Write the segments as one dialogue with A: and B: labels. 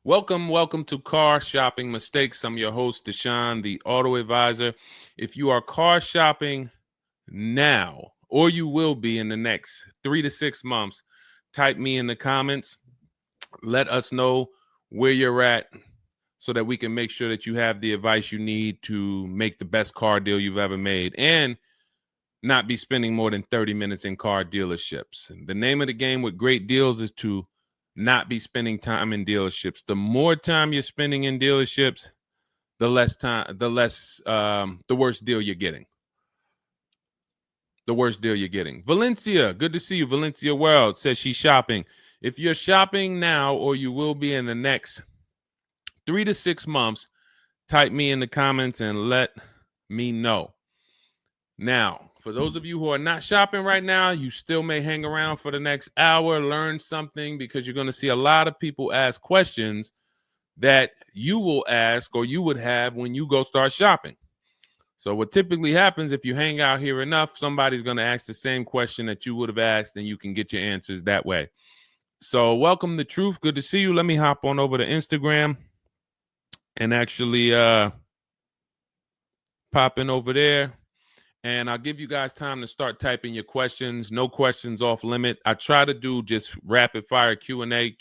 A: Welcome to Car Shopping Mistakes. I'm your host, Deshone the Auto Advisor. If you are car shopping now, or you will be in the next 3 to 6 months, type me in the comments. Let us know where you're at so that we can make sure that you have the advice you need to make the best car deal you've ever made and not be spending more than 30 minutes in car dealerships. The name of the game with great deals is to not be spending time in dealerships. The more time you're spending in dealerships, the worse deal you're getting. The worst deal you're getting. Valencia, good to see you. Valencia World says she's shopping. If you're shopping now or you will be in the next 3 to 6 months, type me in the comments and let me know. Now, for those of you who are not shopping right now, you still may hang around for the next hour, learn something, because you're going to see a lot of people ask questions that you will ask or you would have when you go start shopping. So what typically happens if you hang out here enough, somebody's going to ask the same question that you would have asked, and you can get your answers that way. So welcome to Truth. Good to see you. Let me hop on over to Instagram and actually pop in over there. And I'll give you guys time to start typing your questions. No questions off limit. I try to do just rapid fire Q&A.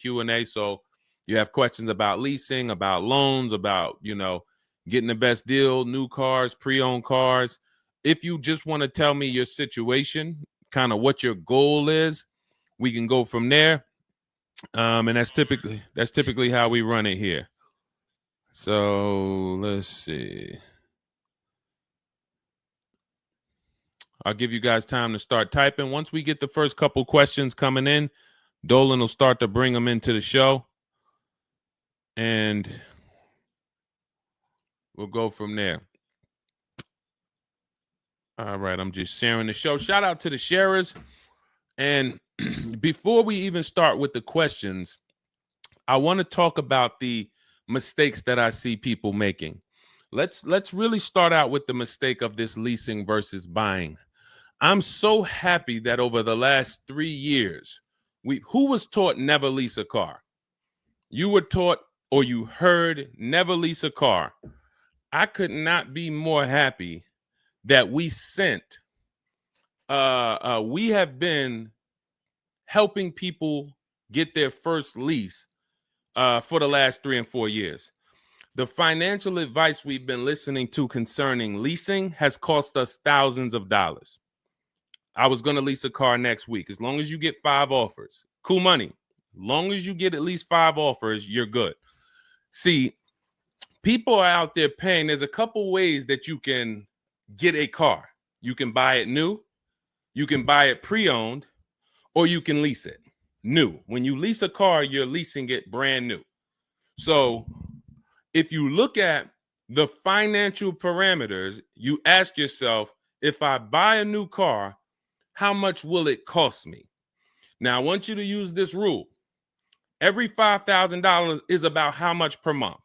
A: So you have questions about leasing, about loans, about, getting the best deal, new cars, pre-owned cars. If you just want to tell me your situation, kind of what your goal is, we can go from there. And that's typically how we run it here. So let's see. I'll give you guys time to start typing. Once we get the first couple questions coming in, Dolan will start to bring them into the show. And we'll go from there. All right, I'm just sharing the show. Shout out to the sharers. And before we even start with the questions, I want to talk about the mistakes that I see people making. Let's really start out with the mistake of this leasing versus buying. I'm so happy that over the last 3 years, who was taught never lease a car? You were taught or you heard never lease a car. I could not be more happy that we have been helping people get their first lease for the last 3 and 4 years. The financial advice we've been listening to concerning leasing has cost us thousands of dollars. I was going to lease a car next week. As long as you get 5 offers, cool money. As long as you get at least 5 offers, you're good. See, people are out there paying. There's a couple ways that you can get a car. You can buy it new, you can buy it pre-owned, or you can lease it new. When you lease a car, you're leasing it brand new. So if you look at the financial parameters, you ask yourself, if I buy a new car, how much will it cost me? Now, I want you to use this rule. Every $5,000 is about how much per month.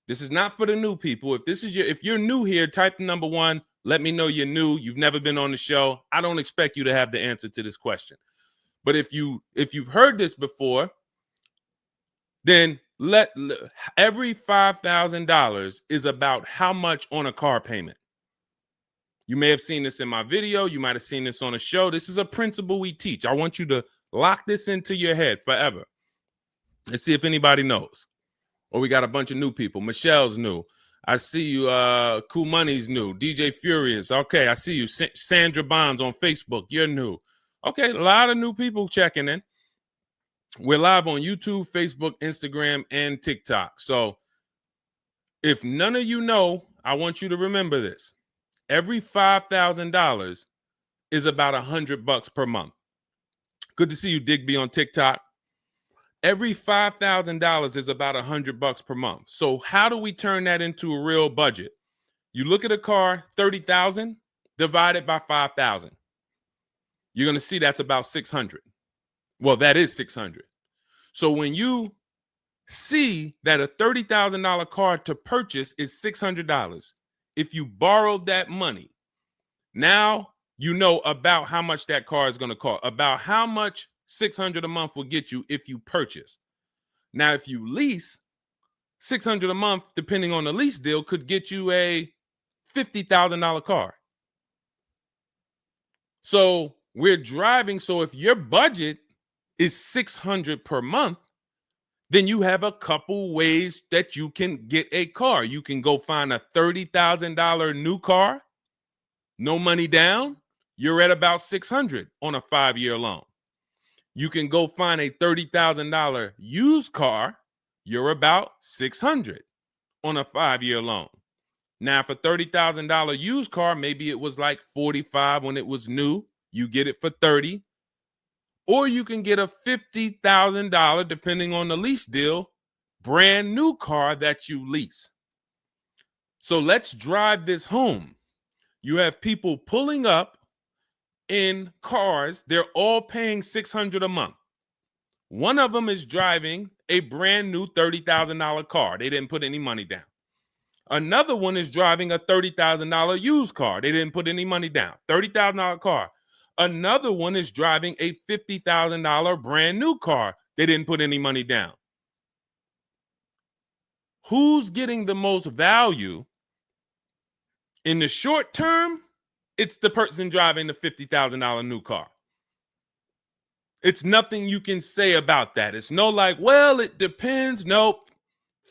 A: This is not for the new people. If you're new here, type the number 1. Let me know you're new. You've never been on the show. I don't expect you to have the answer to this question. But if you've heard this before, then every $5,000 is about how much on a car payment. You may have seen this in my video. You might have seen this on a show. This is a principle we teach. I want you to lock this into your head forever. Let's see if anybody knows. Or we got a bunch of new people. Michelle's new. I see you. Cool Money's new. DJ Furious. Okay, I see you. Sandra Bonds on Facebook. You're new. Okay, a lot of new people checking in. We're live on YouTube, Facebook, Instagram, and TikTok. So if none of you know, I want you to remember this. Every $5,000 is about $100 per month. Good to see you, Digby, on TikTok. Every $5,000 is about $100 per month. So how do we turn that into a real budget? You look at a car, $30,000 divided by 5,000. You're going to see that's about 600. Well, that is 600. So when you see that a $30,000 car to purchase is $600, if you borrowed that money, now you know about how much that car is going to cost, about how much $600 a month will get you if you purchase. Now, if you lease, $600 a month, depending on the lease deal, could get you a $50,000 car. So we're driving. So if your budget is $600 per month, then you have a couple ways that you can get a car. You can go find a $30,000 new car, no money down. You're at about $600 on a 5-year loan. You can go find a $30,000 used car. You're about $600 on a 5-year loan. Now, for $30,000 used car, maybe it was like $45 when it was new. You get it for $30. Or you can get a $50,000, depending on the lease deal, brand new car that you lease. So let's drive this home. You have people pulling up in cars. They're all paying $600 a month. One of them is driving a brand new $30,000 car. They didn't put any money down. Another one is driving a $30,000 used car. They didn't put any money down. $30,000 car. Another one is driving a $50,000 brand new car. They didn't put any money down. Who's getting the most value? In the short term, it's the person driving the $50,000 new car. It's nothing you can say about that. It's no like, well, it depends. Nope.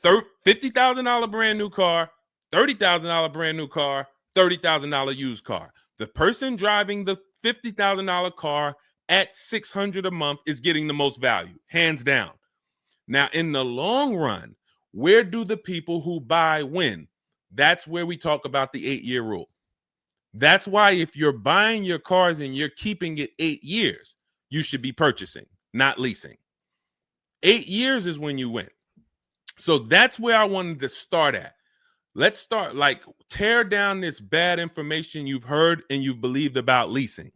A: $50,000 brand new car, $30,000 brand new car, $30,000 used car. The person driving the $50,000 car at $600 a month is getting the most value, hands down. Now, in the long run, where do the people who buy win? That's where we talk about the 8-year rule. That's why if you're buying your cars and you're keeping it 8 years, you should be purchasing, not leasing. 8 years is when you win. So that's where I wanted to start at. Let's start, like, tear down this bad information you've heard and you've believed about leasing.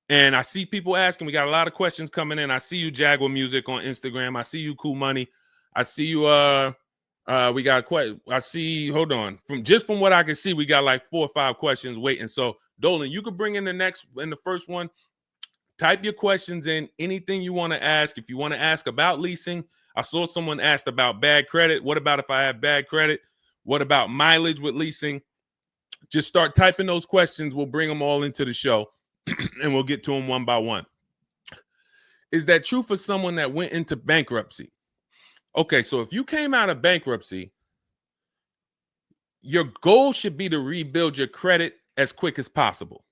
A: And I see people asking, we got a lot of questions coming in. I see you, Jaguar Music, on Instagram. I see you, Cool Money. I see you, we got quite, I see, hold on. From what I can see, we got like 4 or 5 questions waiting. So Dolan, you could bring in the first one. Type your questions in, anything you want to ask. If you want to ask about leasing, I saw someone asked about bad credit. What about if I have bad credit? What about mileage with leasing? Just start typing those questions. We'll bring them all into the show and we'll get to them one by one. Is that true for someone that went into bankruptcy? Okay, so if you came out of bankruptcy, your goal should be to rebuild your credit as quick as possible.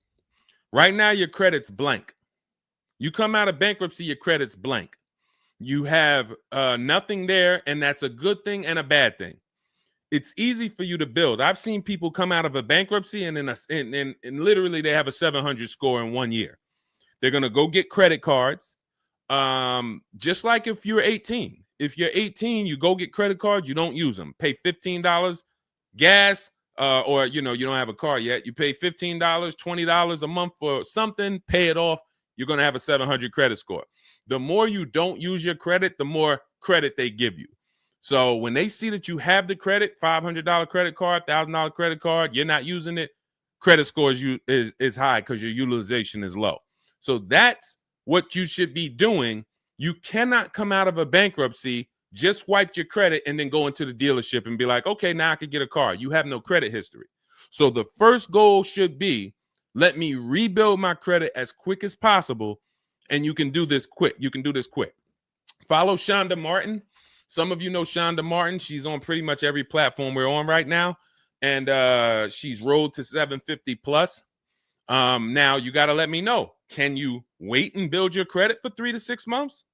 A: Right now, your credit's blank. You come out of bankruptcy, your credit's blank. You have nothing there, and that's a good thing and a bad thing. It's easy for you to build. I've seen people come out of a bankruptcy and literally they have a 700 score in 1 year. They're going to go get credit cards. Just like if you're 18. If you're 18, you go get credit cards, you don't use them. Pay $15 gas, or you don't have a car yet. You pay $15, $20 a month for something, pay it off. You're going to have a 700 credit score. The more you don't use your credit, the more credit they give you. So when they see that you have the credit, $500 credit card, $1,000 credit card, you're not using it, credit score is high because your utilization is low. So that's what you should be doing. You cannot come out of a bankruptcy, just wipe your credit, and then go into the dealership and be like, okay, now I can get a car. You have no credit history. So the first goal should be, let me rebuild my credit as quick as possible, and you can do this quick. You can do this quick. Follow Shonda Martin. Some of you know Shonda Martin. She's on pretty much every platform we're on right now, and she's Road to 750 plus. Now you got to let me know. Can you wait and build your credit for 3 to 6 months?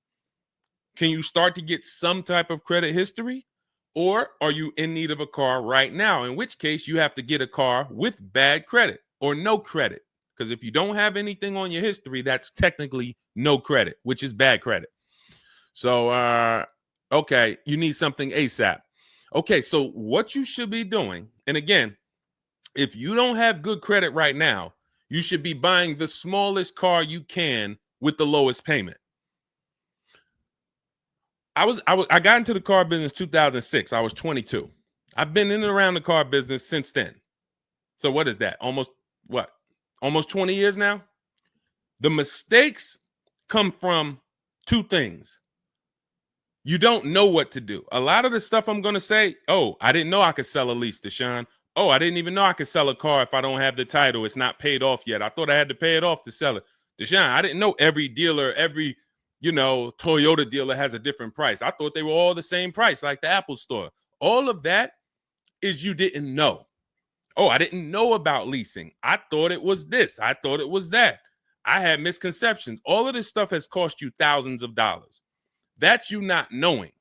A: Can you start to get some type of credit history? Or are you in need of a car right now? In which case you have to get a car with bad credit or no credit. Because if you don't have anything on your history, that's technically no credit, which is bad credit. So, okay, you need something ASAP. Okay, so what you should be doing, and again, if you don't have good credit right now, you should be buying the smallest car you can with the lowest payment. I got into the car business 2006. I was 22. I've been in and around the car business since then. So what is that? Almost 20 years now? The mistakes come from 2 things. You don't know what to do. A lot of the stuff I'm going to say, oh, I didn't know I could sell a lease, Deshone. Oh, I didn't even know I could sell a car if I don't have the title. It's not paid off yet. I thought I had to pay it off to sell it. Deshone, I didn't know every dealer, every, Toyota dealer has a different price. I thought they were all the same price, like the Apple store. All of that is you didn't know. Oh, I didn't know about leasing. I thought it was this. I thought it was that. I had misconceptions. All of this stuff has cost you thousands of dollars. That's you not knowing.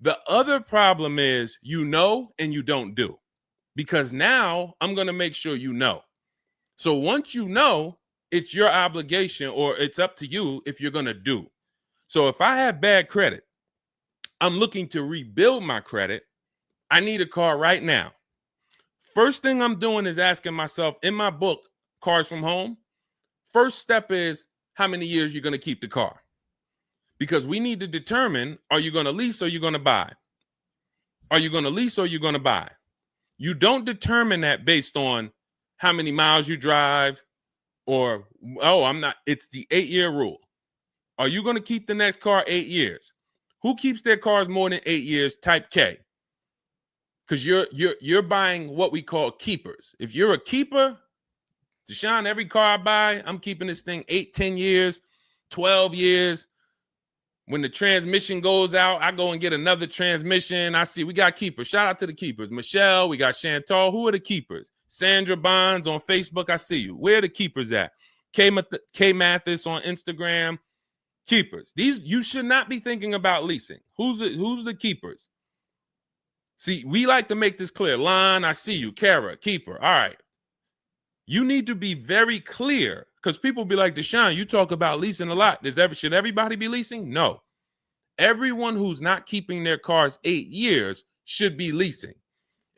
A: The other problem is you know and you don't do, because now I'm going to make sure you know. So once you know, it's your obligation, or it's up to you if you're going to do. So if I have bad credit, I'm looking to rebuild my credit. I need a car right now. First thing I'm doing is asking myself, in my book, Cars from Home, first step is how many years you're going to keep the car. Because we need to determine, are you going to lease or you're going to buy? Are you going to lease or you're going to buy? You don't determine that based on how many miles you drive, or, oh, I'm not. It's the 8-year rule. Are you going to keep the next car 8 years? Who keeps their cars more than 8 years? Type K. Because you're buying what we call keepers. If you're a keeper, Deshone, every car I buy, I'm keeping this thing 8, 10 years, 12 years. When the transmission goes out, I go and get another transmission. I see we got keepers. Shout out to the keepers. Michelle, we got Chantal. Who are the keepers? Sandra Bonds on Facebook. I see you. Where are the keepers at? K Mathis on Instagram. Keepers. These, you should not be thinking about leasing. Who's the keepers? See, we like to make this clear. Lon, I see you. Kara, keeper. All right. You need to be very clear, because people be like, Deshone, you talk about leasing a lot. Should everybody be leasing? No. Everyone who's not keeping their cars 8 years should be leasing.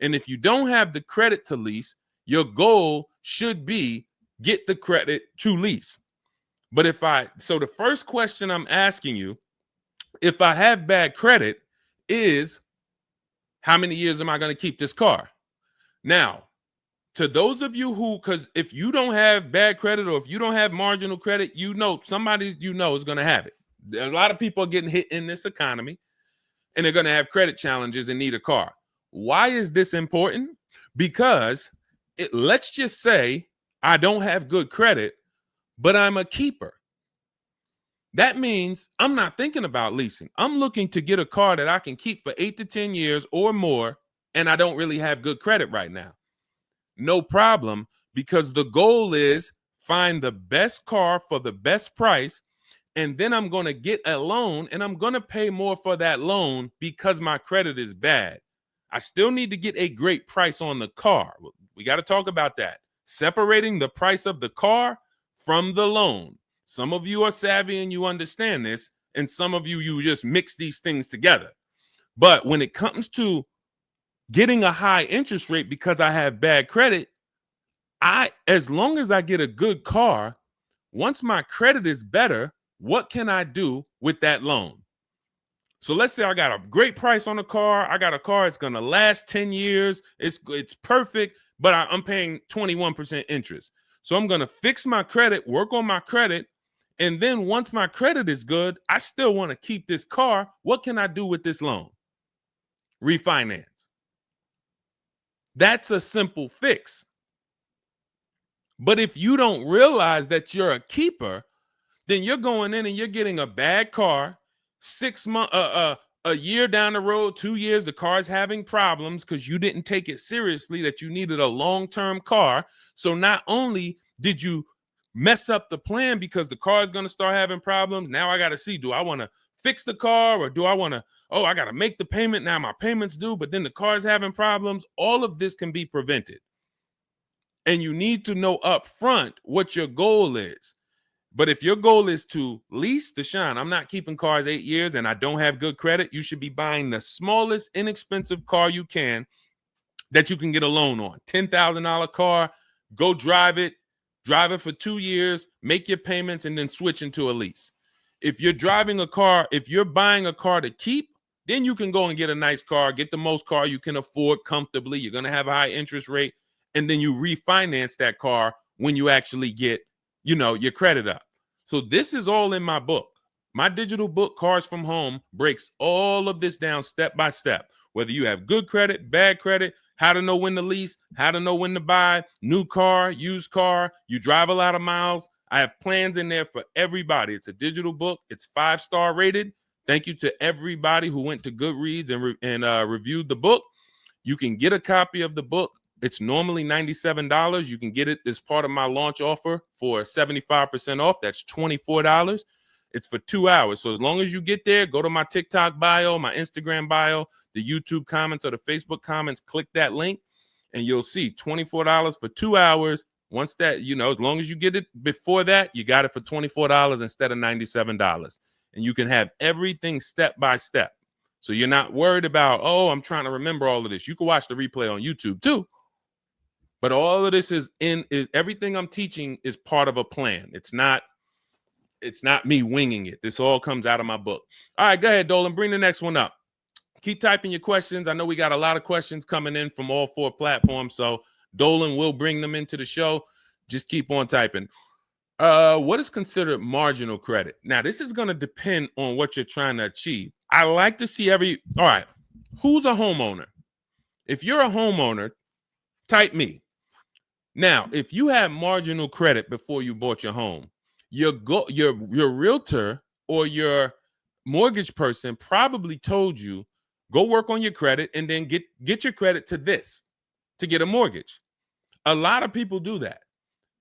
A: And if you don't have the credit to lease, your goal should be get the credit to lease. But so the first question I'm asking you, if I have bad credit, is how many years am I going to keep this car? Now, to those of you who, because if you don't have bad credit, or if you don't have marginal credit, somebody is going to have it. There's a lot of people getting hit in this economy, and they're going to have credit challenges and need a car. Why is this important? Because let's just say I don't have good credit, but I'm a keeper. That means I'm not thinking about leasing. I'm looking to get a car that I can keep for 8 to 10 years or more, and I don't really have good credit right now. No problem, because the goal is find the best car for the best price, and then I'm going to get a loan, and I'm going to pay more for that loan because my credit is bad. I still need to get a great price on the car. We got to talk about that. Separating the price of the car from the loan. Some of you are savvy and you understand this, and some of you just mix these things together. But when it comes to getting a high interest rate because I have bad credit, as long as I get a good car, once my credit is better, what can I do with that loan? So let's say I got a great price on a car. I got a car, it's going to last 10 years. It's perfect, but I'm paying 21% interest. So I'm going to fix my credit, work on my credit. And then once my credit is good, I still want to keep this car. What can I do with this loan? Refinance. That's a simple fix. But if you don't realize that you're a keeper, then you're going in and you're getting a bad car. 6 months, a year down the road, 2 years, the car's having problems because you didn't take it seriously that you needed a long-term car. So not only did you mess up the plan because the car is going to start having problems, now I got to see, do I want to fix the car, or do I want to, I got to make the payment, now my payment's due, but then the car's having problems. All of this can be prevented. And you need to know up front what your goal is. But if your goal is to lease, Deshone, I'm not keeping cars 8 years and I don't have good credit, you should be buying the smallest inexpensive car you can that you can get a loan on. $10,000 car, go drive it for 2 years, make your payments, and then switch into a lease. If you're driving a car, if you're buying a car to keep, then you can go and get a nice car, get the most car you can afford comfortably. You're going to have a high interest rate, and then you refinance that car when you actually get, your credit up. So this is all in my book. My digital book, Cars from Home, breaks all of this down step by step. Whether you have good credit, bad credit, how to know when to lease, how to know when to buy, new car, used car, you drive a lot of miles. I have plans in there for everybody. It's a digital book. It's 5-star rated. Thank you to everybody who went to Goodreads and reviewed the book. You can get a copy of the book. It's normally $97. You can get it as part of my launch offer for 75% off. That's $24. It's for 2 hours. So as long as you get there, go to my TikTok bio, my Instagram bio, the YouTube comments or the Facebook comments, click that link, and you'll see $24 for 2 hours. Once that, as long as you get it before that, you got it for $24 instead of $97. And you can have everything step by step. So you're not worried about, I'm trying to remember all of this. You can watch the replay on YouTube too. But all of this is everything I'm teaching is part of a plan. It's not me winging it. This all comes out of my book. All right, go ahead, Dolan. Bring the next one up. Keep typing your questions. I know we got a lot of questions coming in from all 4 platforms, so Dolan will bring them into the show. Just keep on typing. What is considered marginal credit? Now, this is going to depend on what you're trying to achieve. I like to see all right, who's a homeowner? If you're a homeowner, type me. Now, if you had marginal credit before you bought your home, your realtor or your mortgage person probably told you, go work on your credit and then get your credit to this to get a mortgage. A lot of people do that.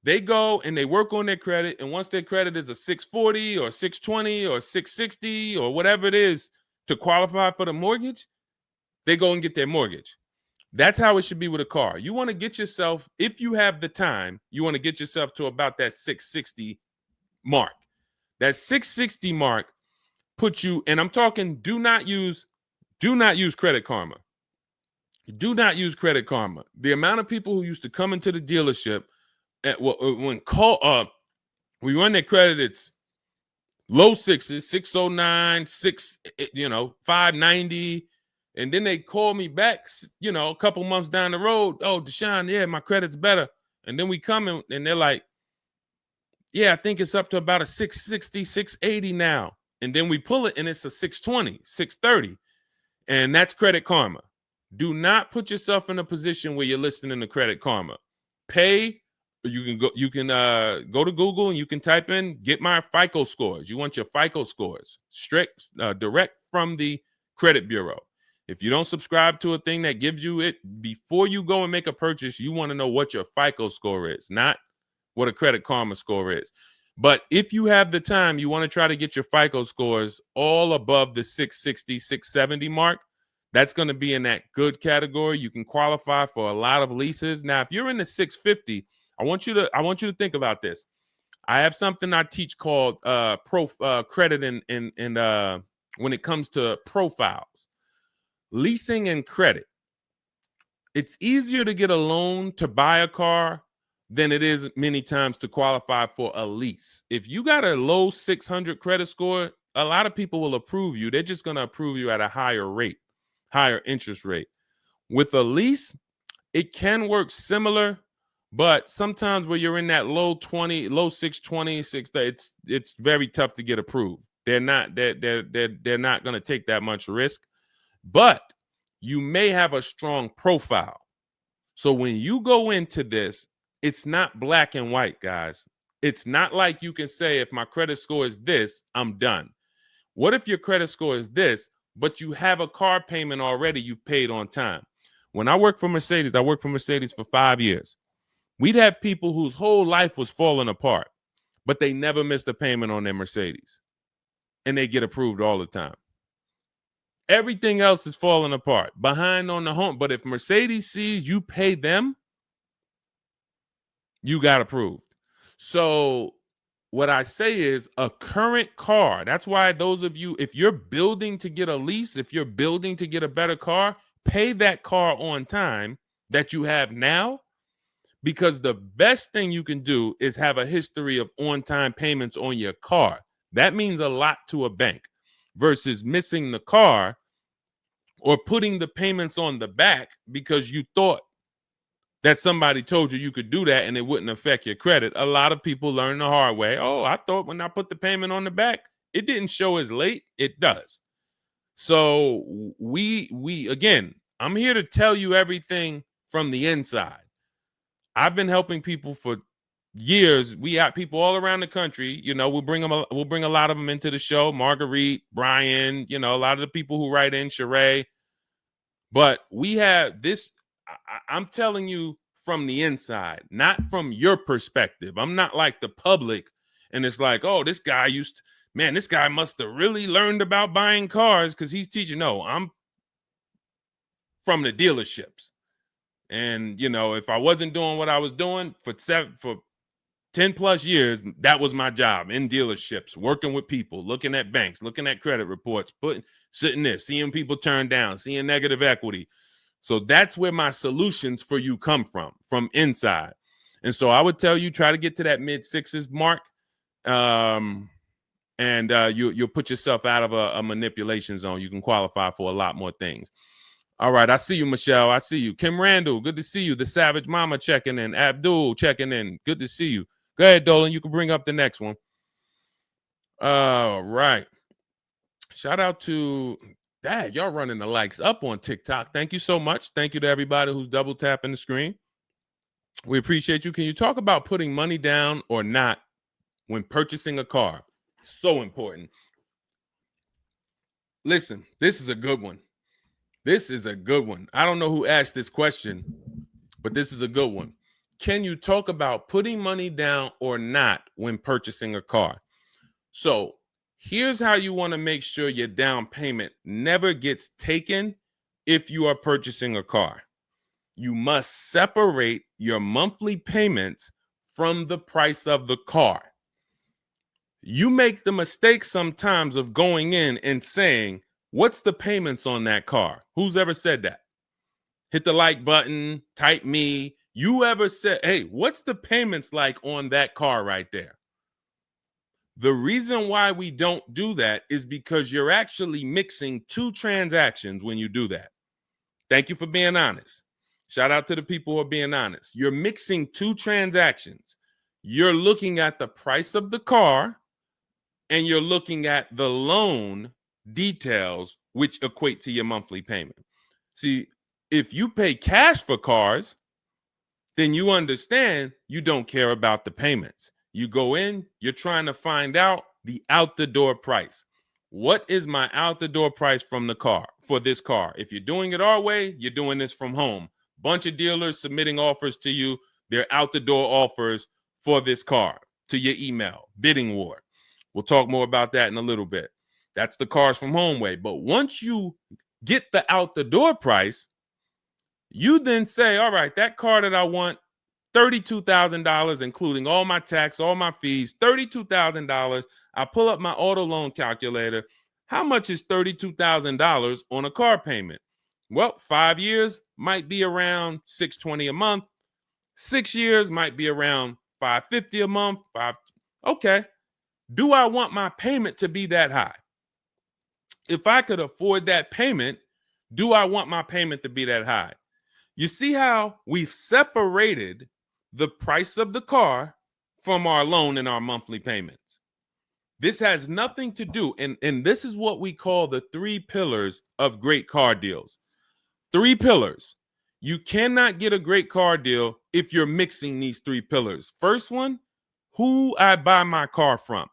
A: They go and they work on their credit, and once their credit is a 640 or 620 or 660 or whatever it is to qualify for the mortgage, they go and get their mortgage. That's how it should be with a car. You want to get yourself, if you have the time, you want to get yourself to about that 660 mark. That 660 mark puts you, and I'm talking, do not use Credit Karma. Do not use Credit Karma. The amount of people who used to come into the dealership we run their credit, it's low 6s, 609, 590. And then they call me back, a couple months down the road. Oh, Deshone, yeah, my credit's better. And then we come in and they're like, yeah, I think it's up to about a 660, 680 now. And then we pull it and it's a 620, 630. And that's Credit Karma. Do not put yourself in a position where you're listening to Credit Karma. Pay. You can go to Google and you can type in, get my FICO scores. You want your FICO scores direct from the credit bureau. If you don't subscribe to a thing that gives you it before you go and make a purchase, you want to know what your FICO score is, not what a Credit Karma score is. But if you have the time, you want to try to get your FICO scores all above the 660, 670 mark. That's going to be in that good category. You can qualify for a lot of leases. Now, if you're in the 650, I want you to think about this. I have something I teach called credit and when it comes to profiles, leasing and credit. It's easier to get a loan to buy a car than it is many times to qualify for a lease. If you got a low 600 credit score, a lot of people will approve you. They're just going to approve you at a higher rate, higher interest rate. With a lease, it can work similar. But sometimes when you're in that low 620, 630, it's very tough to get approved. They're not going to take that much risk, but you may have a strong profile. So when you go into this, it's not black and white, guys. It's not like you can say, if my credit score is this, I'm done. What if your credit score is this, but you have a car payment already you've paid on time? When I worked for Mercedes, I worked for Mercedes for 5 years. We'd have people whose whole life was falling apart, but they never missed a payment on their Mercedes, and they get approved all the time. Everything else is falling apart, behind on the home. But if Mercedes sees you pay them, you got approved. So what I say is a current car. That's why those of you, if you're building to get a lease, if you're building to get a better car, pay that car on time that you have now. Because the best thing you can do is have a history of on-time payments on your car. That means a lot to a bank versus missing the car or putting the payments on the back because you thought that somebody told you could do that and it wouldn't affect your credit. A lot of people learn the hard way. Oh, I thought when I put the payment on the back, it didn't show as late. It does. So we again, I'm here to tell you everything from the inside. I've been helping people for years. We have people all around the country. You know, we'll bring a lot of them into the show. Marguerite, Brian, you know, a lot of the people who write in, Sheree. But we have this. I'm telling you from the inside, not from your perspective. I'm not like the public, and it's like, oh, this guy this guy must have really learned about buying cars because he's teaching. No, I'm from the dealerships. And, you know, if I wasn't doing what I was doing for 10 plus years, that was my job in dealerships, working with people, looking at banks, looking at credit reports, sitting there, seeing people turn down, seeing negative equity. So that's where my solutions for you come from inside. And so I would tell you, try to get to that mid sixes mark. And you'll put yourself out of a manipulation zone. You can qualify for a lot more things. All right, I see you, Michelle. I see you. Kim Randall, good to see you. The Savage Mama checking in. Abdul checking in. Good to see you. Go ahead, Dolan. You can bring up the next one. All right. Shout out to Dad. Y'all running the likes up on TikTok. Thank you so much. Thank you to everybody who's double tapping the screen. We appreciate you. Can you talk about putting money down or not when purchasing a car? So important. Listen, this is a good one. This is a good one. I don't know who asked this question, but this is a good one. Can you talk about putting money down or not when purchasing a car? So here's how you want to make sure your down payment never gets taken if you are purchasing a car. You must separate your monthly payments from the price of the car. You make the mistake sometimes of going in and saying, what's the payments on that car? Who's ever said that? Hit the like button, type me. You ever said, hey, what's the payments like on that car right there? The reason why we don't do that is because you're actually mixing two transactions when you do that. Thank you for being honest. Shout out to the people who are being honest. You're mixing two transactions. You're looking at the price of the car and you're looking at the loan details, which equate to your monthly payment. See, if you pay cash for cars, then you understand you don't care about the payments. You go in, you're trying to find out the out the door price. What is my out the door price from the car for this car? If you're doing it our way, you're doing this from home. Bunch of dealers submitting offers to you. They're out the door offers for this car to your email, bidding war. We'll talk more about that in a little bit. That's the cars from home way. But once you get the out the door price, you then say, all right, that car that I want, $32,000, including all my tax, all my fees, $32,000. I pull up my auto loan calculator. How much is $32,000 on a car payment? Well, 5 years might be around $620 a month. 6 years might be around $550 a month. Okay. Do I want my payment to be that high? If I could afford that payment, do I want my payment to be that high? You see how we've separated the price of the car from our loan and our monthly payments. This has nothing to do, and this is what we call the 3 pillars of great car deals. 3 pillars. You cannot get a great car deal if you're mixing these 3 pillars. First one, who I buy my car from.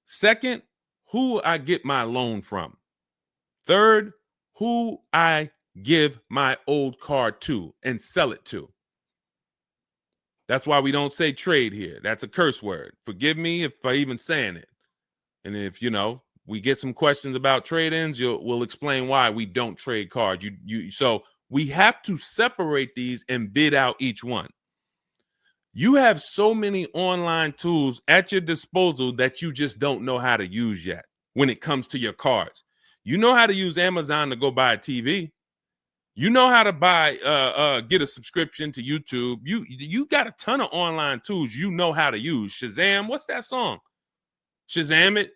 A: Second, who I get my loan from. Third, who I give my old car to and sell it to. That's why we don't say trade here. That's a curse word. Forgive me if I even saying it. And if, we get some questions about trade-ins, we'll explain why we don't trade cars. So we have to separate these and bid out each one. You have so many online tools at your disposal that you just don't know how to use yet when it comes to your cars. You know how to use Amazon to go buy a TV. You know how to get a subscription to YouTube. You got a ton of online tools you know how to use. Shazam, what's that song? Shazam it.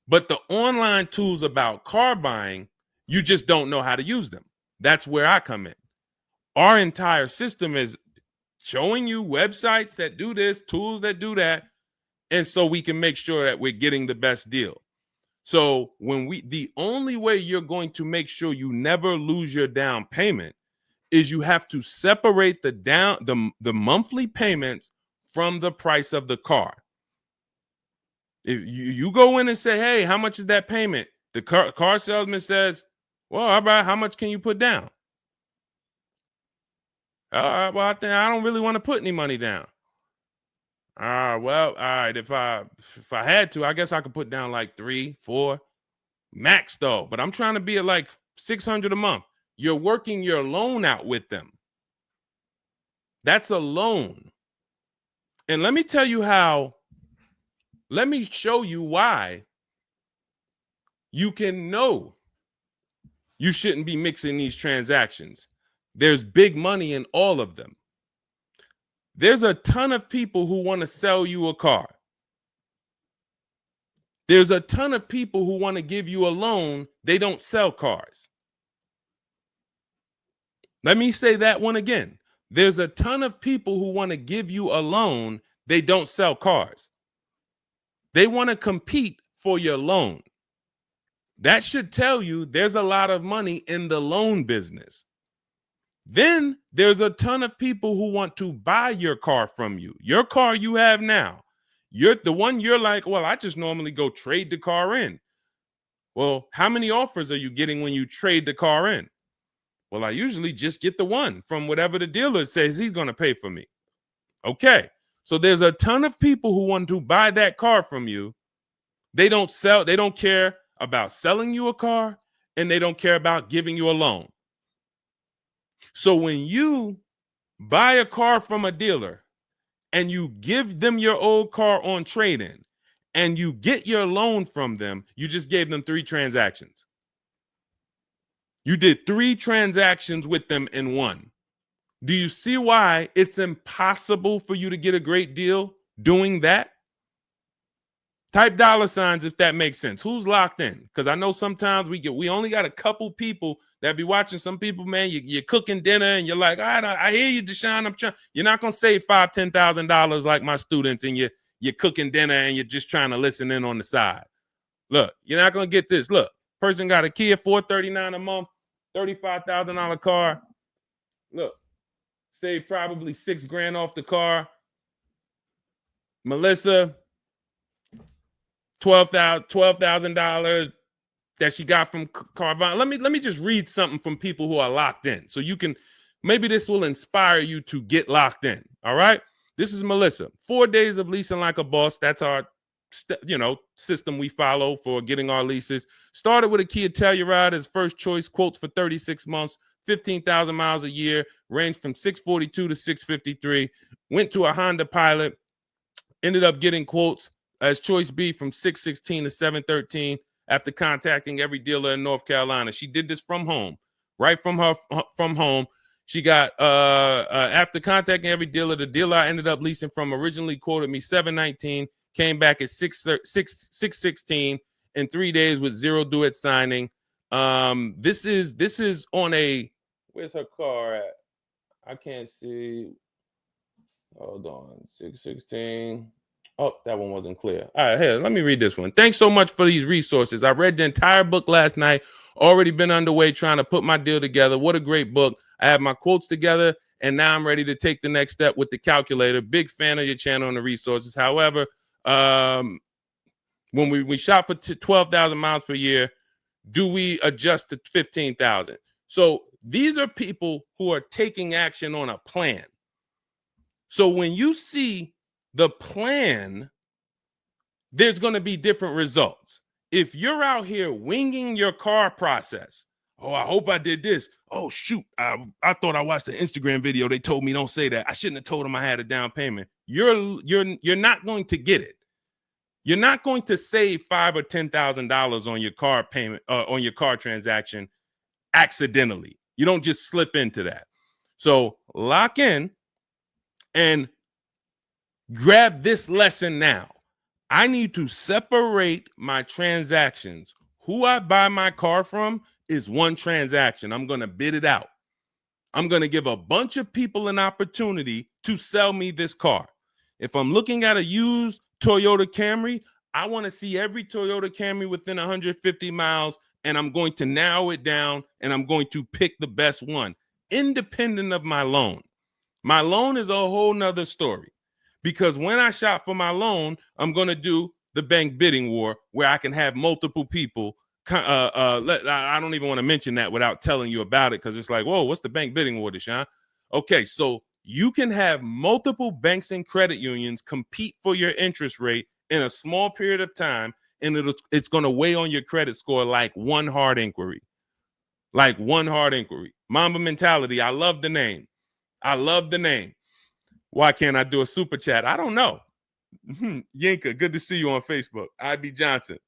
A: But the online tools about car buying, you just don't know how to use them. That's where I come in. Our entire system is showing you websites that do this, tools that do that. And so we can make sure that we're getting the best deal. So the only way you're going to make sure you never lose your down payment is you have to separate the monthly payments from the price of the car. If you go in and say, hey, how much is that payment? The car salesman says, well, how much can you put down? Well, I don't really want to put any money down. Well, all right. If I had to, I guess I could put down like 3, 4 max though. But I'm trying to be at like $600 a month. You're working your loan out with them. That's a loan. And let me tell you how. Let me show you why you can know you shouldn't be mixing these transactions. There's big money in all of them. There's a ton of people who want to sell you a car. There's a ton of people who want to give you a loan. They don't sell cars. Let me say that one again. There's a ton of people who want to give you a loan. They don't sell cars. They want to compete for your loan. That should tell you there's a lot of money in the loan business. Then there's a ton of people who want to buy your car from you. Your car you have now. You're the one you're like, well, I just normally go trade the car in. Well, how many offers are you getting when you trade the car in? Well, I usually just get the one from whatever the dealer says he's going to pay for me. Okay. So there's a ton of people who want to buy that car from you. They don't care about selling you a car, and they don't care about giving you a loan. So when you buy a car from a dealer and you give them your old car on trade-in and you get your loan from them, you just gave them 3 transactions. You did 3 transactions with them in one. Do you see why it's impossible for you to get a great deal doing that? Type $signs if that makes sense. Who's locked in? Because I know sometimes we only got a couple people that be watching. Some people, man, you're cooking dinner and you're like, I hear you, Deshone. You're not gonna save $5,000, $10,000 like my students, and you're cooking dinner and you're just trying to listen in on the side. Look, you're not gonna get this. Look, person got a Kia $439 a month, $35,000 car. Look, save probably $6,000 off the car. Melissa, $12,000 that she got from Carvana. Let me just read something from people who are locked in, so you can, maybe this will inspire you to get locked in. All right, this is Melissa. 4 days of leasing like a boss. That's our system we follow for getting our leases. Started with a Kia Telluride as first choice. Quotes for 36 months, 15,000 miles a year. Ranged from 642 to 653. Went to a Honda Pilot. Ended up getting quotes as choice B from 616 to 713 after contacting every dealer in North Carolina. She did this from home, right from home. She got after contacting every dealer, the dealer I ended up leasing from originally quoted me 719, came back at 616 in 3 days with 0 due at signing. This is on a, where's her car at? I can't see. Hold on, 616. Oh, that one wasn't clear. All right, here, let me read this one. Thanks so much for these resources. I read the entire book last night. Already been underway trying to put my deal together. What a great book. I have my quotes together, and now I'm ready to take the next step with the calculator. Big fan of your channel and the resources. However, when we shop for 12,000 miles per year, do we adjust to 15,000? So these are people who are taking action on a plan. So when you see the plan, there's going to be different results. If you're out here winging your car process, oh, I hope I did this. Oh, shoot, I thought I watched the Instagram video. They told me don't say that. I shouldn't have told them I had a down payment. You're not going to get it. You're not going to save $5,000 or $10,000 on your car payment, on your car transaction accidentally. You don't just slip into that. So lock in and grab this lesson now. I need to separate my transactions. Who I buy my car from is one transaction. I'm going to bid it out. I'm going to give a bunch of people an opportunity to sell me this car. If I'm looking at a used Toyota Camry, I want to see every Toyota Camry within 150 miles, and I'm going to narrow it down, and I'm going to pick the best one, independent of my loan. My loan is a whole nother story, because when I shop for my loan, I'm going to do the bank bidding war where I can have multiple people. I don't even want to mention that without telling you about it, because it's like, whoa, what's the bank bidding war, Deshone? Okay, so you can have multiple banks and credit unions compete for your interest rate in a small period of time, and it's going to weigh on your credit score like one hard inquiry. Like one hard inquiry. Mamba Mentality, I love the name. I love the name. Why can't I do a super chat? I don't know. Yinka, good to see you on Facebook. IB Johnson.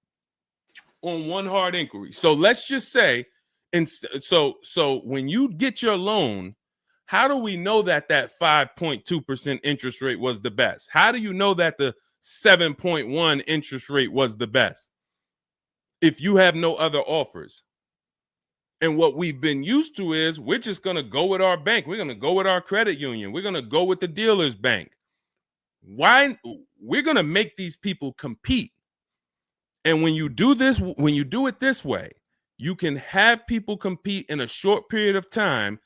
A: On one hard inquiry. So let's just say, and so when you get your loan, how do we know that 5.2% interest rate was the best? How do you know that the 7.1 interest rate was the best if you have no other offers? And what we've been used to is we're just going to go with our bank. We're going to go with our credit union. We're going to go with the dealer's bank. Why? We're going to make these people compete. And when you do this, when you do it this way, you can have people compete in a short period of time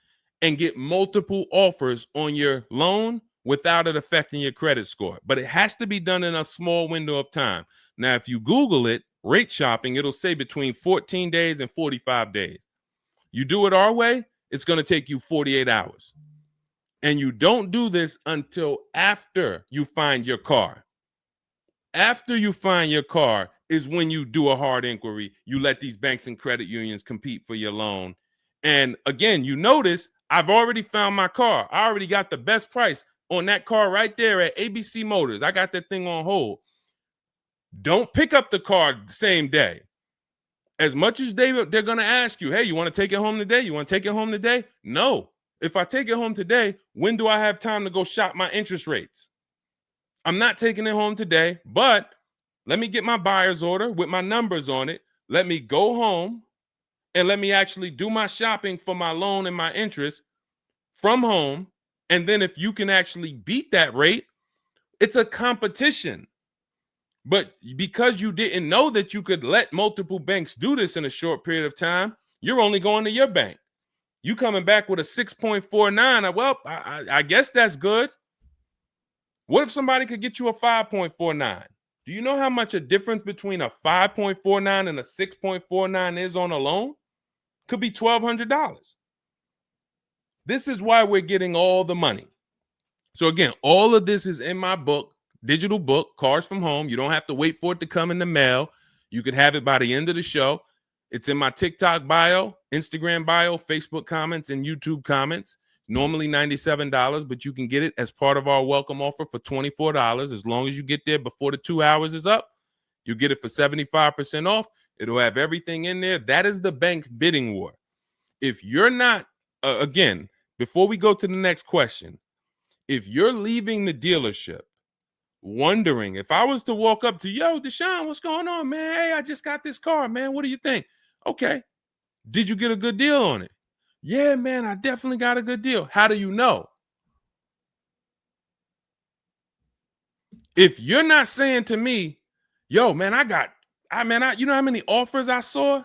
A: and get multiple offers on your loan without it affecting your credit score. But it has to be done in a small window of time. Now, if you Google it, rate shopping, it'll say between 14 days and 45 days. You do it our way, it's going to take you 48 hours. And you don't do this until after you find your car. After you find your car is when you do a hard inquiry. You let these banks and credit unions compete for your loan. And again, you notice I've already found my car. I already got the best price on that car right there at ABC Motors. I got that thing on hold. Don't pick up the car the same day. As much as they're going to ask you, hey, you want to take it home today? You want to take it home today? No. If I take it home today, when do I have time to go shop my interest rates? I'm not taking it home today, but let me get my buyer's order with my numbers on it. Let me go home and let me actually do my shopping for my loan and my interest from home. And then if you can actually beat that rate, it's a competition. But because you didn't know that you could let multiple banks do this in a short period of time, you're only going to your bank. You coming back with a 6.49. Well, I guess that's good. What if somebody could get you a 5.49? Do you know how much a difference between a 5.49 and a 6.49 is on a loan? Could be $1,200. This is why we're getting all the money. So again, all of this is in my book, digital book, Cars from Home. You don't have to wait for it to come in the mail. You can have it by the end of the show. It's in my TikTok bio, Instagram bio, Facebook comments, and YouTube comments. Normally $97, but you can get it as part of our welcome offer for $24. As long as you get there before the 2 hours is up, you get it for 75% off. It'll have everything in there. That is the bank bidding war. If you're not, again, before we go to the next question, if you're leaving the dealership wondering, if I was to walk up to, yo, Deshone, what's going on, man? Hey, I just got this car, man. What do you think? Okay. Did you get a good deal on it? Yeah, man, I definitely got a good deal. How do you know? If you're not saying to me, yo, man, you know how many offers I saw?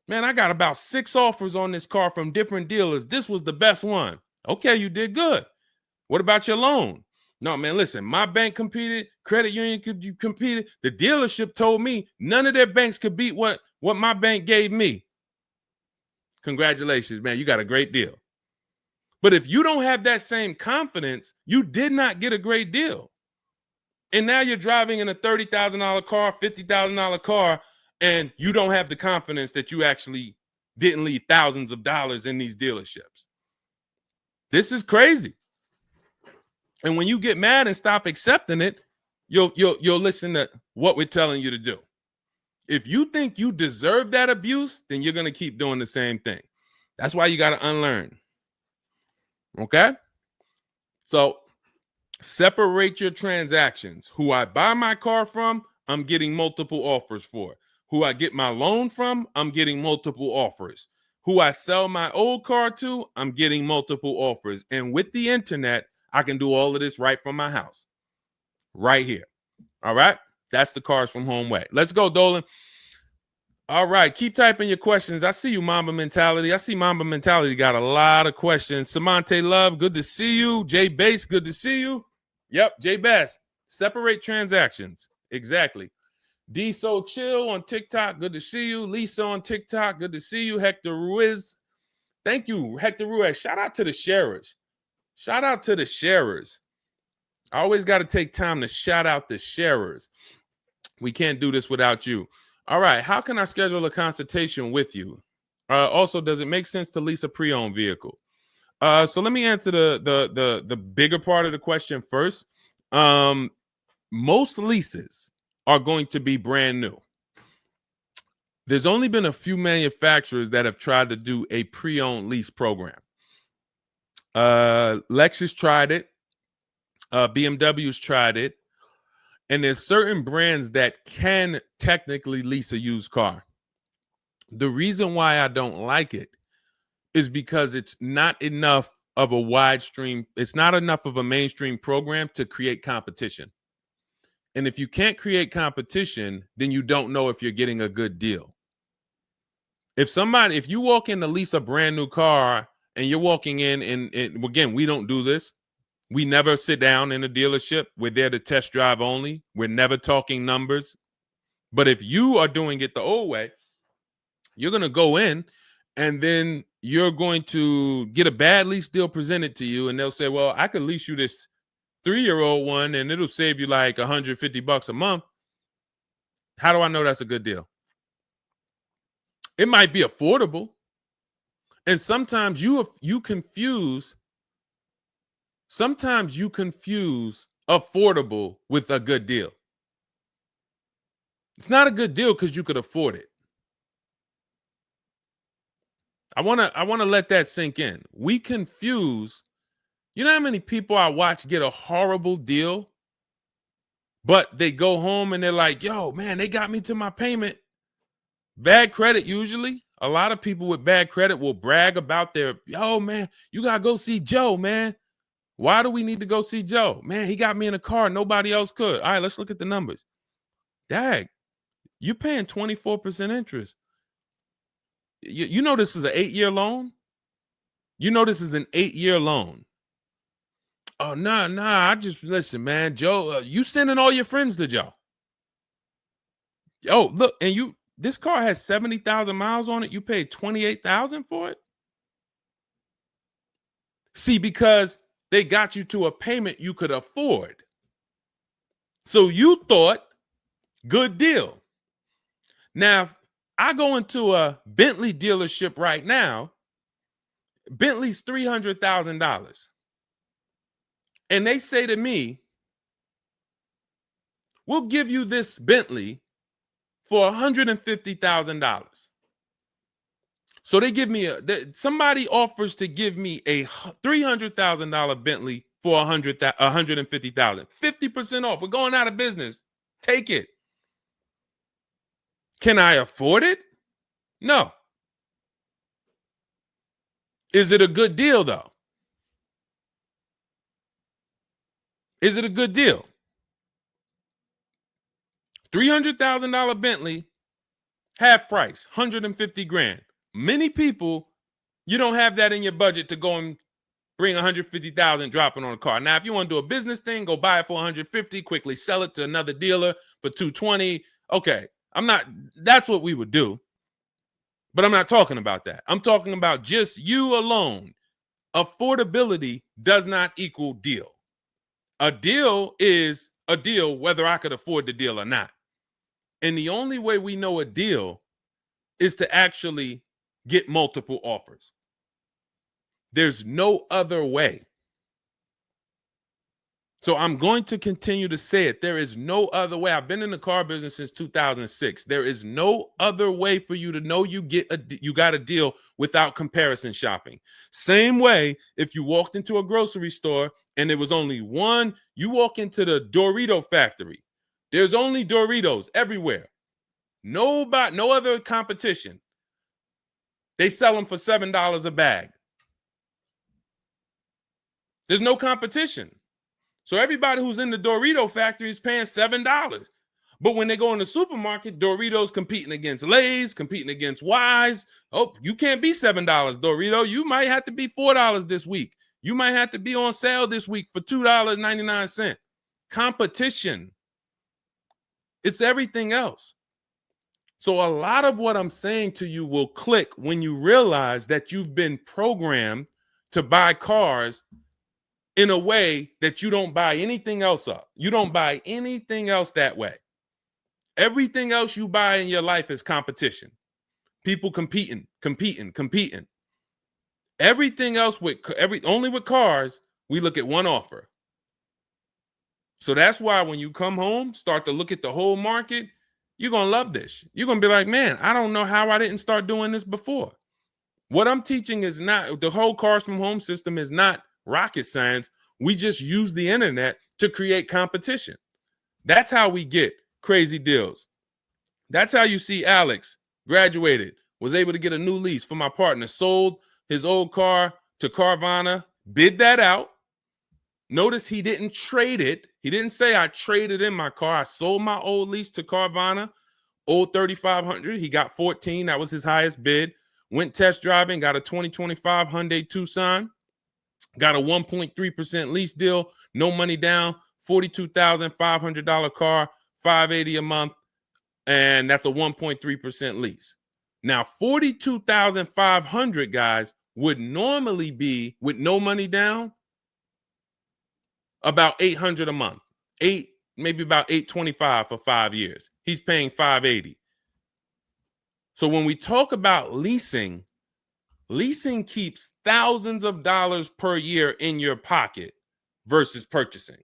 A: Man, I got about 6 offers on this car from different dealers. This was the best one. Okay, you did good. What about your loan? No, man, listen, my bank competed, credit union competed. The dealership told me none of their banks could beat what my bank gave me. Congratulations, man. You got a great deal. But if you don't have that same confidence, you did not get a great deal. And now you're driving in a $30,000 car, $50,000 car, and you don't have the confidence that you actually didn't leave thousands of dollars in these dealerships. This is crazy. And when you get mad and stop accepting it, you'll listen to what we're telling you to do. If you think you deserve that abuse, then you're going to keep doing the same thing. That's why you got to unlearn. Okay? So separate your transactions. Who I buy my car from, I'm getting multiple offers for. Who I get my loan from, I'm getting multiple offers. Who I sell my old car to, I'm getting multiple offers. And with the internet, I can do all of this right from my house. Right here. All right. That's the Cars from Home way. Let's go, Dolan. All right. Keep typing your questions. I see you, Mamba Mentality. I see Mamba Mentality got a lot of questions. Samante Love, good to see you. Jay Bass, good to see you. Yep, Jay Bass. Separate transactions. Exactly. D So Chill on TikTok, good to see you. Lisa on TikTok, good to see you. Hector Ruiz, thank you, Hector Ruiz. Shout out to the sharers. Shout out to the sharers. I always got to take time to shout out the sharers. We can't do this without you. All right, how can I schedule a consultation with you? Also, does it make sense to lease a pre-owned vehicle? So let me answer the bigger part of the question first. Most leases are going to be brand new. There's only been a few manufacturers that have tried to do a pre-owned lease program. Lexus tried it. BMW's tried it. And there's certain brands that can technically lease a used car. The reason why I don't like it is because it's not enough of a wide stream. It's not enough of a mainstream program to create competition. And if you can't create competition, then you don't know if you're getting a good deal. If you walk in to lease a brand new car and you're walking in and again, we don't do this. We never sit down in a dealership. We're there to test drive only. We're never talking numbers. But if you are doing it the old way, you're going to go in and then you're going to get a bad lease deal presented to you. And they'll say, well, I could lease you this 3-year-old one and it'll save you like $150 a month. How do I know that's a good deal? It might be affordable. And sometimes you confuse affordable with a good deal. It's not a good deal because you could afford it. I want to let that sink in. We confuse, you know how many people I watch get a horrible deal, but they go home and they're like, yo, man, they got me to my payment. Bad credit usually. A lot of people with bad credit will brag about yo, man, you got to go see Joe, man. Why do we need to go see Joe? Man, he got me in a car. Nobody else could. All right, let's look at the numbers. Dag, you're paying 24% interest. You know this is an 8-year loan? You know this is an 8-year loan. Oh, nah. I just, listen, man, Joe, you sending all your friends to Joe. Oh, look, and this car has 70,000 miles on it. You paid 28,000 for it? See, because they got you to a payment you could afford. So you thought, good deal. Now, I go into a Bentley dealership right now. Bentley's $300,000. And they say to me, we'll give you this Bentley for $150,000. So they give me somebody offers to give me a $300,000 Bentley for $150,000. 50% off. We're going out of business. Take it. Can I afford it? No. Is it a good deal, though? Is it a good deal? $300,000 Bentley, half price, 150 grand. Many people, you don't have that in your budget to go and bring 150,000 dropping on a car. Now, if you want to do a business thing, go buy it for 150, quickly sell it to another dealer for 220. Okay, that's what we would do. But I'm not talking about that. I'm talking about just you alone. Affordability does not equal deal. A deal is a deal whether I could afford the deal or not. And the only way we know a deal is to actually get multiple offers. There's no other way. So I'm going to continue to say it. There is no other way. I've been in the car business since 2006. There is no other way for you to know you got a deal without comparison shopping. Same way if you walked into a grocery store and there was only one, you walk into the Dorito factory. There's only Doritos everywhere. No other competition. They sell them for $7 a bag. There's no competition. So everybody who's in the Dorito factory is paying $7. But when they go in the supermarket, Doritos competing against Lay's, competing against Wise. Oh, you can't be $7, Dorito. You might have to be $4 this week. You might have to be on sale this week for $2.99. Competition. It's everything else. So a lot of what I'm saying to you will click when you realize that you've been programmed to buy cars in a way that you don't buy anything else up. You don't buy anything else that way. Everything else you buy in your life is competition. People competing. Everything else only with cars, we look at one offer. So that's why when you come home, start to look at the whole market, you're going to love this. You're going to be like, man, I don't know how I didn't start doing this before. What I'm teaching is not, the whole cars from home system is not rocket science. We just use the internet to create competition. That's how we get crazy deals. That's how you see Alex graduated, was able to get a new lease for my partner, sold his old car to Carvana, bid that out. Notice he didn't trade it. He didn't say I traded in my car. I sold my old lease to Carvana, old 3,500. He got 14. That was his highest bid. Went test driving, got a 2025 Hyundai Tucson, got a 1.3% lease deal, no money down, $42,500 car, $580 a month, and that's a 1.3% lease. Now, $42,500, guys, would normally be, with no money down, about $800 a month. Maybe about $825 for 5 years. He's paying $580. So when we talk about leasing keeps thousands of dollars per year in your pocket versus purchasing.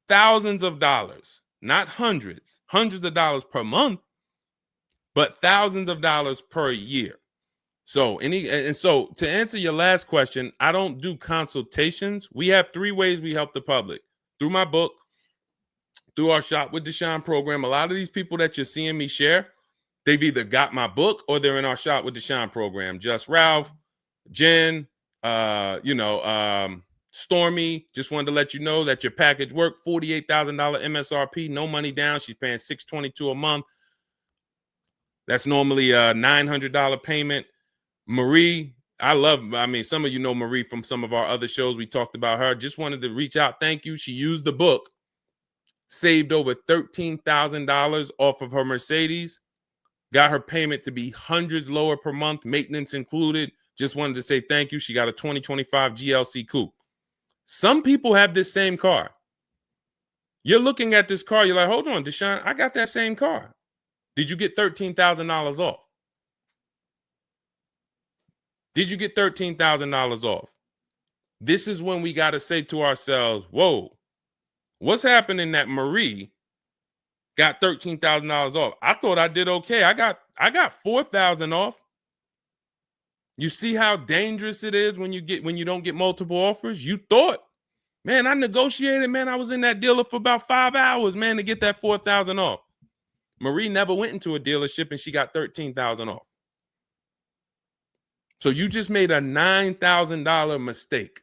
A: Thousands of dollars, not hundreds of dollars per month, but thousands of dollars per year. So to answer your last question, I don't do consultations. We have 3 ways we help the public: through my book, through our Shop with Deshone program. A lot of these people that you're seeing me share, they've either got my book or they're in our Shop with Deshone program. Just Ralph, Jen, Stormy. Just wanted to let you know that your package worked. $48,000 MSRP, no money down. She's paying $622 a month. That's normally a $900 payment. Marie, some of you know Marie from some of our other shows. We talked about her. Just wanted to reach out. Thank you. She used the book, saved over $13,000 off of her Mercedes, got her payment to be hundreds lower per month, maintenance included. Just wanted to say thank you. She got a 2025 GLC Coupe. Some people have this same car. You're looking at this car. You're like, hold on, Deshone, I got that same car. Did you get $13,000 off? Did you get $13,000 off? This is when we got to say to ourselves, whoa, what's happening that Marie got $13,000 off? I thought I did okay. I got $4,000 off. You see how dangerous it is when you don't get multiple offers? You thought, man, I negotiated, man. I was in that dealer for about 5 hours, man, to get that $4,000 off. Marie never went into a dealership and she got $13,000 off. So you just made a $9,000 mistake.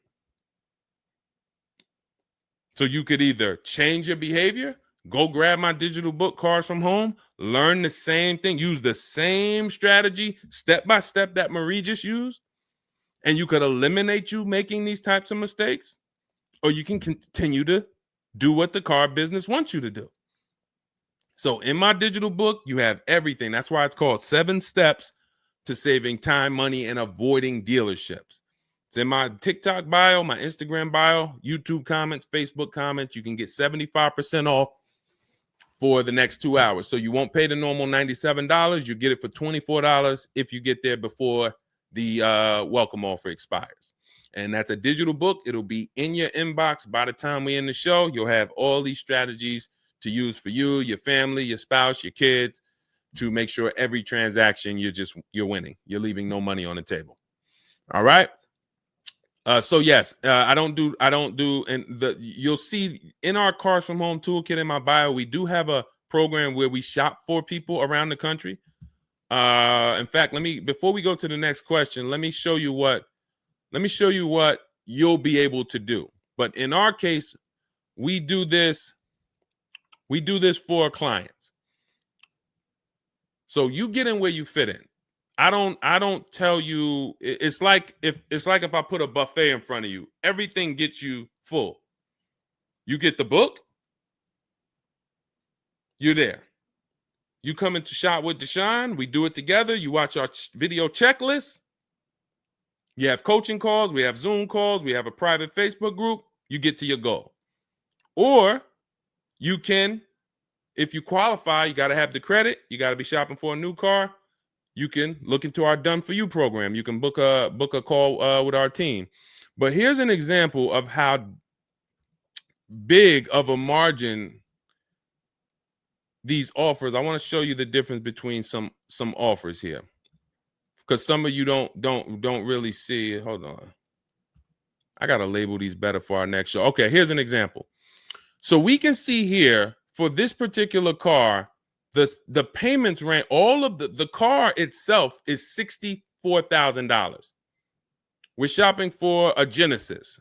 A: So you could either change your behavior, go grab my digital book, Cars from Home, learn the same thing, use the same strategy step by step that Marie just used, and you could eliminate you making these types of mistakes, or you can continue to do what the car business wants you to do. So in my digital book, you have everything. That's why it's called 7 Steps to Saving Time, Money, and Avoiding Dealerships. It's in my TikTok bio, my Instagram bio, YouTube comments, Facebook comments. You can get 75% off for the next 2 hours. So you won't pay the normal $97. You get it for $24 if you get there before the welcome offer expires. And that's a digital book. It'll be in your inbox by the time we end the show. You'll have all these strategies to use for you, your family, your spouse, your kids, to make sure every transaction you're winning. You're leaving no money on the table. All right. So yes, I don't do, and you'll see in our Cars from Home toolkit in my bio, we do have a program where we shop for people around the country. In fact, before we go to the next question, let me show you what you'll be able to do. But in our case, we do this for clients. So you get in where you fit in. I don't tell you, it's like if I put a buffet in front of you, everything gets you full. You get the book, you're there. You come into Shop with Deshone, we do it together. You watch our video checklist. You have coaching calls, we have Zoom calls, we have a private Facebook group. You get to your goal. Or you can, if you qualify, you got to have the credit. You got to be shopping for a new car. You can look into our Done For You program. You can book a call with our team. But here's an example of how big of a margin these offers. I want to show you the difference between some offers here, because some of you don't really see it. Hold on. I got to label these better for our next show. Okay, here's an example. So we can see here for this particular car, the payments ran, all of the car itself is $64,000. We're shopping for a Genesis.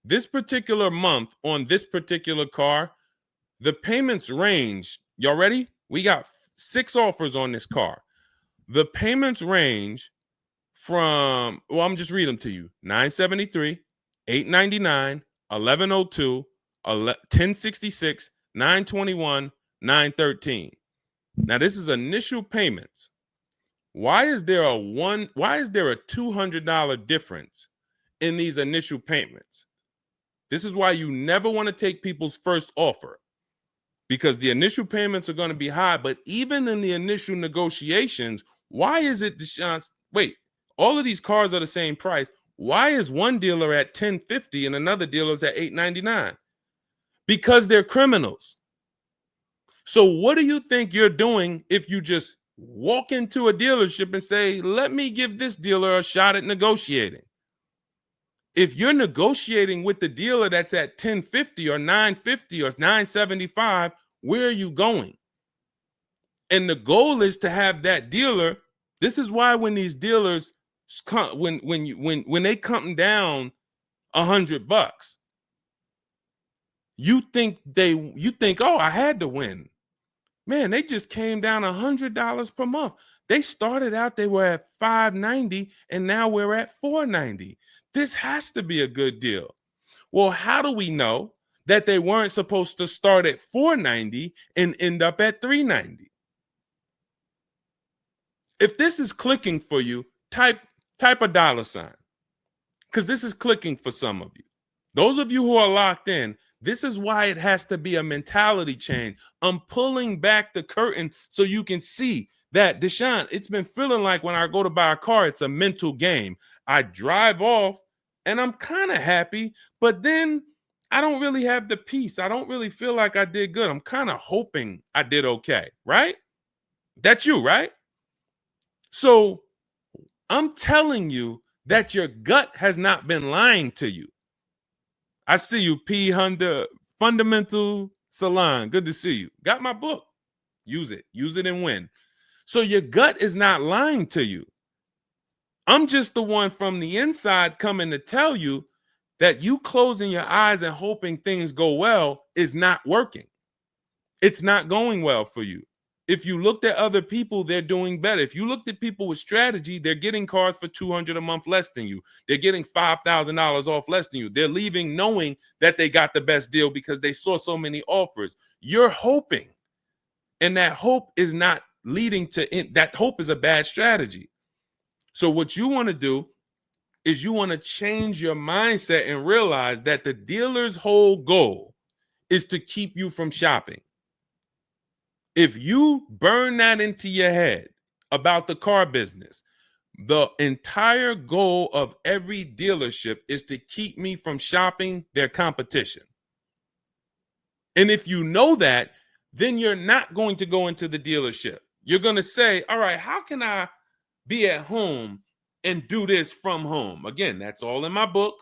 A: This particular month on this particular car, the payments range. Y'all ready? We got 6 offers on this car. The payments range from, well, I'm just reading them to you. $973, $899, $1,102, $1,066, $921, $913. Now this is initial payments. Why is there a $200 difference in these initial payments? This is why you never want to take people's first offer, because the initial payments are going to be high. But even in the initial negotiations, why is it, Deshone? Wait, all of these cars are the same price. Why is one dealer at $1,050 and another dealer is at $899? Because they're criminals. So what do you think you're doing if you just walk into a dealership and say, let me give this dealer a shot at negotiating? If you're negotiating with the dealer that's at $1,050 or $950 or $975, where are you going? And the goal is to have that dealer. This is why when these dealers come, when they come down $100, you think, oh, I had to win. Man, they just came down $100 per month. They started out, they were at $590, and now we're at $490. This has to be a good deal. Well, how do we know that they weren't supposed to start at $490 and end up at $390? If this is clicking for you, type a $, because this is clicking for some of you. Those of you who are locked in, this is why it has to be a mentality change. I'm pulling back the curtain so you can see that, Deshone, it's been feeling like when I go to buy a car, it's a mental game. I drive off and I'm kind of happy, but then I don't really have the peace. I don't really feel like I did good. I'm kind of hoping I did okay, right? That's you, right? So I'm telling you that your gut has not been lying to you. I see you, P. Honda Fundamental Salon. Good to see you. Got my book. Use it. Use it and win. So your gut is not lying to you. I'm just the one from the inside coming to tell you that you closing your eyes and hoping things go well is not working. It's not going well for you. If you looked at other people, they're doing better. If you looked at people with strategy, they're getting cars for $200 a month less than you. They're getting $5,000 off less than you. They're leaving knowing that they got the best deal because they saw so many offers. You're hoping, and that hope is not leading to that. Hope is a bad strategy. So what you want to do is you want to change your mindset and realize that the dealer's whole goal is to keep you from shopping. If you burn that into your head about the car business, the entire goal of every dealership is to keep me from shopping their competition. And if you know that, then you're not going to go into the dealership. You're going to say, all right, how can I be at home and do this from home? Again, that's all in my book.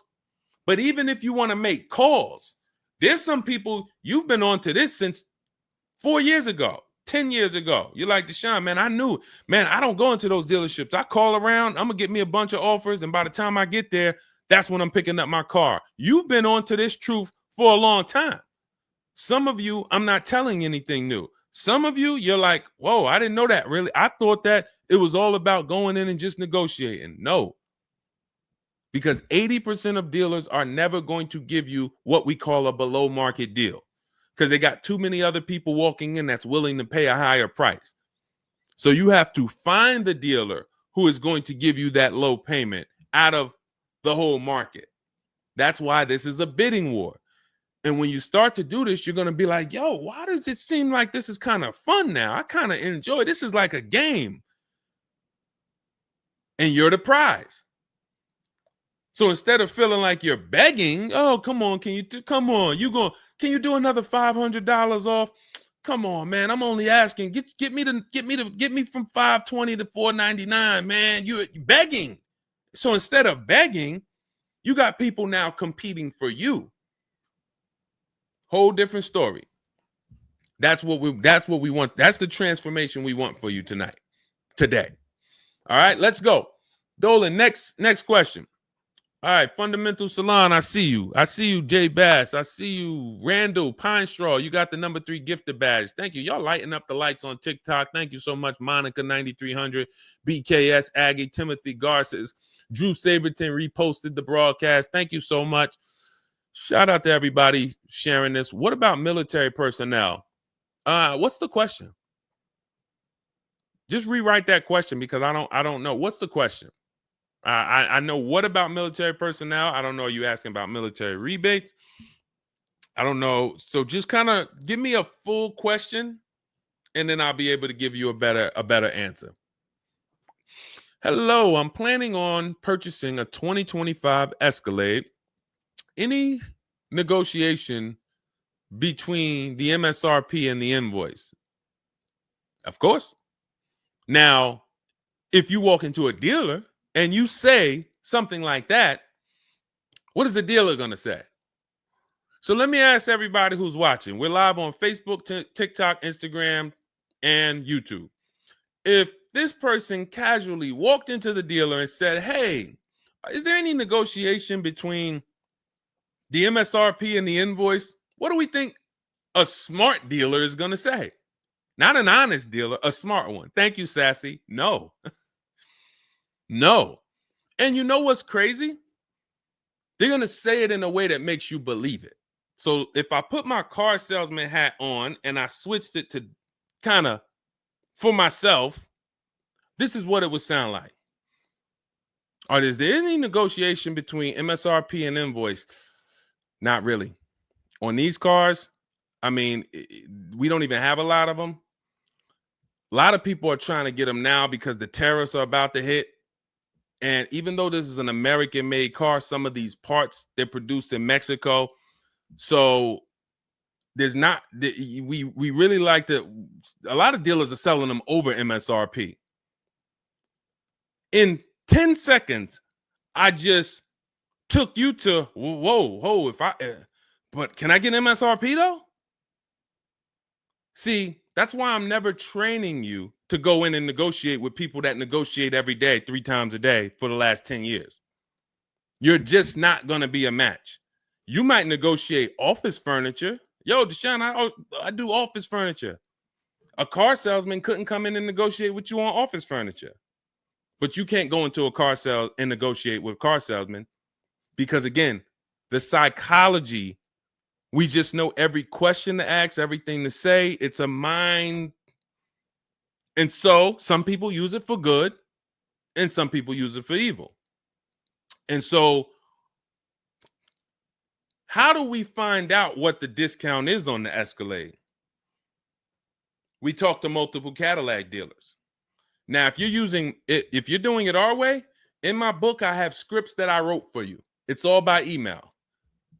A: But even if you want to make calls, there's some people, you've been on to this since 4 years ago, 10 years ago. You're like, Deshone, man, I knew, man, I don't go into those dealerships. I call around, I'm going to get me a bunch of offers. And by the time I get there, that's when I'm picking up my car. You've been on to this truth for a long time. Some of you, I'm not telling anything new. Some of you, you're like, whoa, I didn't know that really. I thought that it was all about going in and just negotiating. No, because 80% of dealers are never going to give you what we call a below market deal because they got too many other people walking in that's willing to pay a higher price. So you have to find the dealer who is going to give you that low payment out of the whole market. That's why this is a bidding war. And when you start to do this, you're going to be like, yo, why does it seem like this is kind of fun now? I kind of enjoy this. Is like a game. And you're the prize. So instead of feeling like you're begging, oh, come on, can you do another $500 off? Come on, man. I'm only asking. Get me from 520 to 499, man. You're begging. So instead of begging, you got people now competing for you. Whole different story. That's what we want. That's the transformation we want for you today. All right, let's go. Dolan, next question. All right, Fundamental Salon, I see you. I see you, Jay Bass. I see you, Randall Pine Straw. You got the number 3 gifted badge. Thank you. Y'all lighting up the lights on TikTok. Thank you so much, Monica 9300, BKS Aggie, Timothy Garces, Drew Saberton reposted the broadcast. Thank you so much. Shout out to everybody sharing this. What about military personnel? What's the question? Just rewrite that question because I don't know. What's the question? I know what about military personnel. I don't know. Are you asking about military rebates? I don't know. So just kind of give me a full question, and then I'll be able to give you a better answer. Hello, I'm planning on purchasing a 2025 Escalade. Any negotiation between the MSRP and the invoice? Of course. Now, if you walk into a dealer and you say something like that, what is the dealer going to say? So let me ask everybody who's watching. We're live on Facebook, TikTok, Instagram, and YouTube. If this person casually walked into the dealer and said, hey, is there any negotiation between the MSRP and the invoice? What do we think a smart dealer is going to say? Not an honest dealer, a smart one. Thank you, Sassy. No. No. And you know what's crazy? They're going to say it in a way that makes you believe it. So if I put my car salesman hat on and I switched it to kind of for myself, this is what it would sound like. Or is there any negotiation between MSRP and invoice? Not really. On these cars, I mean, we don't even have a lot of them. A lot of people are trying to get them now because the tariffs are about to hit. And even though this is an American-made car, some of these parts, they're produced in Mexico. So there's not, we really like to, a lot of dealers are selling them over MSRP. In 10 seconds, I just took you to, whoa, but can I get MSRP though? See, that's why I'm never training you to go in and negotiate with people that negotiate every day, 3 times a day for the last 10 years. You're just not going to be a match. You might negotiate office furniture. Yo, Deshone, I do office furniture. A car salesman couldn't come in and negotiate with you on office furniture. But you can't go into a car sale and negotiate with car salesmen because, again, the psychology, we just know every question to ask, everything to say. It's a mind. And so some people use it for good and some people use it for evil. And so how do we find out what the discount is on the Escalade? We talk to multiple Cadillac dealers. Now, if you're doing it our way, in my book, I have scripts that I wrote for you. It's all by email.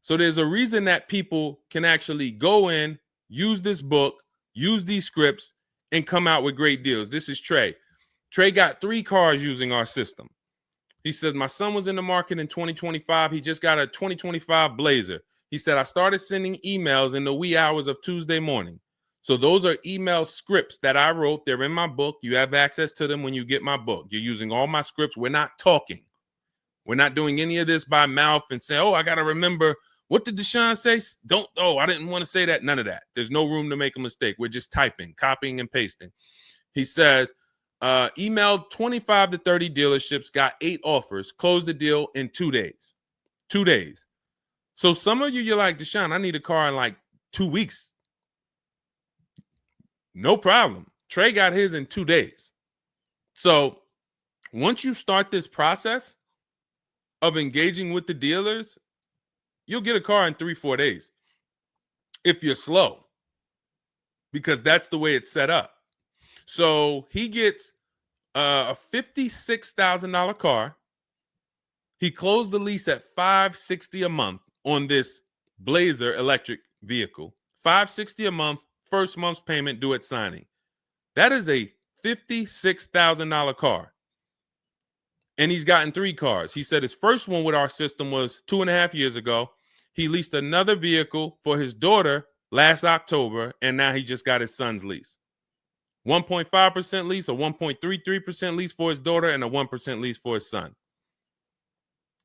A: So there's a reason that people can actually go in, use this book, use these scripts, and come out with great deals. This is Trey. Trey got 3 cars using our system. He says, my son was in the market in 2025. He just got a 2025 Blazer. He said, I started sending emails in the wee hours of Tuesday morning. So those are email scripts that I wrote. They're in my book. You have access to them when you get my book. You're using all my scripts. We're not talking. We're not doing any of this by mouth and saying, oh, I got to remember What did Deshone say? Don't, oh, I didn't want to say that. None of that. There's no room to make a mistake. We're just typing, copying, and pasting. He says, emailed 25 to 30 dealerships, got 8 offers, closed the deal in 2 days. 2 days. So some of you, you're like, Deshone, I need a car in like 2 weeks. No problem. Trey got his in 2 days. So once you start this process of engaging with the dealers, you'll get a car in 3-4 days if you're slow, because that's the way it's set up. So he gets a $56,000 car. He closed the lease at $560 a month on this Blazer electric vehicle. $560 a month, first month's payment due at signing. That is a $56,000 car. And he's gotten 3 cars. He said his first one with our system was 2.5 years ago. He leased another vehicle for his daughter last October, and now he just got his son's lease. 1.5% lease, a 1.33% lease for his daughter, and a 1% lease for his son.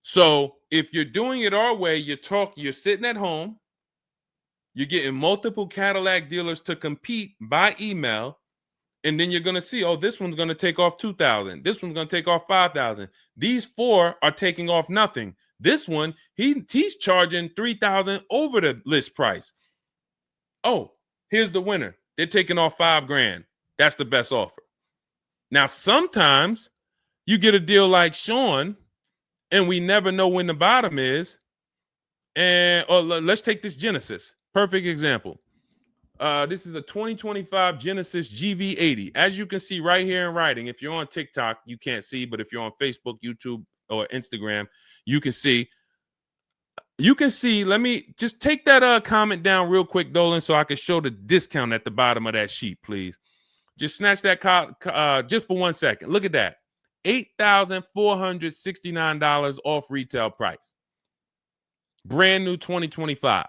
A: So if you're doing it our way, you're sitting at home, you're getting multiple Cadillac dealers to compete by email, and then you're going to see, oh, this one's going to take off $2,000. This one's going to take off $5,000. These 4 are taking off nothing. This one, he's charging $3,000 over the list price. Oh, here's the winner. They're taking off $5,000. That's the best offer. Now, sometimes you get a deal like Sean, and we never know when the bottom is. And let's take this Genesis. Perfect example. This is a 2025 Genesis GV80. As you can see right here in writing, if you're on TikTok, you can't see, but if you're on Facebook, YouTube, or Instagram, you can see. You can see, let me just take that comment down real quick, Dolan, so I can show the discount at the bottom of that sheet, please. Just snatch that just for 1 second. Look at that. $8,469 off retail price. Brand new 2025.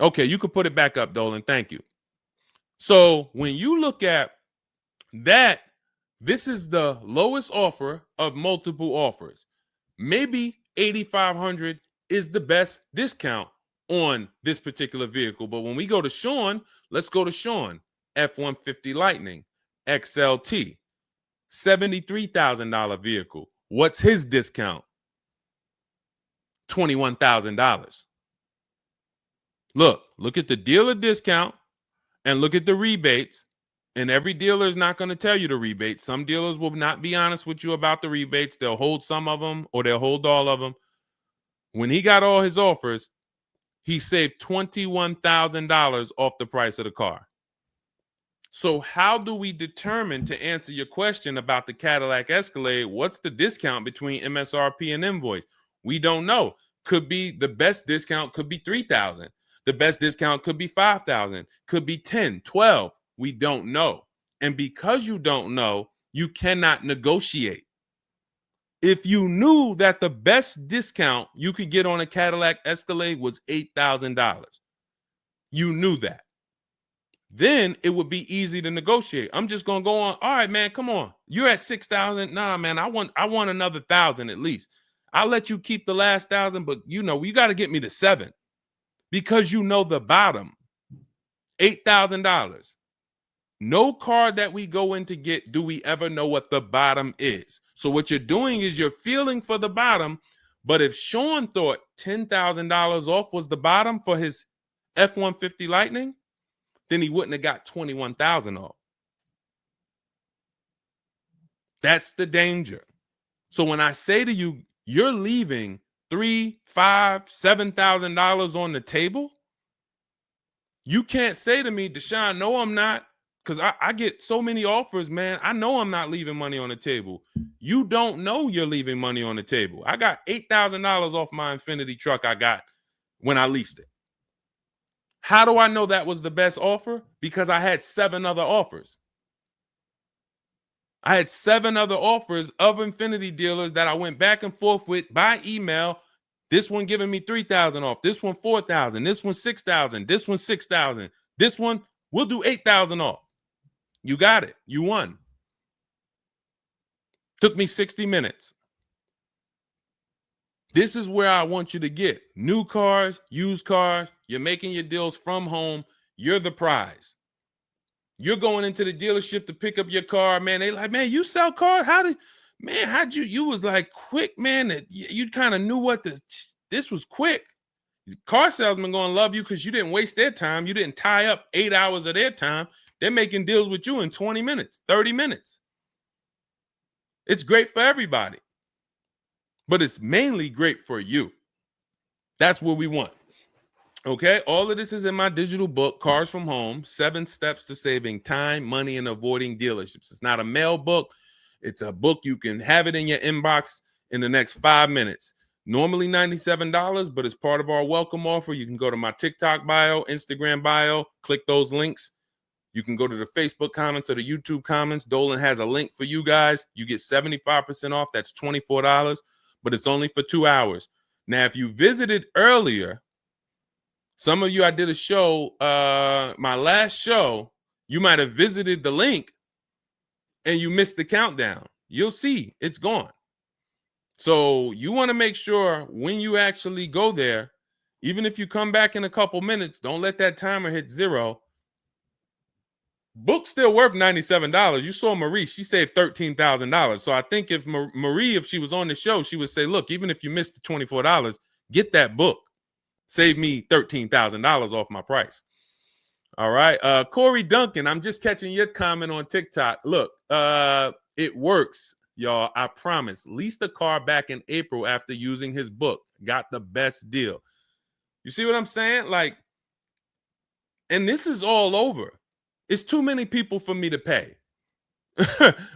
A: Okay, you could put it back up, Dolan. Thank you. So when you look at that, this is the lowest offer of multiple offers. Maybe $8,500 is the best discount on this particular vehicle. But when we go to Sean, let's go to Sean. F-150 Lightning XLT, $73,000 vehicle. What's his discount? $21,000. Look at the dealer discount and look at the rebates. And every dealer is not going to tell you the rebates. Some dealers will not be honest with you about the rebates. They'll hold some of them or they'll hold all of them. When he got all his offers, he saved $21,000 off the price of the car. So how do we determine, to answer your question about the Cadillac Escalade, what's the discount between MSRP and invoice? We don't know. Could be the best discount could be $3,000. The best discount could be $5,000, could be $10,000, $12,000. We don't know. And because you don't know, you cannot negotiate. If you knew that the best discount you could get on a Cadillac Escalade was $8,000, you knew that, then it would be easy to negotiate. I'm just going to go on. All right, man, come on. You're at $6,000. Nah, man, I want another $1,000 at least. I'll let you keep the last $1,000, but you got to get me to $7,000 because you know the bottom, $8,000. No car that we go in to get do we ever know what the bottom is. So what you're doing is you're feeling for the bottom. But if Sean thought $10,000 off was the bottom for his F-150 Lightning, then he wouldn't have got $21,000 off. That's the danger. So when I say to you, you're leaving $3,000, $5,000, $7,000 on the table, you can't say to me, Deshone, no, I'm not. Because I get so many offers, man. I know I'm not leaving money on the table. You don't know you're leaving money on the table. I got $8,000 off my Infiniti truck I got when I leased it. How do I know that was the best offer? Because I had 7 other offers. I had 7 other offers of Infiniti dealers that I went back and forth with by email. This one giving me $3,000 off. This one $4,000. This one $6,000. This one $6,000. This one, we'll do $8,000 off. You got it. You won. Took me 60 minutes. This is where I want you to get new cars, used cars. You're making your deals from home. You're the prize. You're going into the dealership to pick up your car, man. They like, man, you sell cars? How'd you was like quick, man, that you kind of knew what this was quick. Car salesmen going to love you because you didn't waste their time. You didn't tie up 8 hours of their time. They're making deals with you in 20 minutes, 30 minutes. It's great for everybody, but it's mainly great for you. That's what we want. Okay, all of this is in my digital book, Cars from Home, 7 Steps to Saving Time, Money, and Avoiding Dealerships. It's not a mail book. It's a book. You can have it in your inbox in the next 5 minutes. Normally $97, but as part of our welcome offer, you can go to my TikTok bio, Instagram bio, click those links. You can go to the Facebook comments or the YouTube comments. Dolan has a link for you guys. You get 75% off. That's $24, but it's only for 2 hours. Now, if you visited earlier, some of you, I did a show, my last show, you might have visited the link and you missed the countdown. You'll see it's gone. So you want to make sure when you actually go there, even if you come back in a couple minutes, don't let that timer hit 0. Book's still worth $97. You saw Marie, she saved $13,000. So I think if Marie, if she was on the show, she would say, look, even if you missed the $24, get that book. Save me $13,000 off my price. All right. Corey Duncan, I'm just catching your comment on TikTok. Look, it works, y'all. I promise. Leased a car back in April after using his book. Got the best deal. You see what I'm saying? Like, and this is all over. It's too many people for me to pay.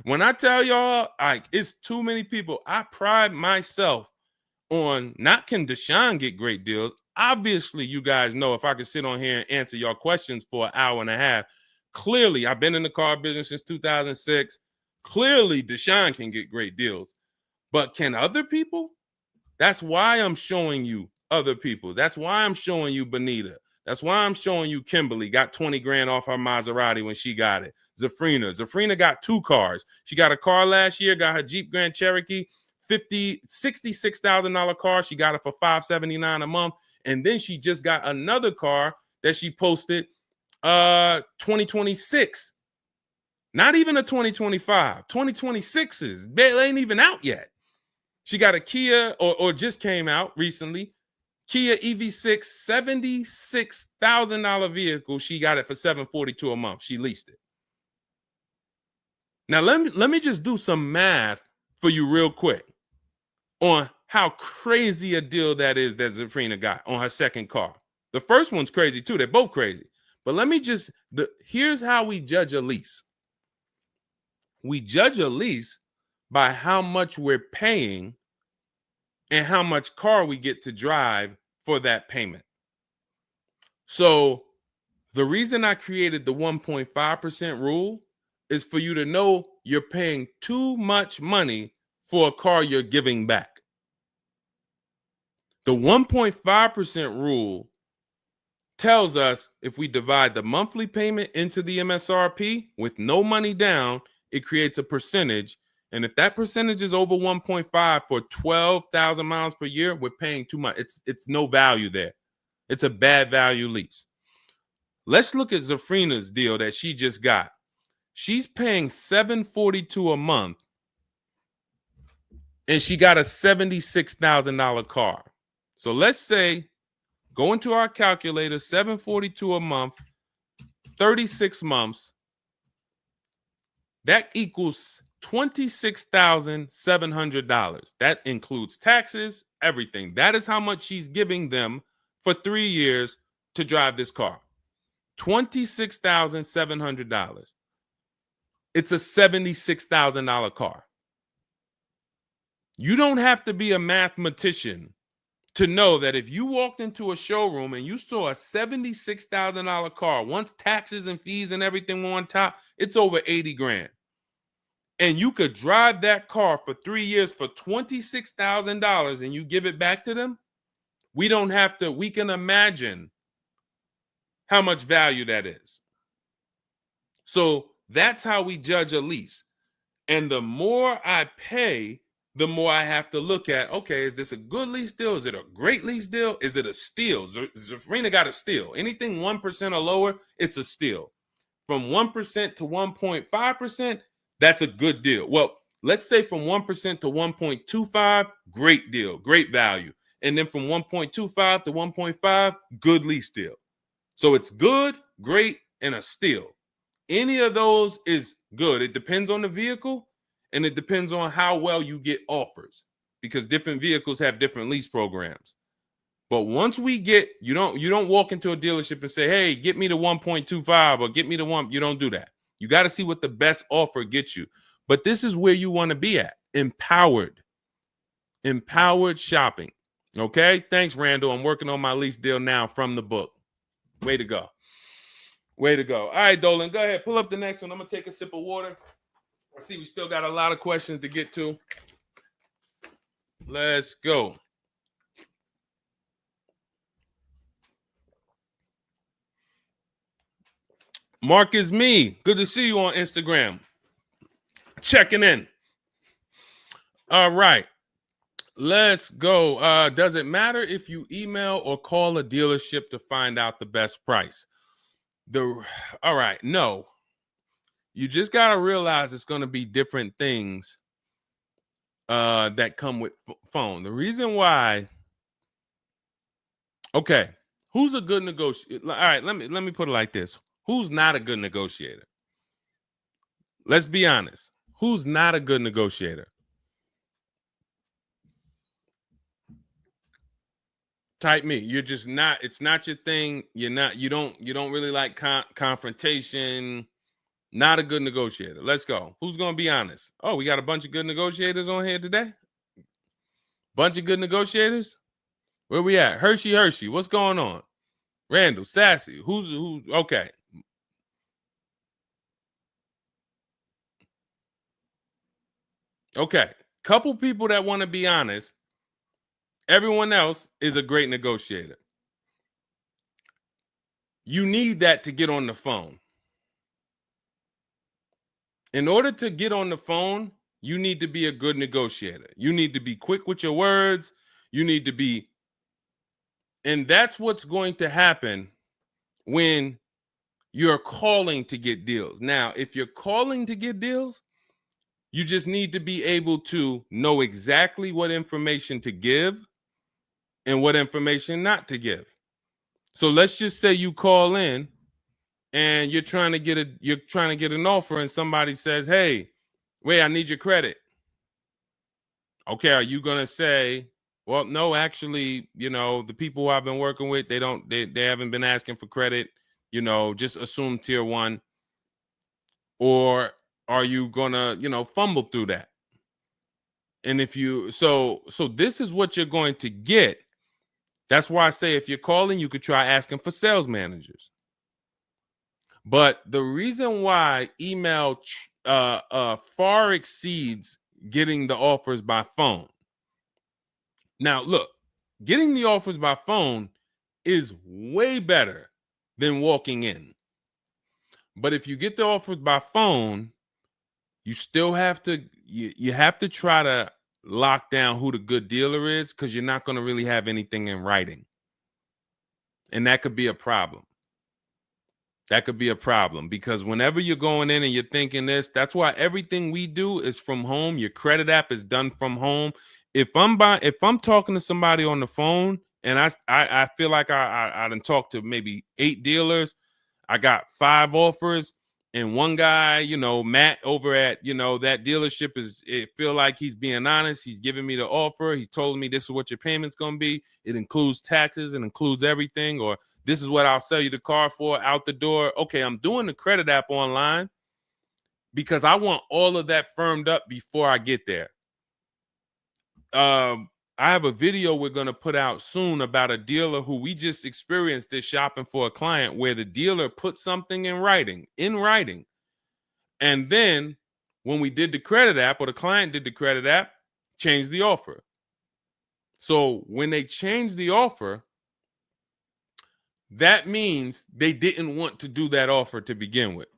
A: When I tell y'all, like, it's too many people. I pride myself on not can Deshone get great deals. Obviously, you guys know if I could sit on here and answer your questions for an hour and a half. Clearly, I've been in the car business since 2006. Clearly, Deshone can get great deals. But can other people? That's why I'm showing you other people. That's why I'm showing you Benita. That's why I'm showing you Kimberly got 20 grand off her Maserati when she got it. Zafrina got 2 cars. She got a car last year, got her Jeep Grand Cherokee, $66,000 car. She got it for $579 a month. And then she just got another car that she posted 2026. Not even a 2025. 2026s. They ain't even out yet. She got a Kia or just came out recently. Kia EV6, $76,000 vehicle. She got it for $742 a month. She leased it. Now let me just do some math for you real quick on how crazy a deal that is that Zafrina got on her second car. The first one's crazy too. They're both crazy. But let me just, here's how we judge a lease. We judge a lease by how much we're paying and how much car we get to drive for that payment. So the reason I created the 1.5% rule is for you to know you're paying too much money for a car you're giving back. The 1.5% rule tells us if we divide the monthly payment into the MSRP with no money down, it creates a percentage. And if that percentage is over 1.5 for 12,000 miles per year, we're paying too much. It's no value there. It's a bad value lease. Let's look at Zafrina's deal that she just got. She's paying $742 a month, and she got a $76,000 car. So let's say, go into our calculator, $742 a month, 36 months. That equals $26,700. That includes taxes, everything. That is how much she's giving them for 3 years to drive this car. $26,700. It's a $76,000 car. You don't have to be a mathematician to know that if you walked into a showroom and you saw a $76,000 car, once taxes and fees and everything were on top, it's over 80 grand. And you could drive that car for 3 years for $26,000 and you give it back to them, we don't have to, we can imagine how much value that is. So that's how we judge a lease. And the more I pay, the more I have to look at, okay, is this a good lease deal? Is it a great lease deal? Is it a steal? Zafrina got a steal. Anything 1% or lower, it's a steal. From 1% to 1.5%, that's a good deal. Well, let's say from 1% to 1.25, great deal, great value. And then from 1.25 to 1.5, good lease deal. So it's good, great, and a steal. Any of those is good. It depends on the vehicle, and it depends on how well you get offers, because different vehicles have different lease programs. But once we get, you don't walk into a dealership and say, hey, get me the 1.25 or get me the one. You don't do that. You got to see what the best offer gets you. But this is where you want to be at. Empowered shopping. Okay. Thanks, Randall. I'm working on my lease deal now from the book. Way to go. Way to go. All right, Dolan, go ahead. Pull up the next one. I'm going to take a sip of water. I see we still got a lot of questions to get to. Let's go. Mark is me. Good to see you on Instagram. Checking in. All right. Let's go. Does it matter if you email or call a dealership to find out the best price? All right. No. You just got to realize it's going to be different things that come with phone. The reason why. Okay. Who's a good negotiator? All right. Let me put it like this. Who's not a good negotiator? Let's be honest. Who's not a good negotiator? Type me. You're just not. It's not your thing. You don't really like confrontation. Not a good negotiator. Let's go. Who's gonna be honest? Oh, we got a bunch of good negotiators on here today. Bunch of good negotiators. Where we at? Hershey. What's going on? Randall, Sassy. Who's okay? Okay. Couple people that want to be honest. Everyone else is a great negotiator. You need that to get on the phone. In order to get on the phone, you need to be a good negotiator. You need to be quick with your words. You need to be, and that's what's going to happen when you're calling to get deals. Now, if you're calling to get deals, you just need to be able to know exactly what information to give and what information not to give. So let's just say you call in and you're trying to get an offer, and somebody says, "Hey, wait, I need your credit." Okay, are you gonna say, "Well, no, actually, the people who I've been working with, they haven't been asking for credit. Just assume tier 1," or are you gonna, fumble through that? And if you so this is what you're going to get. That's why I say if you're calling, you could try asking for sales managers. But the reason why email far exceeds getting the offers by phone. Now, look, getting the offers by phone is way better than walking in. But if you get the offers by phone, you still have to you have to try to lock down who the good dealer is, because you're not going to really have anything in writing. And that could be a problem. That could be a problem, because whenever you're going in and you're thinking this, that's why everything we do is from home. Your credit app is done from home. If I'm talking to somebody on the phone and I feel like I done talked to maybe 8 dealers, I got 5 offers, and one guy, Matt over at, that dealership it feel like he's being honest. He's giving me the offer. He told me this is what your payment's going to be. It includes taxes. It includes everything. Or this is what I'll sell you the car for out the door. Okay, I'm doing the credit app online because I want all of that firmed up before I get there. I have a video we're going to put out soon about a dealer who we just experienced this shopping for a client, where the dealer put something in writing. And then when we did the credit app, or the client did the credit app, changed the offer. So when they changed the offer, that means they didn't want to do that offer to begin with.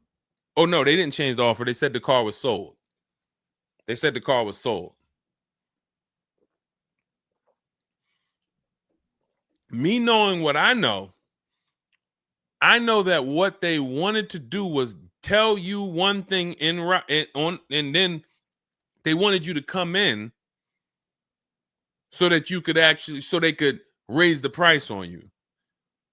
A: Oh, no, they didn't change the offer. They said the car was sold. Me knowing what I know that what they wanted to do was tell you one thing and then they wanted you to come in so that you could so they could raise the price on you.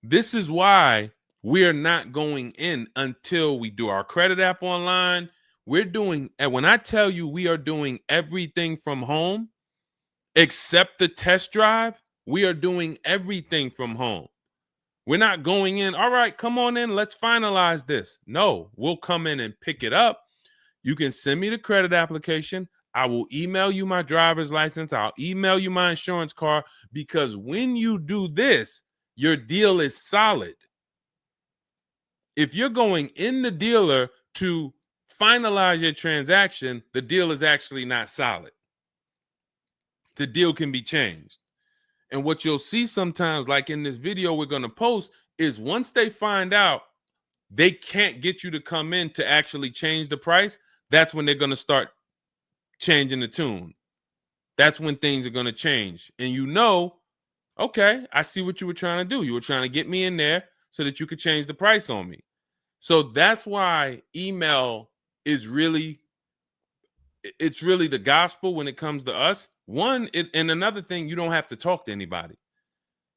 A: This is why we're not going in until we do our credit app online. And when I tell you we are doing everything from home, except the test drive, we are doing everything from home. We're not going in, all right, come on in, let's finalize this. No, we'll come in and pick it up. You can send me the credit application. I will email you my driver's license. I'll email you my insurance card, because when you do this, your deal is solid. If you're going in the dealer to finalize your transaction, the deal is actually not solid. The deal can be changed. And what you'll see sometimes, like in this video we're going to post, is once they find out they can't get you to come in to actually change the price, that's when they're going to start changing the tune. That's when things are going to change. And okay, I see what you were trying to do. You were trying to get me in there so that you could change the price on me. So that's why email is really the gospel when it comes to us. And another thing, you don't have to talk to anybody.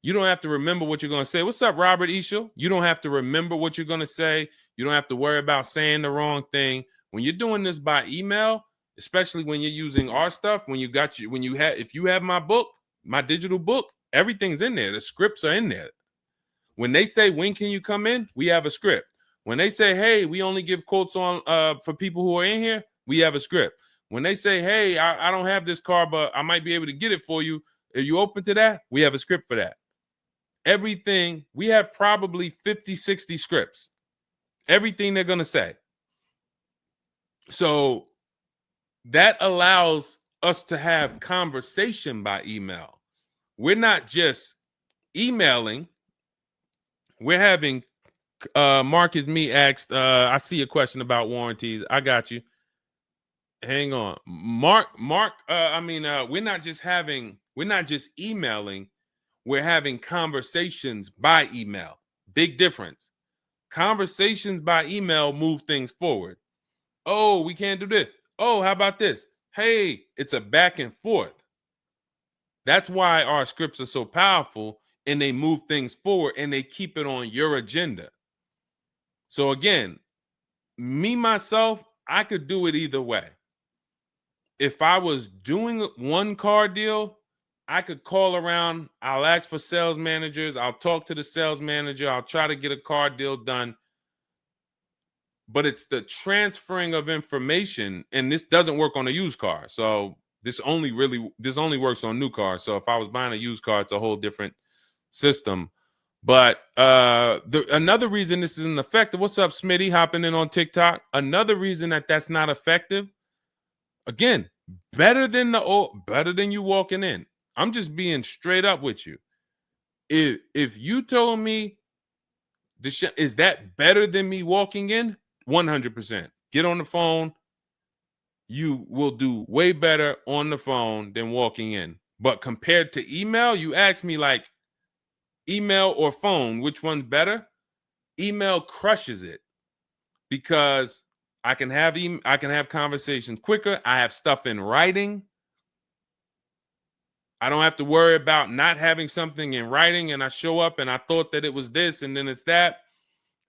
A: You don't have to remember what you're going to say. What's up, Robert Ishel? You don't have to remember what you're going to say. You don't have to worry about saying the wrong thing. When you're doing this by email, especially when you're using our stuff, if you have my book, my digital book, everything's in there. The scripts are in there. When they say, when can you come in? We have a script. When they say, hey, we only give quotes on for people who are in here, we have a script. When they say, hey, I don't have this car, but I might be able to get it for you. Are you open to that? We have a script for that. Everything, we have probably 50, 60 scripts. Everything they're going to say. So that allows us to have conversation by email. We're not just emailing. We're having, Marcus Me asked, I see a question about warranties. I got you. Hang on. Mark, we're not just emailing, we're having conversations by email. Big difference. Conversations by email move things forward. Oh, we can't do this. Oh, how about this? Hey, it's a back and forth. That's why our scripts are so powerful, and they move things forward and they keep it on your agenda. So again, myself, I could do it either way. If I was doing one car deal, I could call around. I'll ask for sales managers. I'll talk to the sales manager. I'll try to get a car deal done. But it's the transferring of information, and this doesn't work on a used car. So this only works on new cars. So if I was buying a used car, it's a whole different system. But another reason this isn't effective. What's up, Smitty? Hopping in on TikTok. Another reason that's not effective. Again, better than you walking in. I'm just being straight up with you. If you told me is that better than me walking in? 100%. Get on the phone. You will do way better on the phone than walking in. But compared to email, you ask me like email or phone, which one's better? Email crushes it because I can have conversations quicker. I have stuff in writing. I don't have to worry about not having something in writing, and I show up and I thought that it was this and then it's that,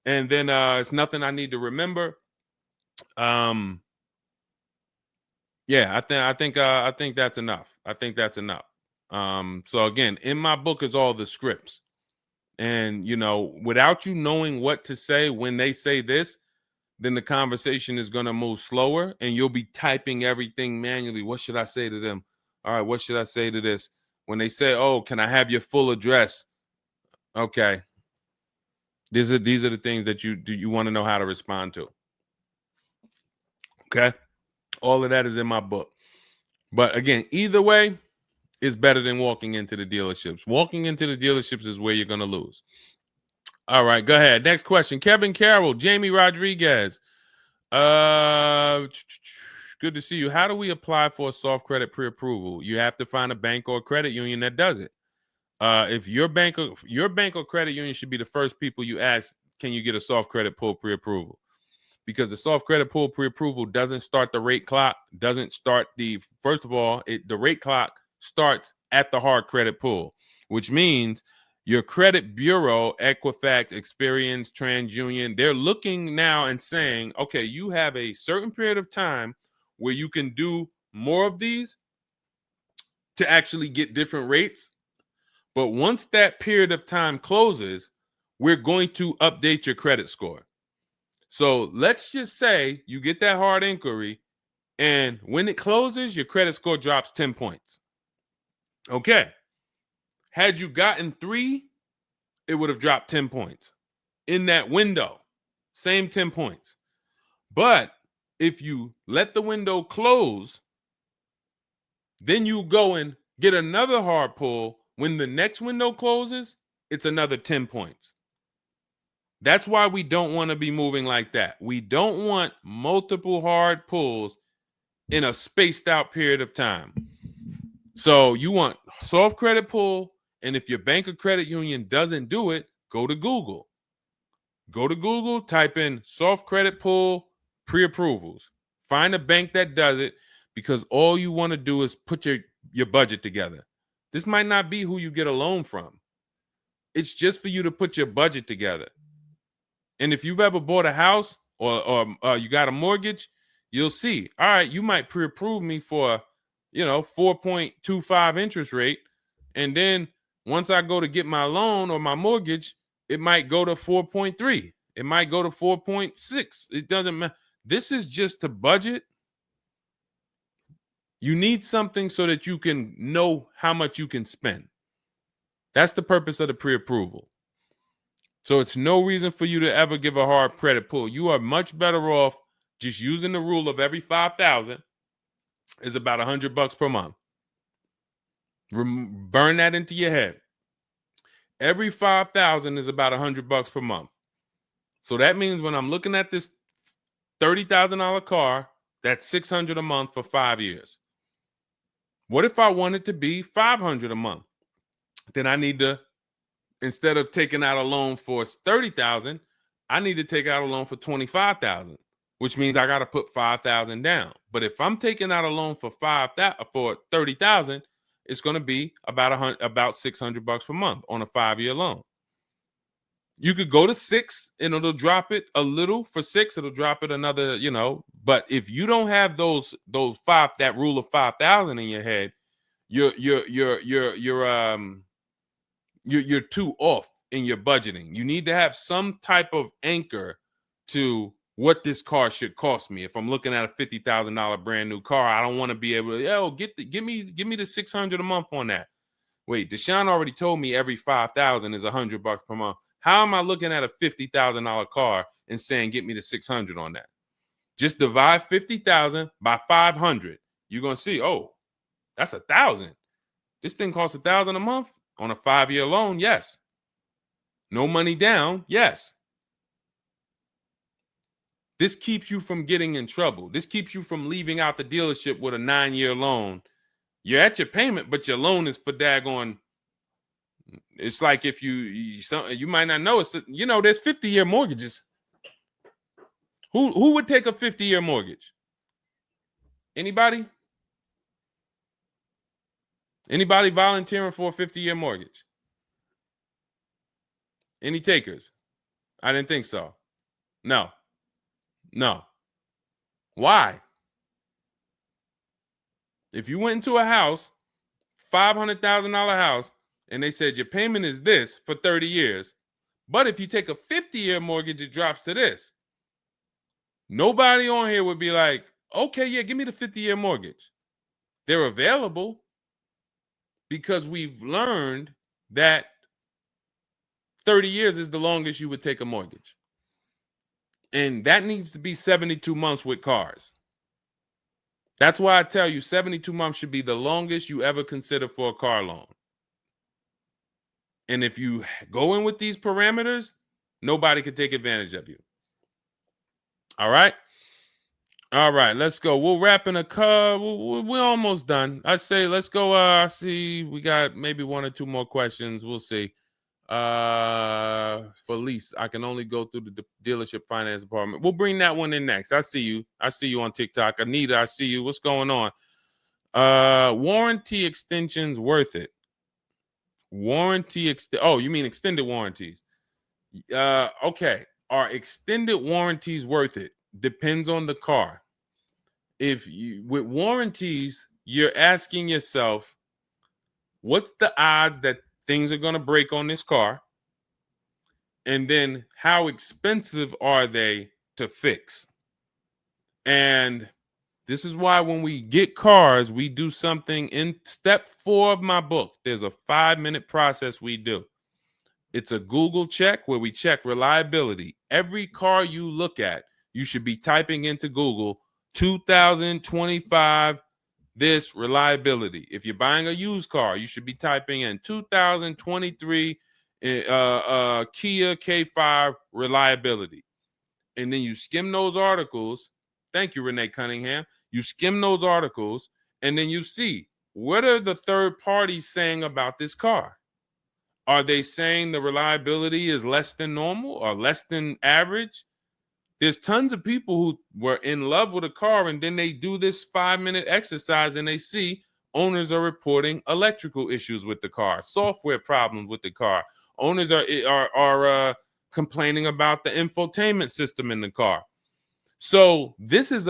A: and then it's nothing I need to remember. Yeah, I think that's enough. I think that's enough. So again, in my book is all the scripts. And without you knowing what to say when they say this, then the conversation is going to move slower and you'll be typing everything manually. What should I say to them? All right, what should I say to this? When they say, "Oh, can I have your full address?" Okay. These are the things that you want to know how to respond to. Okay? All of that is in my book. But again, either way is better than walking into the dealerships. Walking into the dealerships is where you're going to lose. All right, go ahead. Next question. Kevin Carroll, Jamie Rodriguez. Good to see you. How do we apply for a soft credit pre-approval? You have to find a bank or a credit union that does it. If your bank or credit union should be the first people you ask, can you get a soft credit pull pre-approval? Because the soft credit pull pre-approval doesn't start the rate clock, doesn't start first of all, the rate clock starts at the hard credit pull, which means your credit bureau, Equifax, Experian, TransUnion, they're looking now and saying, okay, you have a certain period of time where you can do more of these to actually get different rates. But once that period of time closes, we're going to update your credit score. So let's just say you get that hard inquiry, and when it closes, your credit score drops 10 points. Okay. Had you gotten 3, it would have dropped 10 points. In that window, same 10 points. But if you let the window close, then you go and get another hard pull. When the next window closes, it's another 10 points. That's why we don't want to be moving like that. We don't want multiple hard pulls in a spaced out period of time. So you want soft credit pull, and if your bank or credit union doesn't do it, go to Google. Go to Google, type in soft credit pull pre-approvals. Find a bank that does it, because all you want to do is put your budget together. This might not be who you get a loan from. It's just for you to put your budget together. And if you've ever bought a house or you got a mortgage, you'll see, all right, you might pre-approve me for, 4.25 interest rate. And then once I go to get my loan or my mortgage, it might go to 4.3. It might go to 4.6. It doesn't matter. This is just to budget. You need something so that you can know how much you can spend. That's the purpose of the pre-approval. So it's no reason for you to ever give a hard credit pull. You are much better off just using the rule of every 5,000 is about $100 per month. Burn that into your head. Every 5,000 is about $100 per month. So that means when I'm looking at this $30,000 car, that's $600 a month for 5 years. What if I want it to be $500 a month? Then I need to, instead of taking out a loan for $30,000, I need to take out a loan for $25,000, which means I got to put $5,000 down. But if I'm taking out a loan for $30,000, it's going to be about $600 per month on a 5-year loan. You could go to 6 and it'll drop it a little. For 6, it'll drop it another, But if you don't have that rule of 5,000 in your head, you're too off in your budgeting. You need to have some type of anchor to what this car should cost me. If I'm looking at a $50,000 brand new car, I don't want to be able to, give me the $600 a month on that. Wait, Deshone already told me every 5,000 is $100 per month. How am I looking at a $50,000 car and saying get me the 600 on that? Just divide 50,000 by 500. You're gonna see, oh, that's 1,000. This thing costs 1,000 a month on a 5-year loan. Yes. No money down. Yes. This keeps you from getting in trouble. This keeps you from leaving out the dealership with a 9-year loan. You're at your payment, but your loan is for daggone. It's like if you might not know, it's there's 50-year mortgages. Who would take a 50-year mortgage? Anybody? Anybody volunteering for a 50-year mortgage? Any takers? I didn't think so. No. Why? If you went into a house, $500,000 house, and they said your payment is this for 30 years, but if you take a 50-year mortgage, it drops to this. Nobody on here would be like, okay, yeah, give me the 50-year mortgage. They're available because we've learned that 30 years is the longest you would take a mortgage. And that needs to be 72 months with cars. That's why I tell you 72 months should be the longest you ever consider for a car loan. And if you go in with these parameters, nobody can take advantage of you. All right. All right, let's go. We'll wrap in a car. We're almost done. I say let's go. I see we got maybe one or two more questions. We'll see. For lease, I can only go through the dealership finance department. We'll bring that one in next. I see you. I see you on TikTok. Anita, I see you. What's going on? Warranty extensions worth it? Oh, you mean extended warranties? Okay. Are extended warranties worth it? Depends on the car. If you with warranties, you're asking yourself, what's the odds that things are going to break on this car? And then how expensive are they to fix? And this is why when we get cars, we do something in step 4 of my book. There's a 5-minute process we do. It's a Google check where we check reliability. Every car you look at, you should be typing into Google 2025 this reliability. If you're buying a used car, you should be typing in 2023 Kia K5 reliability. And then you skim those articles. Thank you, Renee Cunningham. You skim those articles, and then you see, what are the third parties saying about this car? Are they saying the reliability is less than normal or less than average? There's tons of people who were in love with a car, and then they do this 5-minute exercise and they see owners are reporting electrical issues with the car, software problems with the car. Owners are complaining about the infotainment system in the car. So this is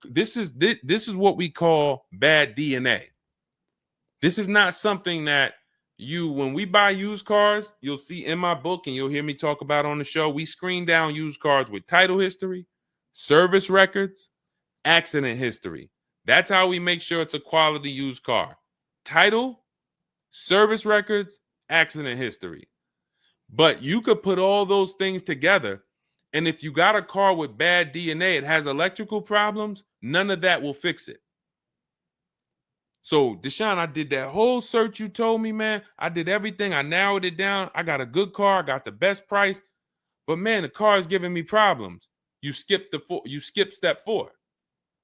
A: this is what we call bad DNA. This is not something that when we buy used cars, you'll see in my book and you'll hear me talk about on the show. We screen down used cars with title history, service records, accident history. That's how we make sure it's a quality used car. Title, service records, accident history. But you could put all those things together, and if you got a car with bad DNA, it has electrical problems, none of that will fix it. So, Deshone, I did that whole search you told me, man. I did everything. I narrowed it down. I got a good car. I got the best price. But, man, the car is giving me problems. You skipped step 4.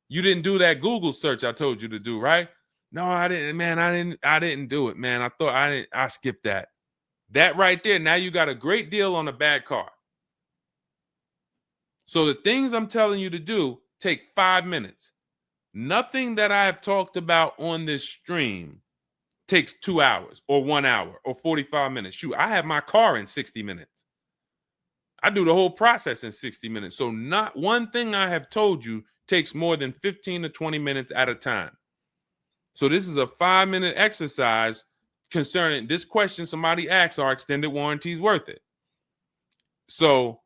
A: You didn't do that Google search I told you to do, right? No, I didn't, man. I didn't do it, man. I skipped that. That right there, now you got a great deal on a bad car. So the things I'm telling you to do take 5 minutes. Nothing that I have talked about on this stream takes 2 hours or 1 hour or 45 minutes. Shoot, I have my car in 60 minutes. I do the whole process in 60 minutes. So not one thing I have told you takes more than 15 to 20 minutes at a time. So this is a 5-minute exercise concerning this question somebody asks, are extended warranties worth it? So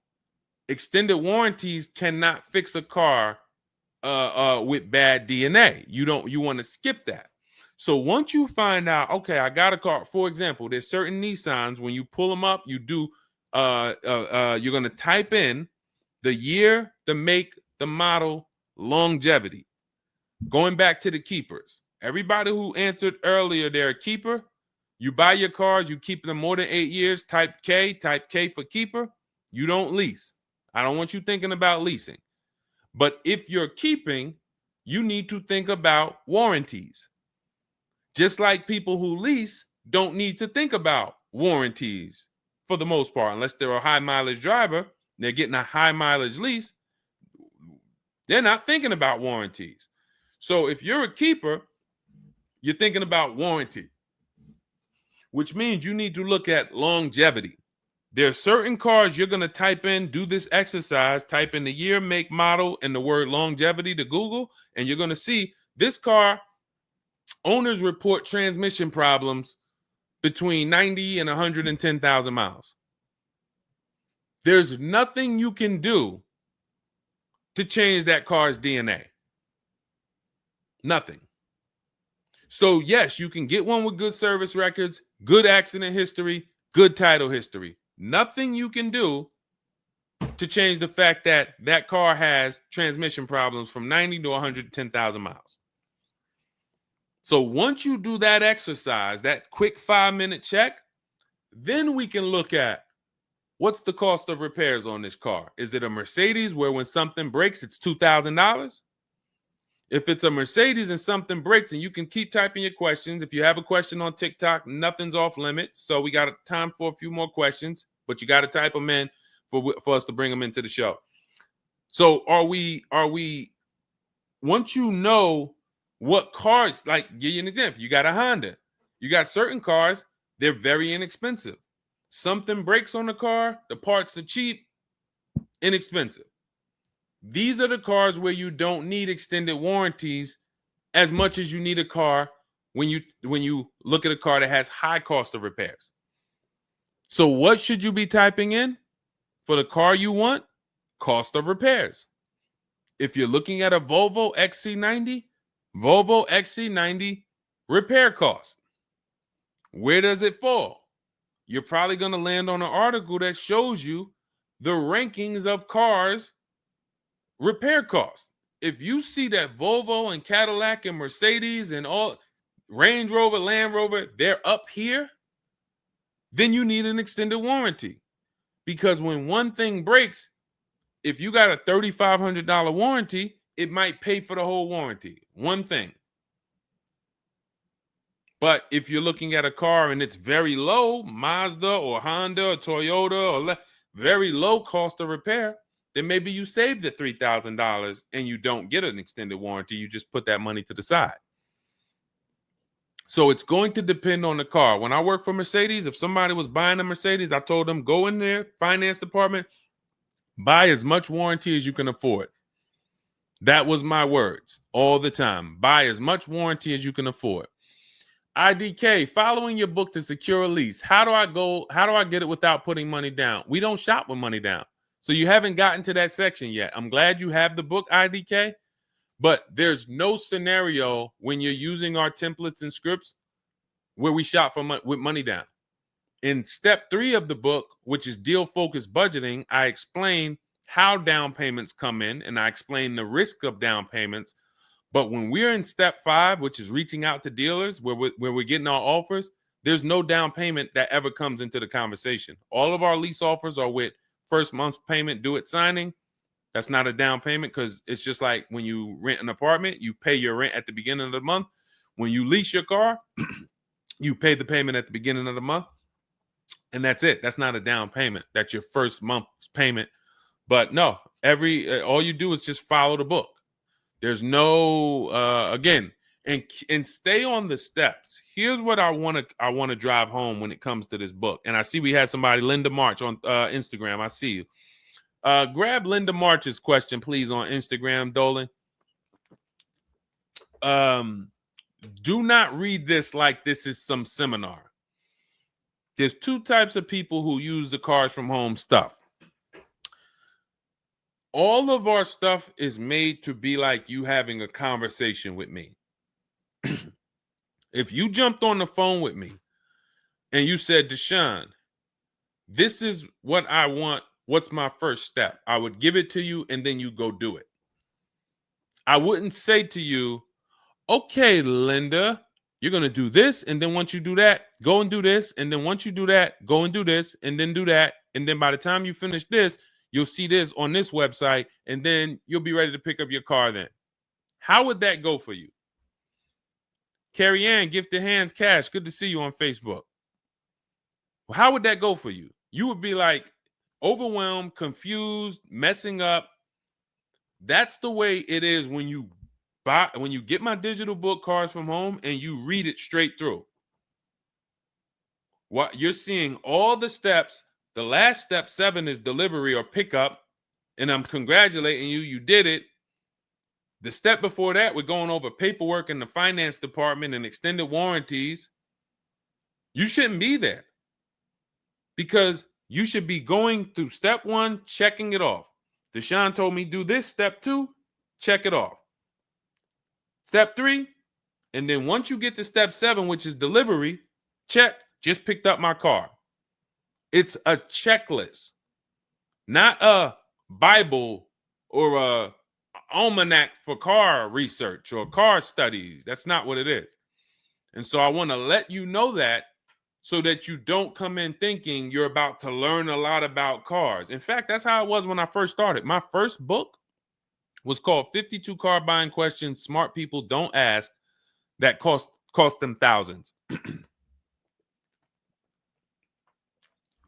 A: extended warranties cannot fix a car with bad DNA. You want to skip that. So once you find out, okay, I got a car. For example, there's certain Nissans, when you pull them up, you do you're going to type in the year, the make, the model, longevity. Going back to the keepers. Everybody who answered earlier, they're a keeper. You buy your cars, you keep them more than 8 years, type K for keeper. You don't lease. I don't want you thinking about leasing. But if you're keeping, you need to think about warranties. Just like people who lease don't need to think about warranties for the most part, unless they're a high mileage driver, they're getting a high mileage lease, they're not thinking about warranties. So if you're a keeper, you're thinking about warranty, which means you need to look at longevity. There are certain cars you're going to type in, do this exercise, type in the year, make, model, and the word longevity to Google, and you're going to see this car, owners report transmission problems between 90 and 110,000 miles. There's nothing you can do to change that car's DNA. Nothing. So yes, you can get one with good service records, good accident history, good title history. Nothing you can do to change the fact that that car has transmission problems from 90 to 110,000 miles. So once you do that exercise, that quick 5-minute check, then we can look at what's the cost of repairs on this car? Is it a Mercedes where when something breaks, it's $2,000? If it's a Mercedes and something breaks, and you can keep typing your questions. If you have a question on TikTok, nothing's off limits. So we got time for a few more questions, but you got to type them in for us to bring them into the show. So are we, once you know what cars, like give you an example, you got a Honda, you got certain cars, they're very inexpensive. Something breaks on the car, the parts are cheap, inexpensive. These are the cars where you don't need extended warranties as much as you need a car when you look at a car that has high cost of repairs. So what should you be typing in for the car you want? Cost of repairs. If you're looking at a Volvo XC90, Volvo XC90 repair cost. Where does it fall? You're probably going to land on an article that shows you the rankings of cars repair costs. If you see that Volvo and Cadillac and Mercedes and all Range Rover, Land Rover, they're up here, then you need an extended warranty. Because when one thing breaks, if you got a $3,500 warranty, it might pay for the whole warranty. One thing. But if you're looking at a car and it's very low, Mazda or Honda or Toyota or very low cost of repair, then maybe you save the $3,000 and you don't get an extended warranty. You just put that money to the side. So it's going to depend on the car. When I worked for Mercedes, if somebody was buying a Mercedes, I told them, go in there, finance department, buy as much warranty as you can afford. That was my words all the time. Buy as much warranty as you can afford. IDK, following your book to secure a lease. How do I get it without putting money down? We don't shop with money down. So you haven't gotten to that section yet. I'm glad you have the book, IDK, but there's no scenario when you're using our templates and scripts where we shop with money down. In step 3 of the book, which is deal focused budgeting, I explain how down payments come in and I explain the risk of down payments. But when we're in step 5, which is reaching out to dealers where we're getting our offers, there's no down payment that ever comes into the conversation. All of our lease offers are with first month's payment due at signing. That's not a down payment because it's just like when you rent an apartment, you pay your rent at the beginning of the month. When you lease your car, you pay the payment at the beginning of the month. And that's it. That's not a down payment. That's your first month's payment. But no, all you do is just follow the book. There's no again, and stay on the steps. Here's what I want to drive home when it comes to this book. And I see we had somebody, Linda March, on Instagram. I see you. Grab Linda March's question, please, on Instagram, Dolan. Do not read this like this is some seminar. There's 2 types of people who use the Cars from Home stuff. All of our stuff is made to be like you having a conversation with me. If you jumped on the phone with me and you said, Deshone, this is what I want. What's my first step? I would give it to you and then you go do it. I wouldn't say to you, okay, Linda, you're going to do this. And then once you do that, go and do this. And then once you do that, go and do this and then do that. And then by the time you finish this, you'll see this on this website, and then you'll be ready to pick up your car then. How would that go for you? Carrie Ann, Gifted Hands Cash, good to see you on Facebook. Well, how would that go for you? You would be like overwhelmed, confused, messing up. That's the way it is when you get my digital book, Cars from Home, and you read it straight through. What you're seeing all the steps. The last step 7 is delivery or pickup, and I'm congratulating you. You did it. The step before that, we're going over paperwork in the finance department and extended warranties. You shouldn't be there because you should be going through step 1, checking it off. Deshone told me do this. Step 2, check it off. Step 3, and then once you get to step 7, which is delivery, check, just picked up my car. It's a checklist, not a Bible or a almanac for car research or car studies. That's not what it is. And so I want to let you know that so that you don't come in thinking you're about to learn a lot about cars. In fact, that's how it was when I first started. My first book was called 52 Car Buying Questions Smart People Don't Ask that cost them thousands.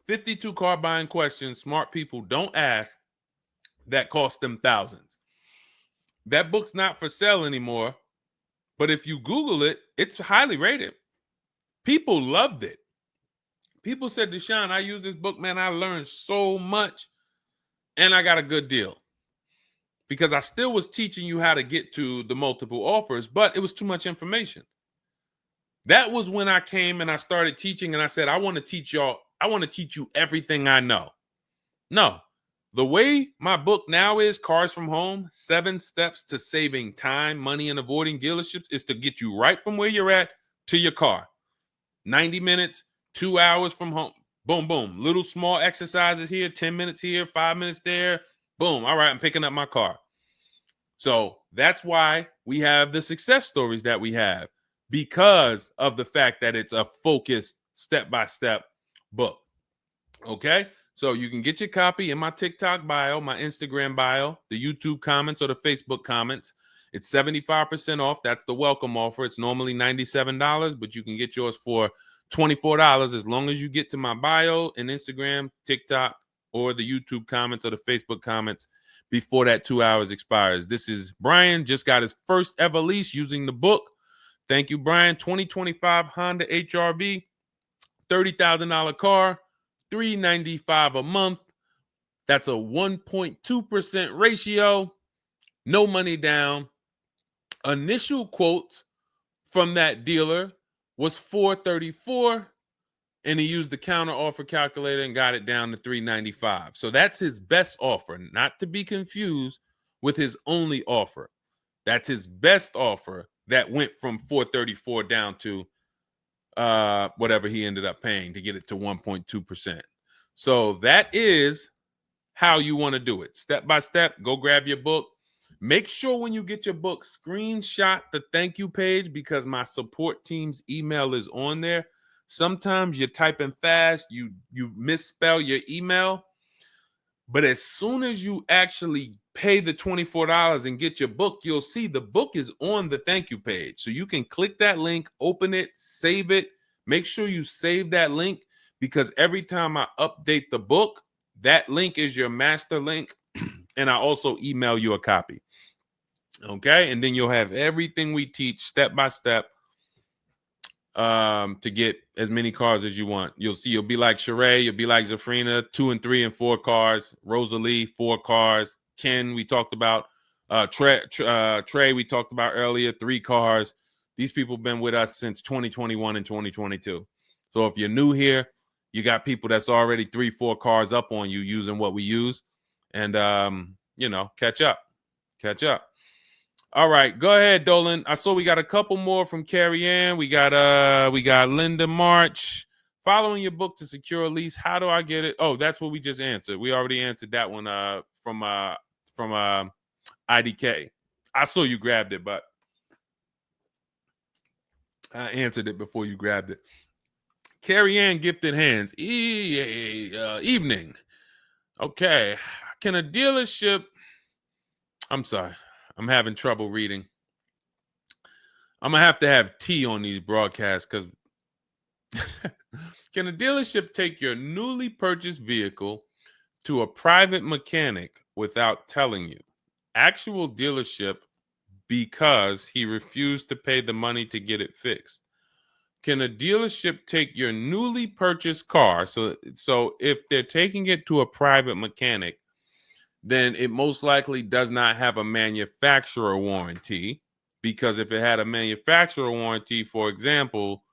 A: 52 car buying questions smart people don't ask that cost them thousands. That book's not for sale anymore, but if you Google it, it's highly rated. People loved it. People said, Deshone, I use this book, man. I learned so much and I got a good deal. Because I still was teaching you how to get to the multiple offers, but it was too much information. That was when I came and I started teaching and I said, I want to teach you everything I know. No, the way my book now is, Cars from Home, 7 Steps to Saving Time, Money, and Avoiding Dealerships, is to get you right from where you're at to your car. 90 minutes, 2 hours from home. Boom, boom. Little small exercises here, 10 minutes here, 5 minutes there. Boom. All right, I'm picking up my car. So that's why we have the success stories that we have, because of the fact that it's a focused step-by-step book. Okay? So you can get your copy in my TikTok bio, my Instagram bio, the YouTube comments, or the Facebook comments. It's 75% off. That's the welcome offer. It's normally $97, but you can get yours for $24 as long as you get to my bio and Instagram, TikTok, or the YouTube comments or the Facebook comments before that 2 hours expires. This is Brian, just got his first ever lease using the book. Thank you, Brian. 2025 Honda HRV, $30,000 car, $395 a month. That's a 1.2% ratio. No money down. Initial quotes from that dealer was $434, and he used the counter offer calculator and got it down to $395. So that's his best offer, not to be confused with his only offer. That's his best offer that went from $434 down to whatever he ended up paying to get it to 1.2%. So that is how you want to do it. Step by step, go grab your book. Make sure when you get your book, screenshot the thank you page, because my support team's email is on there. Sometimes you're typing fast, you misspell your email, but as soon as you actually pay the $24 and get your book, you'll see the book is on the thank you page. So you can click that link, open it, save it. Make sure you save that link, because every time I update the book, that link is your master link, and I also email you a copy. Okay, and then you'll have everything we teach step by step to get as many cars as you want. You'll see, you'll be like Sheree, you'll be like Zafrina, 2 and 3 and 4 cars. Rosalie, 4 cars. Ken, we talked about. Trey, we talked about earlier, 3 cars. These people have been with us since 2021 and 2022. So if you're new here, you got people that's already 3, 4 cars up on you using what we use. And, catch up. All right, go ahead, Dolan. I saw we got a couple more from Carrie Ann. We got Linda March. Following your book to secure a lease, how do I get it? Oh, that's what we just answered. We already answered that one from IDK. I saw you grabbed it, but I answered it before you grabbed it. Carrie Ann Gifted Hands. Evening. Okay. Can a dealership... I'm sorry. I'm having trouble reading. I'm going to have tea on these broadcasts, because can a dealership take your newly purchased vehicle to a private mechanic without telling you? Actual dealership, because he refused to pay the money to get it fixed. Can a dealership take your newly purchased car? So if they're taking it to a private mechanic, then it most likely does not have a manufacturer warranty, because if it had a manufacturer warranty, for example,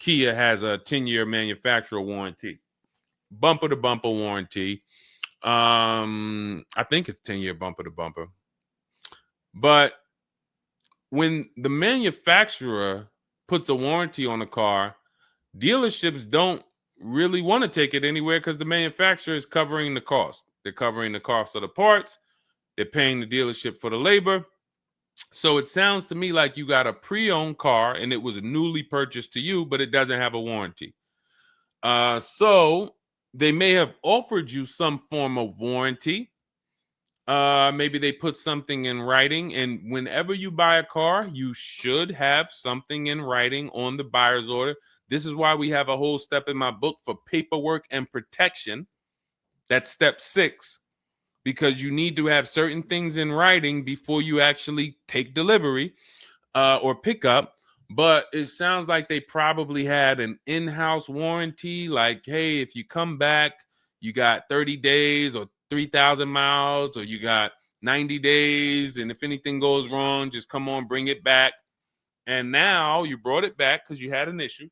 A: Kia has a 10-year manufacturer warranty, bumper-to-bumper warranty. I think it's 10-year bumper-to-bumper. But when the manufacturer puts a warranty on a car, dealerships don't really want to take it anywhere, because the manufacturer is covering the cost. They're covering the cost of the parts. They're paying the dealership for the labor. So it sounds to me like you got a pre-owned car and it was newly purchased to you, but it doesn't have a warranty. So they may have offered you some form of warranty. Maybe they put something in writing, and whenever you buy a car, you should have something in writing on the buyer's order. This is why we have a whole step in my book for paperwork and protection. That's step 6, because you need to have certain things in writing before you actually take delivery or pick up. But it sounds like they probably had an in-house warranty, like, hey, if you come back, you got 30 days or 3,000 miles, or you got 90 days, and if anything goes wrong, just come on, bring it back. And now you brought it back because you had an issue,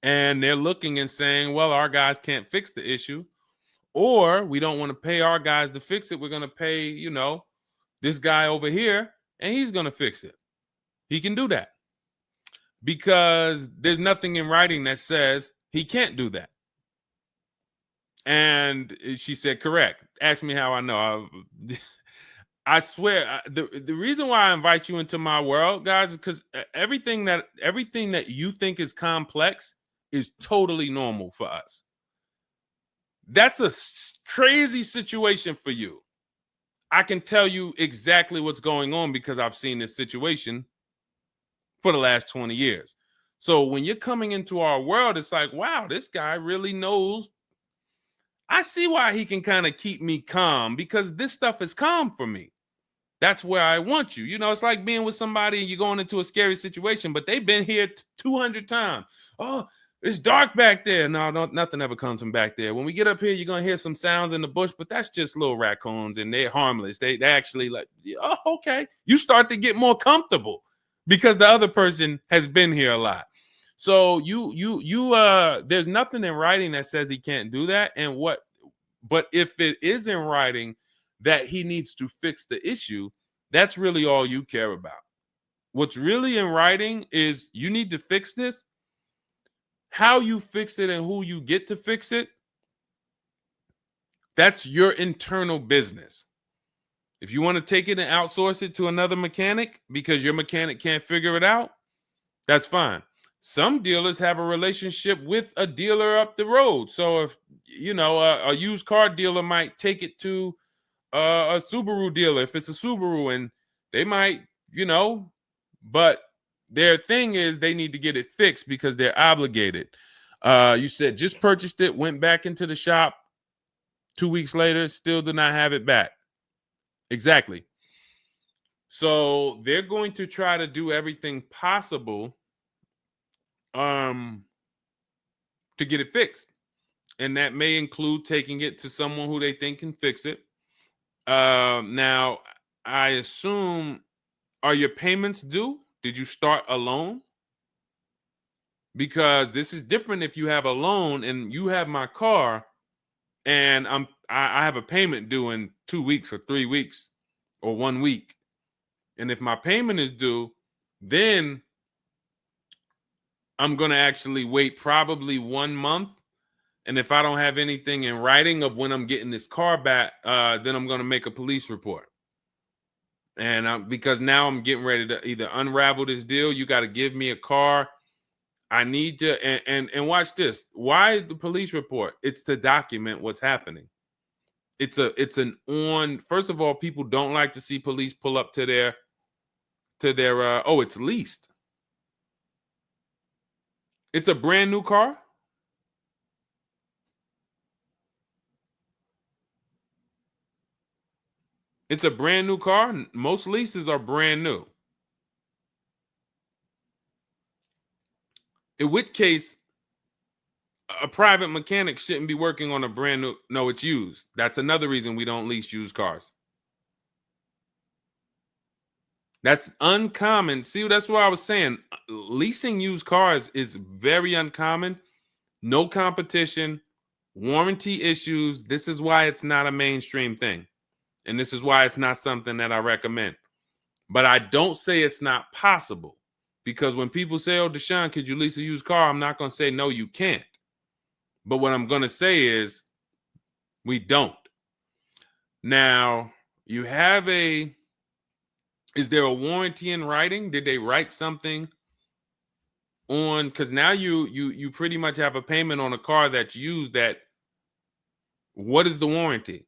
A: and they're looking and saying, well, our guys can't fix the issue, or we don't want to pay our guys to fix it. We're going to pay, this guy over here, and he's going to fix it. He can do that because there's nothing in writing that says he can't do that. And she said, correct. Ask me how I know. I swear, the reason why I invite you into my world, guys, is because everything that you think is complex is totally normal for us. That's a crazy situation for you. I can tell you exactly what's going on because I've seen this situation for the last 20 years. So when you're coming into our world, it's like, wow, this guy really knows. I see why he can kind of keep me calm, because this stuff is calm for me. That's where I want you. It's like being with somebody and you're going into a scary situation, but they've been here 200 times. Oh, it's dark back there. No, nothing ever comes from back there. When we get up here, you're going to hear some sounds in the bush, but that's just little raccoons and they're harmless. They actually like, oh, okay. You start to get more comfortable because the other person has been here a lot. So there's nothing in writing that says he can't do that. But if it is in writing that he needs to fix the issue, that's really all you care about. What's really in writing is you need to fix this. How you fix it and who you get to fix it, that's your internal business. If you want to take it and outsource it to another mechanic because your mechanic can't figure it out, that's fine. Some dealers have a relationship with a dealer up the road. So if, a used car dealer might take it to a Subaru dealer if it's a Subaru, and they might, but their thing is they need to get it fixed because they're obligated. You said just purchased it, went back into the shop 2 weeks later, still did not have it back. Exactly. So they're going to try to do everything possible to get it fixed. And that may include taking it to someone who they think can fix it. Now, I assume, are your payments due? Did you start a loan? Because this is different if you have a loan and you have my car and I have a payment due in 2 weeks or 3 weeks or 1 week. And if my payment is due, then I'm going to actually wait probably 1 month. And if I don't have anything in writing of when I'm getting this car back, then I'm going to make a police report. And because now I'm getting ready to either unravel this deal, you got to give me a car. I need to, and watch this. Why the police report? It's to document what's happening. First of all, people don't like to see police pull up to their, it's leased. It's a brand new car. It's a brand new car. Most leases are brand new. In which case, a private mechanic shouldn't be working on a brand new. No, it's used. That's another reason we don't lease used cars. That's uncommon. See, that's what I was saying. Leasing used cars is very uncommon. No competition, warranty issues. This is why it's not a mainstream thing. And this is why it's not something that I recommend. But I don't say it's not possible. Because when people say, oh, Deshone, could you lease a used car? I'm not going to say, no, you can't. But what I'm going to say is we don't. Now, you have is there a warranty in writing? Did they write something on, because now you pretty much have a payment on a car that's used. That what is the warranty?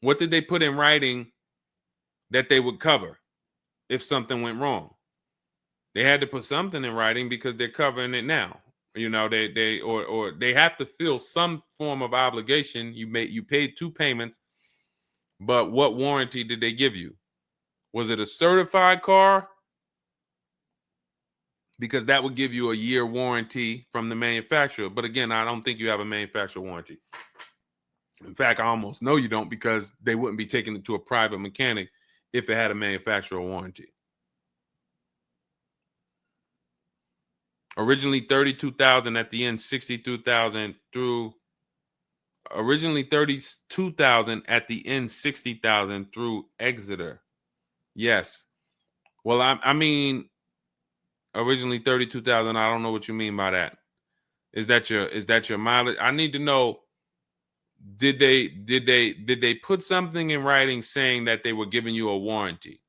A: What did they put in writing that they would cover if something went wrong? They had to put something in writing because they're covering it now. You know, or they have to fill some form of obligation. You paid 2 payments, but what warranty did they give you? Was it a certified car? Because that would give you a year warranty from the manufacturer. But again, I don't think you have a manufacturer warranty. In fact, I almost know you don't, because they wouldn't be taking it to a private mechanic if it had a manufacturer warranty. Originally 32,000, at the end 62,000 through. Originally 32,000, at the end 60,000 through Exeter. Yes. Well, I mean, originally 32,000. I don't know what you mean by that. Is that your mileage? I need to know. Did they put something in writing saying that they were giving you a warranty?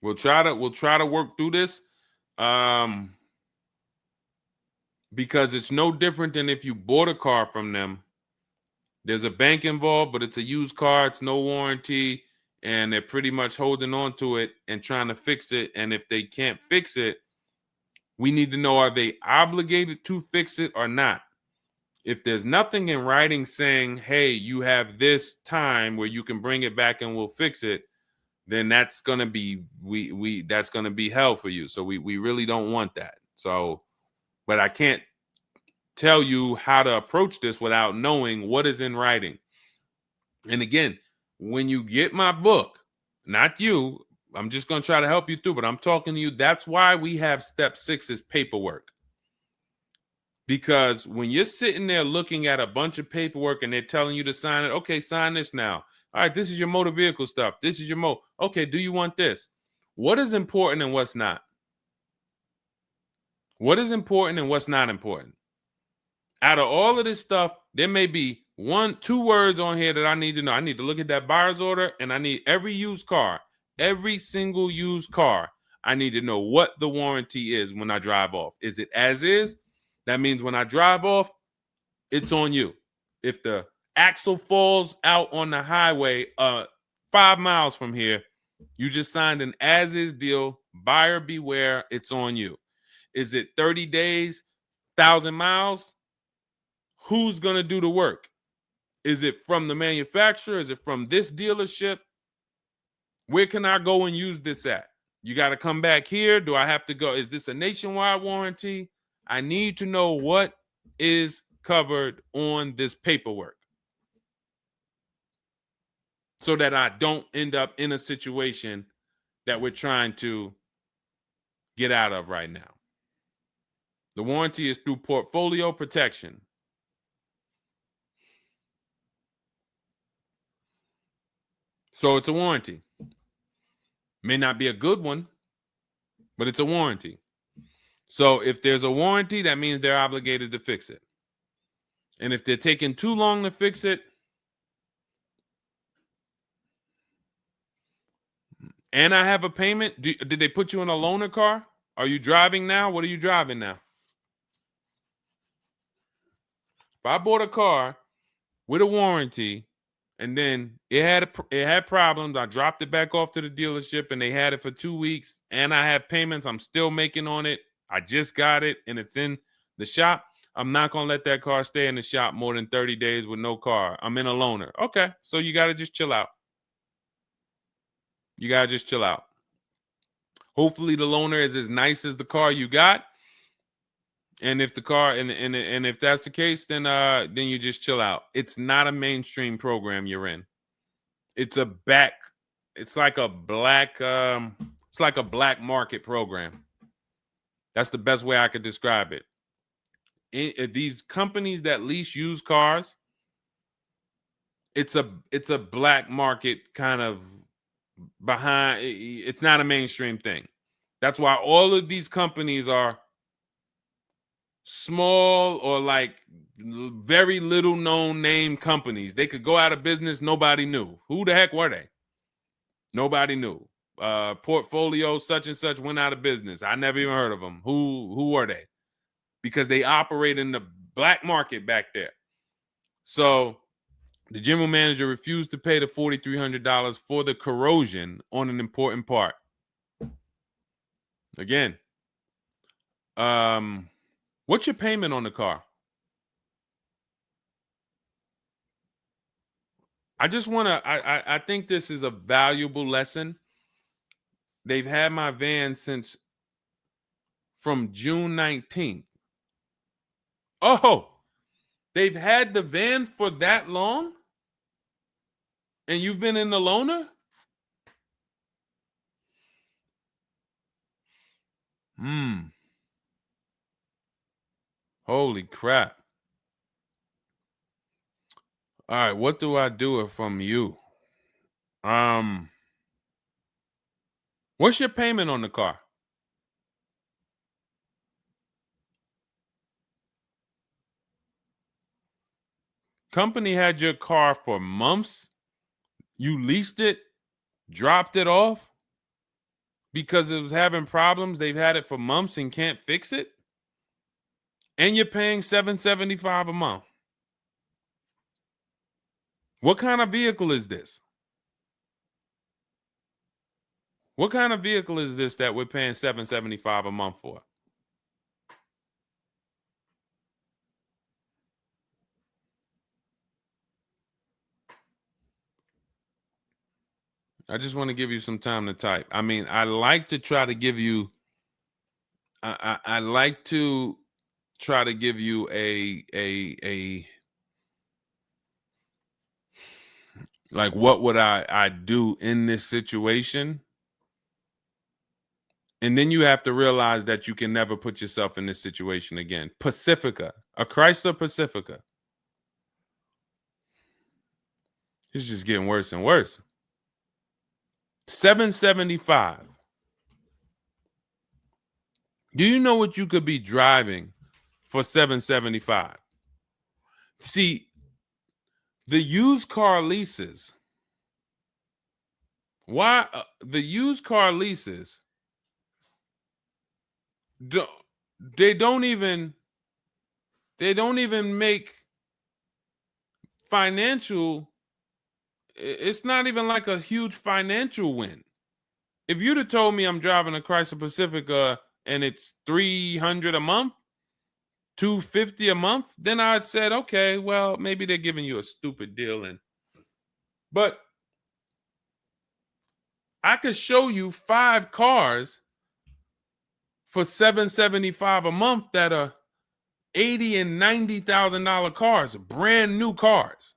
A: We'll try to work through this, because it's no different than if you bought a car from them. There's a bank involved, but it's a used car. It's no warranty, and they're pretty much holding on to it and trying to fix it. And if they can't fix it, we need to know, are they obligated to fix it or not? If there's nothing in writing saying, hey, you have this time where you can bring it back and we'll fix it, then that's gonna be that's gonna be hell for you. So we really don't want that. So, but I can't tell you how to approach this without knowing what is in writing. And again, when you get my book, not you, I'm just gonna try to help you through, but I'm talking to you. That's why we have step 6 is paperwork. Because when you're sitting there looking at a bunch of paperwork and they're telling you to sign it, okay, sign this now. All right, this is your motor vehicle stuff. This is your okay, do you want this? What is important and what's not? What is important and what's not important? Out of all of this stuff, there may be 1-2 words on here that I need to know. I need to look at that buyer's order, and I need every used car, every single used car. I need to know what the warranty is when I drive off. Is it as is? That means when I drive off, it's on you. If the axle falls out on the highway 5 miles from here, you just signed an as-is deal. Buyer beware, it's on you. Is it 30 days, 1,000 miles? Who's going to do the work? Is it from the manufacturer? Is it from this dealership? Where can I go and use this at? You got to come back here. Do I have to go? Is this a nationwide warranty? I need to know what is covered on this paperwork so that I don't end up in a situation that we're trying to get out of right now. The warranty is through portfolio protection. So it's a warranty. May not be a good one, but it's a warranty. So if there's a warranty, that means they're obligated to fix it. And if they're taking too long to fix it, and I have a payment, did they put you in a loaner car? Are you driving now? What are you driving now? If I bought a car with a warranty and then it had problems, I dropped it back off to the dealership and they had it for 2 weeks, and I have payments I'm still making on it, I just got it and it's in the shop, I'm not going to let that car stay in the shop more than 30 days with no car. I'm in a loaner. Okay, so you got to just chill out. You got to just chill out. Hopefully the loaner is as nice as the car you got. And if the car and if that's the case, then you just chill out. It's not a mainstream program you're in. It's like a black market program. That's the best way I could describe it. These companies that lease used cars, it's a black market kind of behind. It's not a mainstream thing. That's why all of these companies are small or like very little known name companies. They could go out of business. Nobody knew. Who the heck were they? Nobody knew. portfolio such and such went out of business. I never even heard of them. Who are they? Because they operate in the black market back there. So the general manager refused to pay the $4,300 for the corrosion on an important part. Again, what's your payment on the car? I just want to, I think this is a valuable lesson. They've had my van since from June 19th. Oh, they've had the van for that long? And you've been in the loaner? Holy crap. All right, what do I do from you? What's your payment on the car? Company had your car for months. You leased it, dropped it off because it was having problems. They've had it for months and can't fix it. And you're paying $775 a month. What kind of vehicle is this? What kind of vehicle is this that we're paying $775 a month for? I just want to give you some time to type. I mean, I like to try to give you, I like to try to give you a like, what would I do in this situation? And then you have to realize that you can never put yourself in this situation again. Pacifica, a Chrysler Pacifica. It's just getting worse and worse. $775. Do you know what you could be driving for $775? See, the used car leases. Why the used car leases? They don't even make financial. It's not even like a huge financial win. If you'd have told me I'm driving a Chrysler Pacifica and it's $300 a month, $250 a month, then I'd said, okay, well, maybe they're giving you a stupid deal. But I could show you 5 cars for $775 a month that are $80,000 and $90,000 cars, brand new cars.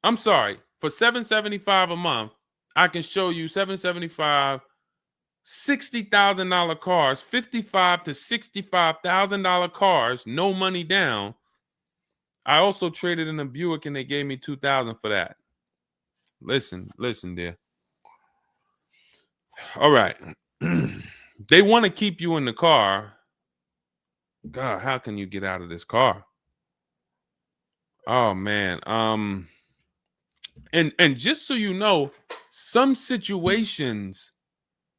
A: I'm sorry, for $775 a month, I can show you $775, $60,000 cars, $55,000 to $65,000 cars, no money down. I also traded in a Buick and they gave me $2,000 for that. Listen, dear. All right. They want to keep you in the car. God, how can you get out of this car? Oh man. And just so you know, some situations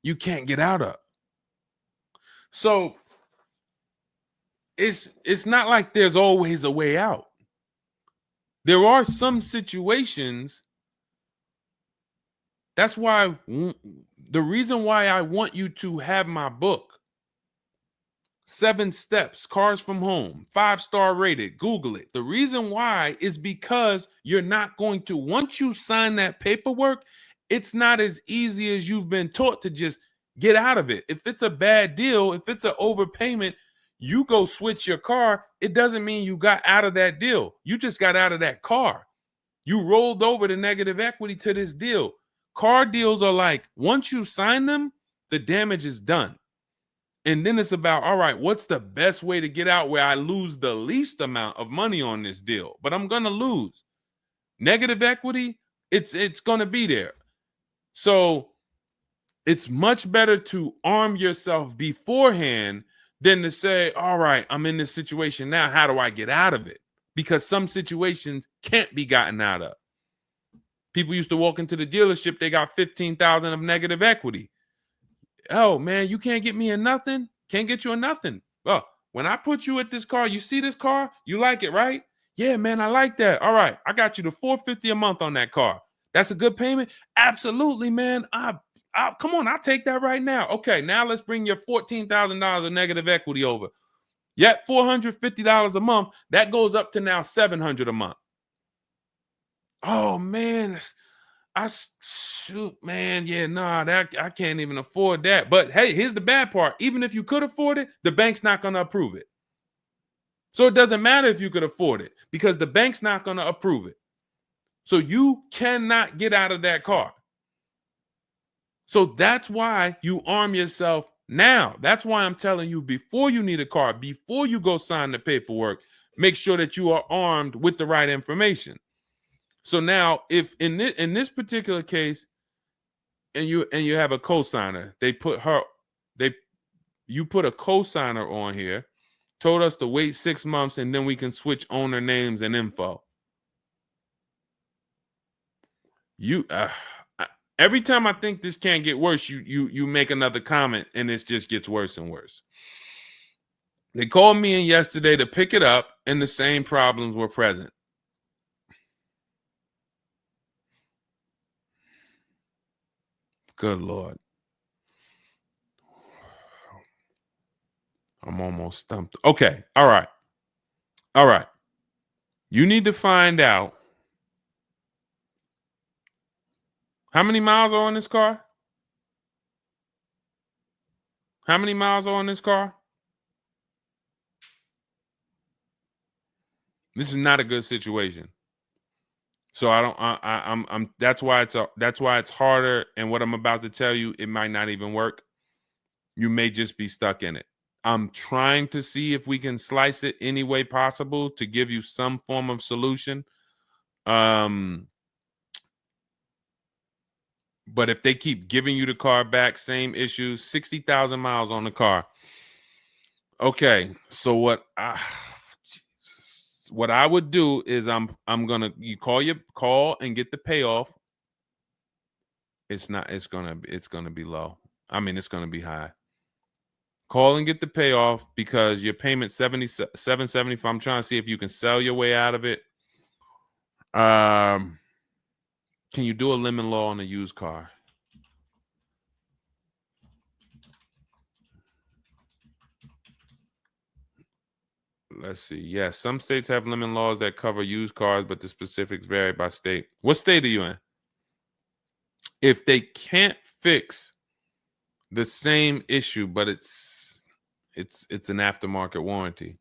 A: you can't get out of. So it's not like there's always a way out. There are some situations. That's why the reason why I want you to have my book, 7 Steps, Cars from Home, 5-star rated, Google it. The reason why is because you're not going to, once you sign that paperwork, it's not as easy as you've been taught to just get out of it. If it's a bad deal, if it's an overpayment, you go switch your car, it doesn't mean you got out of that deal. You just got out of that car. You rolled over the negative equity to this deal. Car deals are like, once you sign them, the damage is done. And then it's about, all right, what's the best way to get out where I lose the least amount of money on this deal? But I'm going to lose. Negative equity, it's going to be there. So it's much better to arm yourself beforehand than to say, all right, I'm in this situation now. How do I get out of it? Because some situations can't be gotten out of. People used to walk into the dealership, they got 15,000 of negative equity. Oh man, you can't get me in nothing. Can't get you in nothing. Well, when I put you at this car, you see this car, you like it, right? Yeah, man, I like that. All right, I got you the $450 a month on that car. That's a good payment. Absolutely, man. Come on, I'll take that right now. Okay, now let's bring your $14,000 of negative equity over. Yet $450 a month. That goes up to now $700 a month. Oh man, shoot, man, yeah, nah, that I can't even afford that. But hey, here's the bad part. Even if you could afford it, the bank's not going to approve it. So it doesn't matter if you could afford it because the bank's not going to approve it. So you cannot get out of that car. So that's why you arm yourself now. That's why I'm telling you, before you need a car, before you go sign the paperwork, make sure that you are armed with the right information. So now, if in this particular case, and you have a cosigner, you put a cosigner on here, told us to wait 6 months, and then we can switch owner names and info. Every time I think this can't get worse, you make another comment, and it just gets worse and worse. They called me in yesterday to pick it up, and the same problems were present. Good Lord. I'm almost stumped. Okay. All right. All right. You need to find out how many miles are on this car? How many miles are on this car? This is not a good situation. So that's why it's harder. And what I'm about to tell you, it might not even work. You may just be stuck in it. I'm trying to see if we can slice it any way possible to give you some form of solution. But if they keep giving you the car back, same issues, 60,000 miles on the car. Okay, so what I would do is you call and get the payoff. It's gonna be low. I mean, it's gonna be high. Call and get the payoff because your payment $775. I'm trying to see if you can sell your way out of it. Can you do a lemon law on a used car? Let's see. Yes, some states have lemon laws that cover used cars, but the specifics vary by state. What state are you in? If they can't fix the same issue, but it's an aftermarket warranty.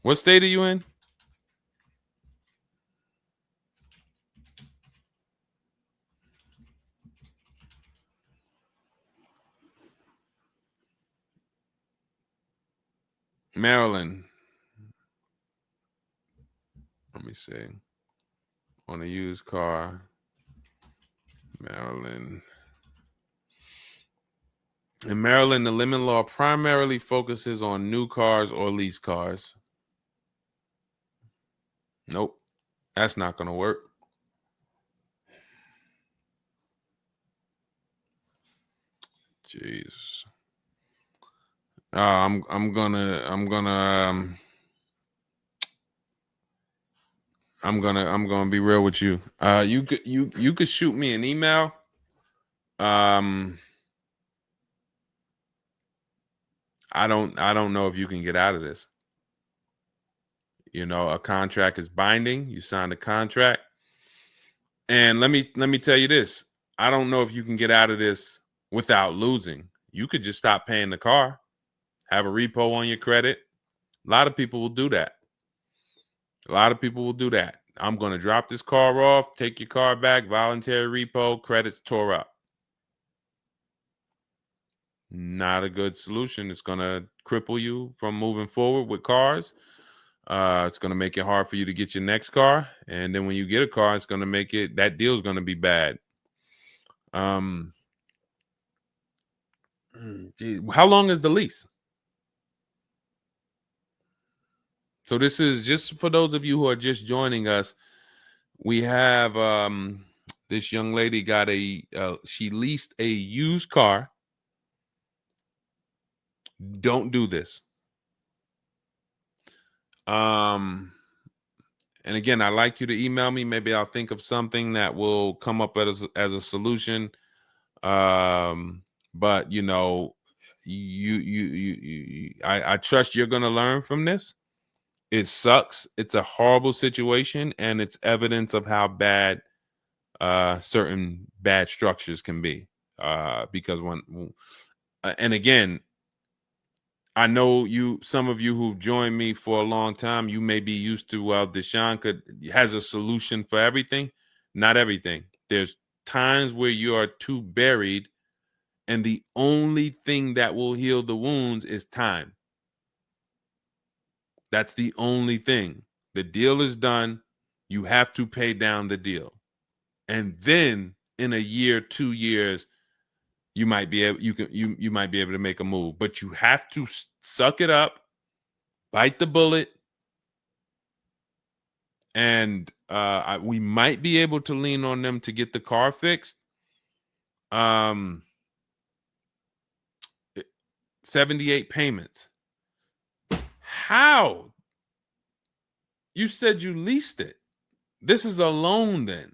A: What state are you in? Maryland. Let me see. On a used car, Maryland. In Maryland, the lemon law primarily focuses on new cars or lease cars. Nope, that's not going to work. Jeez. I'm gonna be real with you. You could shoot me an email. I don't know if you can get out of this. You know, a contract is binding. You signed a contract. And let me tell you this. I don't know if you can get out of this without losing. You could just stop paying the car, have a repo on your credit. A lot of people will do that. I'm going to drop this car off, take your car back, voluntary repo, credits tore up. Not a good solution. It's going to cripple you from moving forward with cars. It's going to make it hard for you to get your next car. And then when you get a car, it's going to make that deal is going to be bad. Geez, how long is the lease? So this is just for those of you who are just joining us. We have this young lady got she leased a used car. Don't do this. And again, I'd like you to email me. Maybe I'll think of something that will come up as a solution. But you know, I trust you're gonna learn from this. It sucks. It's a horrible situation, and it's evidence of how bad certain bad structures can be. Because and again, I know some of you who've joined me for a long time, you may be used to, well, Deshone has a solution for everything. Not everything. There's times where you are too buried, and the only thing that will heal the wounds is time. That's the only thing. The deal is done. You have to pay down the deal. And then in a year, 2 years, you might be able you might be able to make a move. But you have to suck it up, bite the bullet, and we might be able to lean on them to get the car fixed. 78 payments. How? You said you leased it. This is a loan then.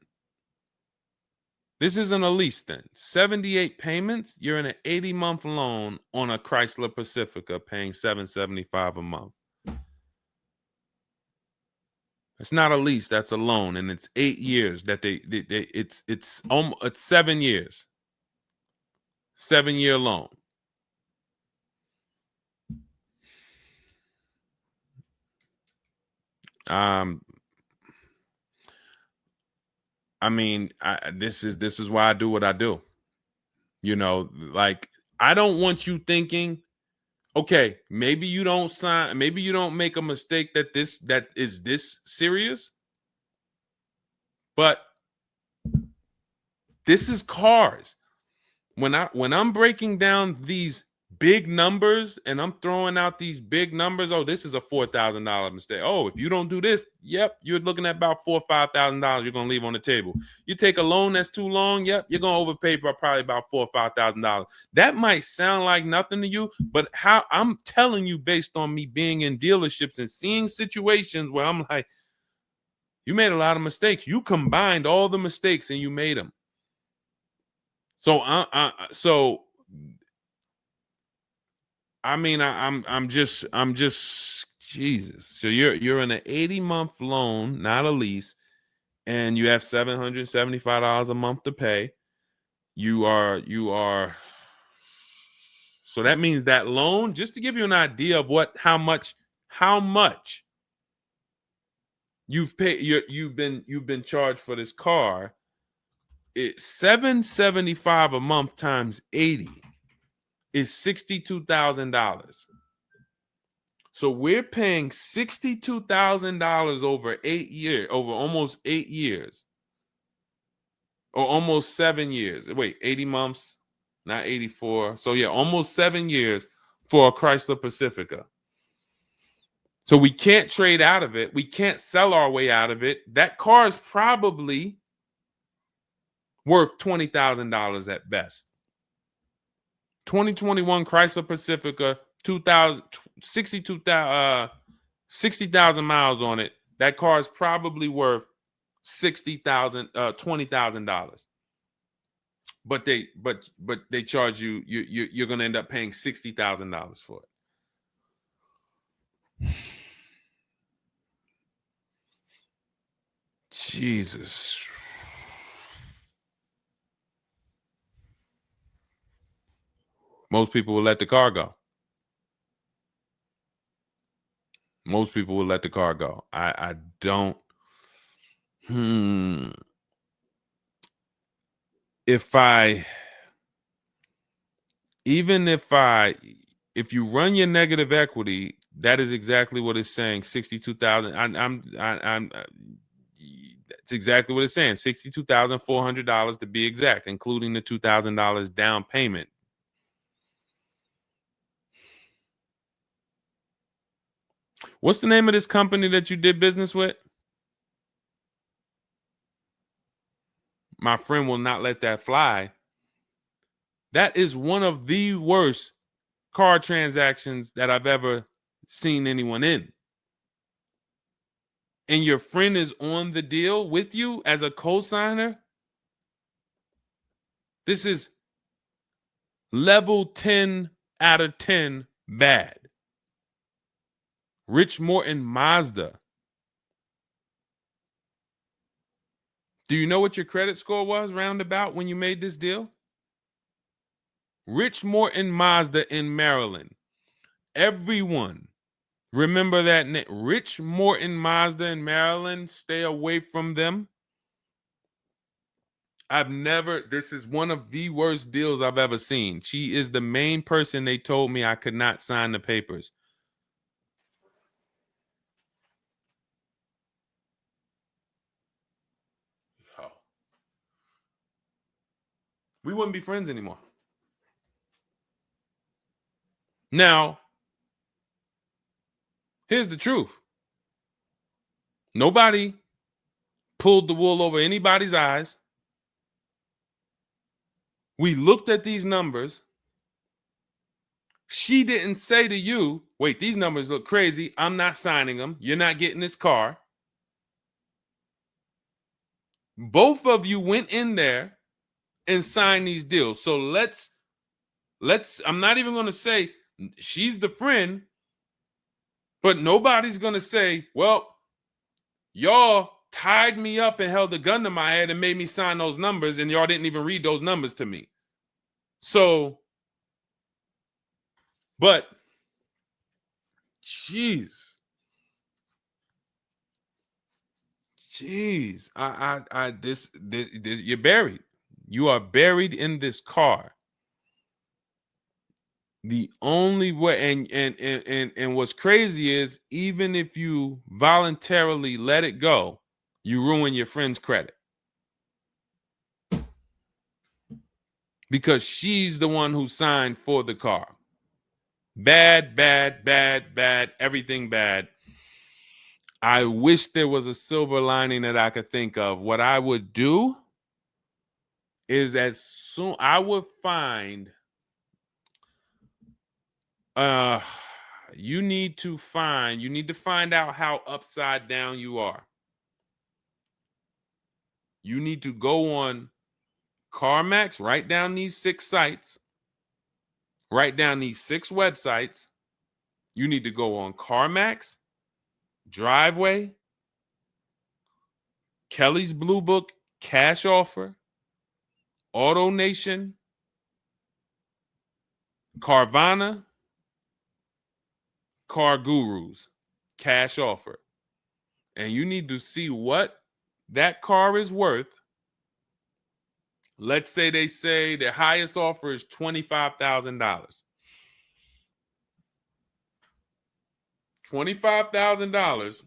A: This isn't a lease then. 78 payments. You're in an 80-month loan on a Chrysler Pacifica paying $775 a month. It's not a lease, that's a loan, and it's 8 years that it's 7 years. 7-year loan. I mean, this is why I do what I do. You know, like, I don't want you thinking, okay, maybe you don't sign, maybe you don't make a mistake that is this serious, but this is cars. When I'm breaking down these big numbers and I'm throwing out these big numbers, oh, this is a $4,000 mistake. Oh, if you don't do this, yep, you're looking at about $4,000 or $5,000 you're gonna leave on the table. You take a loan that's too long, yep, you're gonna overpay by probably about $4,000 or $5,000. That might sound like nothing to you, but how I'm telling you based on me being in dealerships and seeing situations where I'm like, you made a lot of mistakes. You combined all the mistakes and you made them. So I'm just Jesus. So you're in an 80-month loan, not a lease, and you have $775 a month to pay. You are. So that means that loan, just to give you an idea of how much you've paid, you've been charged for this car. It's $775 a month times 80 is $62,000. So we're paying $62,000 over 8 years, over almost 8 years, or almost 7 years. Wait, 80 months, not 84. So yeah, almost 7 years for a Chrysler Pacifica. So we can't trade out of it. We can't sell our way out of it. That car is probably worth $20,000 at best. 2021 Chrysler Pacifica, 60,000 miles on it. That car is probably worth $20,000. But they charge you. You're going to end up paying $60,000 for it. Jesus. Most people will let the car go. Most people will let the car go. I don't. If you run your negative equity, that is exactly what it's saying. 62,000. It's exactly what it's saying. $62,400 to be exact, including the $2,000 down payment. What's the name of this company that you did business with? My friend will not let that fly. That is one of the worst car transactions that I've ever seen anyone in. And your friend is on the deal with you as a co-signer. This is level 10 out of 10 bad. Rich Morton Mazda. Do you know what your credit score was roundabout when you made this deal? Rich Morton Mazda in Maryland. Everyone remember that name. Rich Morton Mazda in Maryland. Stay away from them. This is one of the worst deals I've ever seen. She is the main person they told me I could not sign the papers. Oh. We wouldn't be friends anymore. Now, here's the truth. Nobody pulled the wool over anybody's eyes. We looked at these numbers. She didn't say to you, wait, these numbers look crazy. I'm not signing them. You're not getting this car. Both of you went in there and signed these deals. So let's I'm not even going to say she's the friend, but nobody's going to say, well, y'all tied me up and held a gun to my head and made me sign those numbers, and y'all didn't even read those numbers to me. So, but, jeez, this, you're buried. You are buried in this car. The only way, and what's crazy is, even if you voluntarily let it go, you ruin your friend's credit. Because she's the one who signed for the car. Bad, bad, bad, bad, everything bad. I wish there was a silver lining that I could think of. What I would do is I would find, you need to find out how upside down you are. You need to go on CarMax, write down these 6 sites, write down these 6 websites. You need to go on CarMax, Driveway, Kelly's Blue Book, Cash Offer, Auto Nation, Carvana, Car Gurus, Cash Offer. And you need to see what that car is worth. Let's say they say the highest offer is $25,000. $25,000.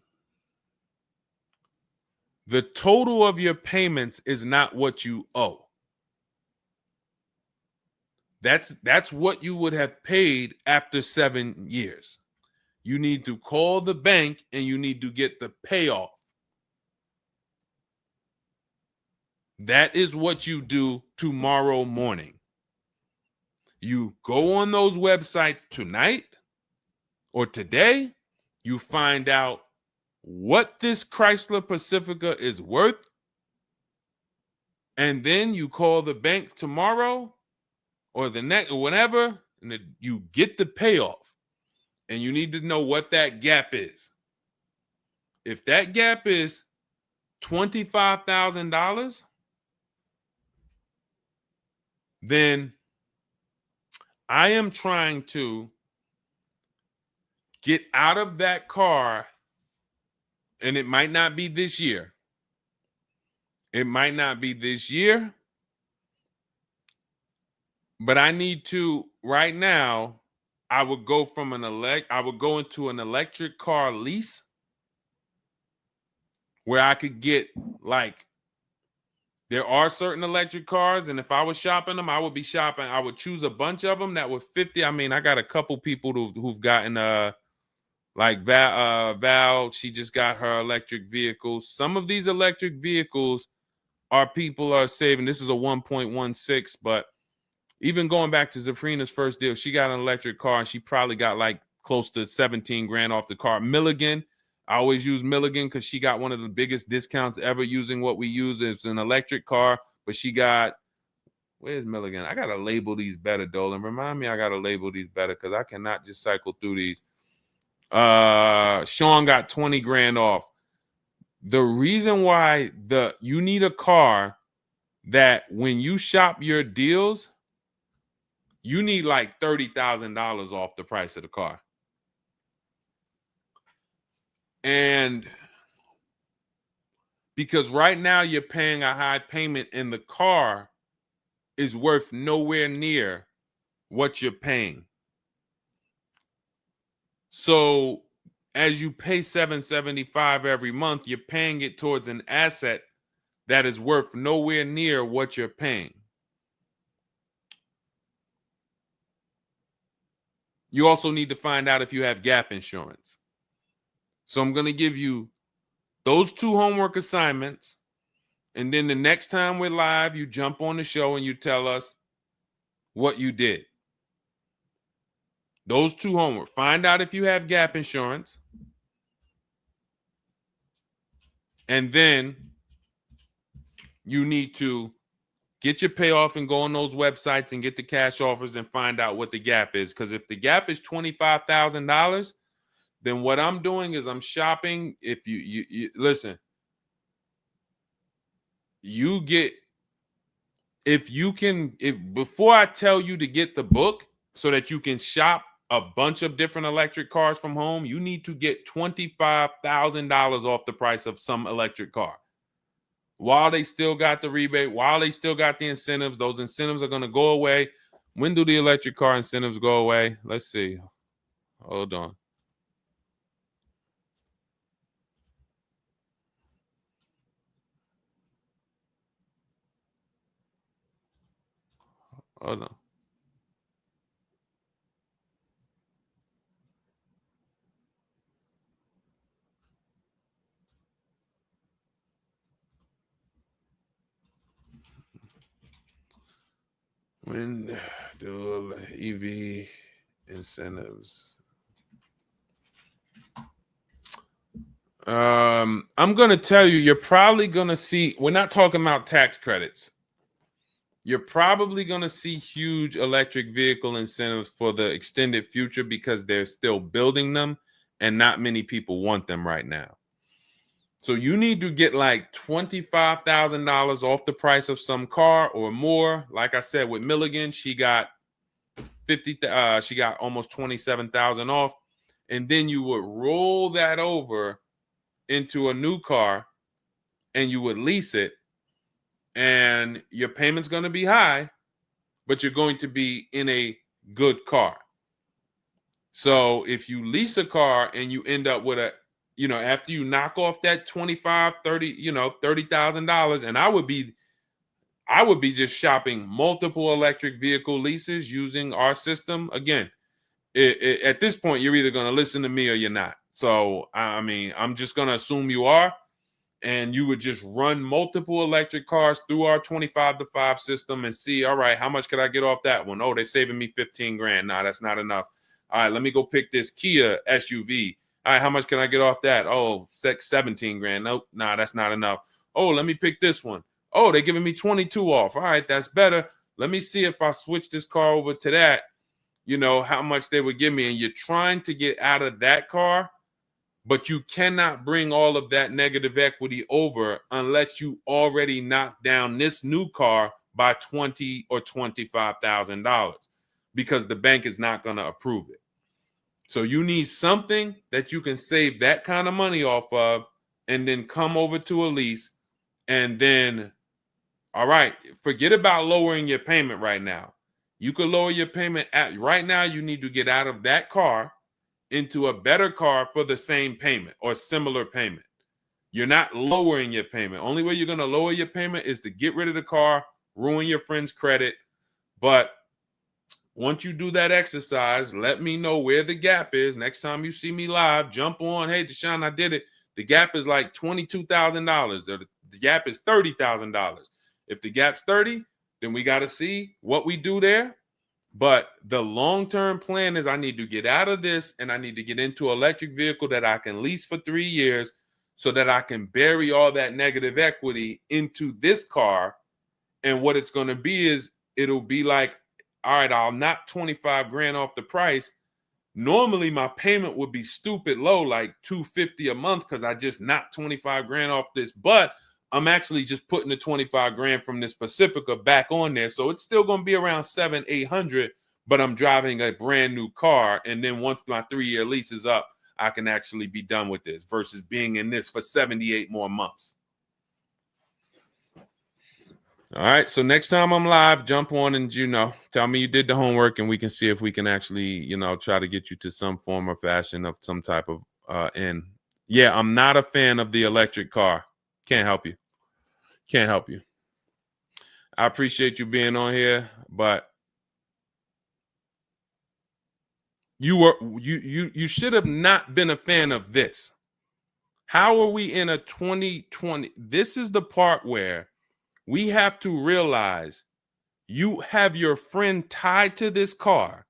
A: The total of your payments is not what you owe. That's what you would have paid after 7 years. You need to call the bank and you need to get the payoff. That is what you do tomorrow morning. You go on those websites tonight or today. You find out what this Chrysler Pacifica is worth. And then you call the bank tomorrow or the next or whenever, and you get the payoff. And you need to know what that gap is. If that gap is $25,000, then I am trying to get out of that car, and it might not be this year. It might not be this year, but I need to right now. I would go into an electric car lease where I could get, like, there are certain electric cars, and if I was shopping them, I would choose a bunch of them that were 50. I mean, I got a couple people who've gotten Like Val, she just got her electric vehicles. Some of these electric vehicles people are saving. This is a 1.16, but even going back to Zafrina's first deal, she got an electric car and she probably got like close to 17 grand off the car. Milligan, I always use Milligan because she got one of the biggest discounts ever using what we use. It's an electric car, but she got, where's Milligan? I got to label these better, Dolan. Remind me I got to label these better because I cannot just cycle through these. Sean got 20 grand off. The reason why you need a car that when you shop your deals, you need like $30,000 off the price of the car. And because right now you're paying a high payment and the car is worth nowhere near what you're paying. So as you pay $775 every month, you're paying it towards an asset that is worth nowhere near what you're paying. You also need to find out if you have gap insurance. So I'm going to give you those 2 homework assignments. And then the next time we're live, you jump on the show and you tell us what you did. Those 2 homework. Find out if you have gap insurance. And then you need to get your payoff and go on those websites and get the cash offers and find out what the gap is. Because if the gap is $25,000, then what I'm doing is I'm shopping. If you listen, you get, if before I tell you to get the book so that you can shop a bunch of different electric cars from home, you need to get $25,000 off the price of some electric car. While they still got the rebate, while they still got the incentives, those incentives are going to go away. When do the electric car incentives go away? Let's see. Hold on. Hold on. When do EV incentives? I'm going to tell you, you're probably going to see, we're not talking about tax credits. You're probably going to see huge electric vehicle incentives for the extended future because they're still building them and not many people want them right now. So you need to get like $25,000 off the price of some car or more. Like I said, with Milligan, she got she got almost 27,000 off. And then you would roll that over into a new car and you would lease it. And your payment's going to be high, but you're going to be in a good car. So if you lease a car and you end up with after you knock off that 25, 30, $30,000, and I would be just shopping multiple electric vehicle leases using our system. Again, at this point, you're either going to listen to me or you're not. So, I mean, I'm just going to assume you are. And you would just run multiple electric cars through our 25-to-5 system and see, all right, how much could I get off that one? Oh, they're saving me 15 grand. Nah, that's not enough. All right, let me go pick this Kia SUV. All right, how much can I get off that? Oh, 17 grand. Nope, nah, that's not enough. Oh, let me pick this one. Oh, they're giving me 22 off. All right, that's better. Let me see if I switch this car over to that, how much they would give me. And you're trying to get out of that car, but you cannot bring all of that negative equity over unless you already knock down this new car by $20,000 or $25,000 because the bank is not going to approve it. So you need something that you can save that kind of money off of and then come over to a lease and then, all right, forget about lowering your payment right now. You could lower your payment right now. You need to get out of that car into a better car for the same payment or similar payment. You're not lowering your payment. Only way you're going to lower your payment is to get rid of the car, ruin your friend's credit. But once you do that exercise, let me know where the gap is. Next time you see me live, jump on. Hey, Deshone, I did it. The gap is like $22,000, or the gap is $30,000. If the gap's 30, then we got to see what we do there. But the long-term plan is I need to get out of this and I need to get into an electric vehicle that I can lease for 3 years so that I can bury all that negative equity into this car. And what it's going to be is it'll be like, all right, I'll knock 25 grand off the price. Normally my payment would be stupid low, like $250 a month, because I just knocked 25 grand off this. But I'm actually just putting the 25 grand from this Pacifica back on there. So it's still going to be around 700-800, but I'm driving a brand new car. And then once my 3-year lease is up, I can actually be done with this versus being in this for 78 more months. All right. So next time I'm live, jump on and, tell me you did the homework and we can see if we can actually, try to get you to some form or fashion of some type of end. Yeah, I'm not a fan of the electric car. Can't help you. Can't help you. I appreciate you being on here, but you should have not been a fan of this. How are we in a 2020? This is the part where we have to realize you have your friend tied to this car.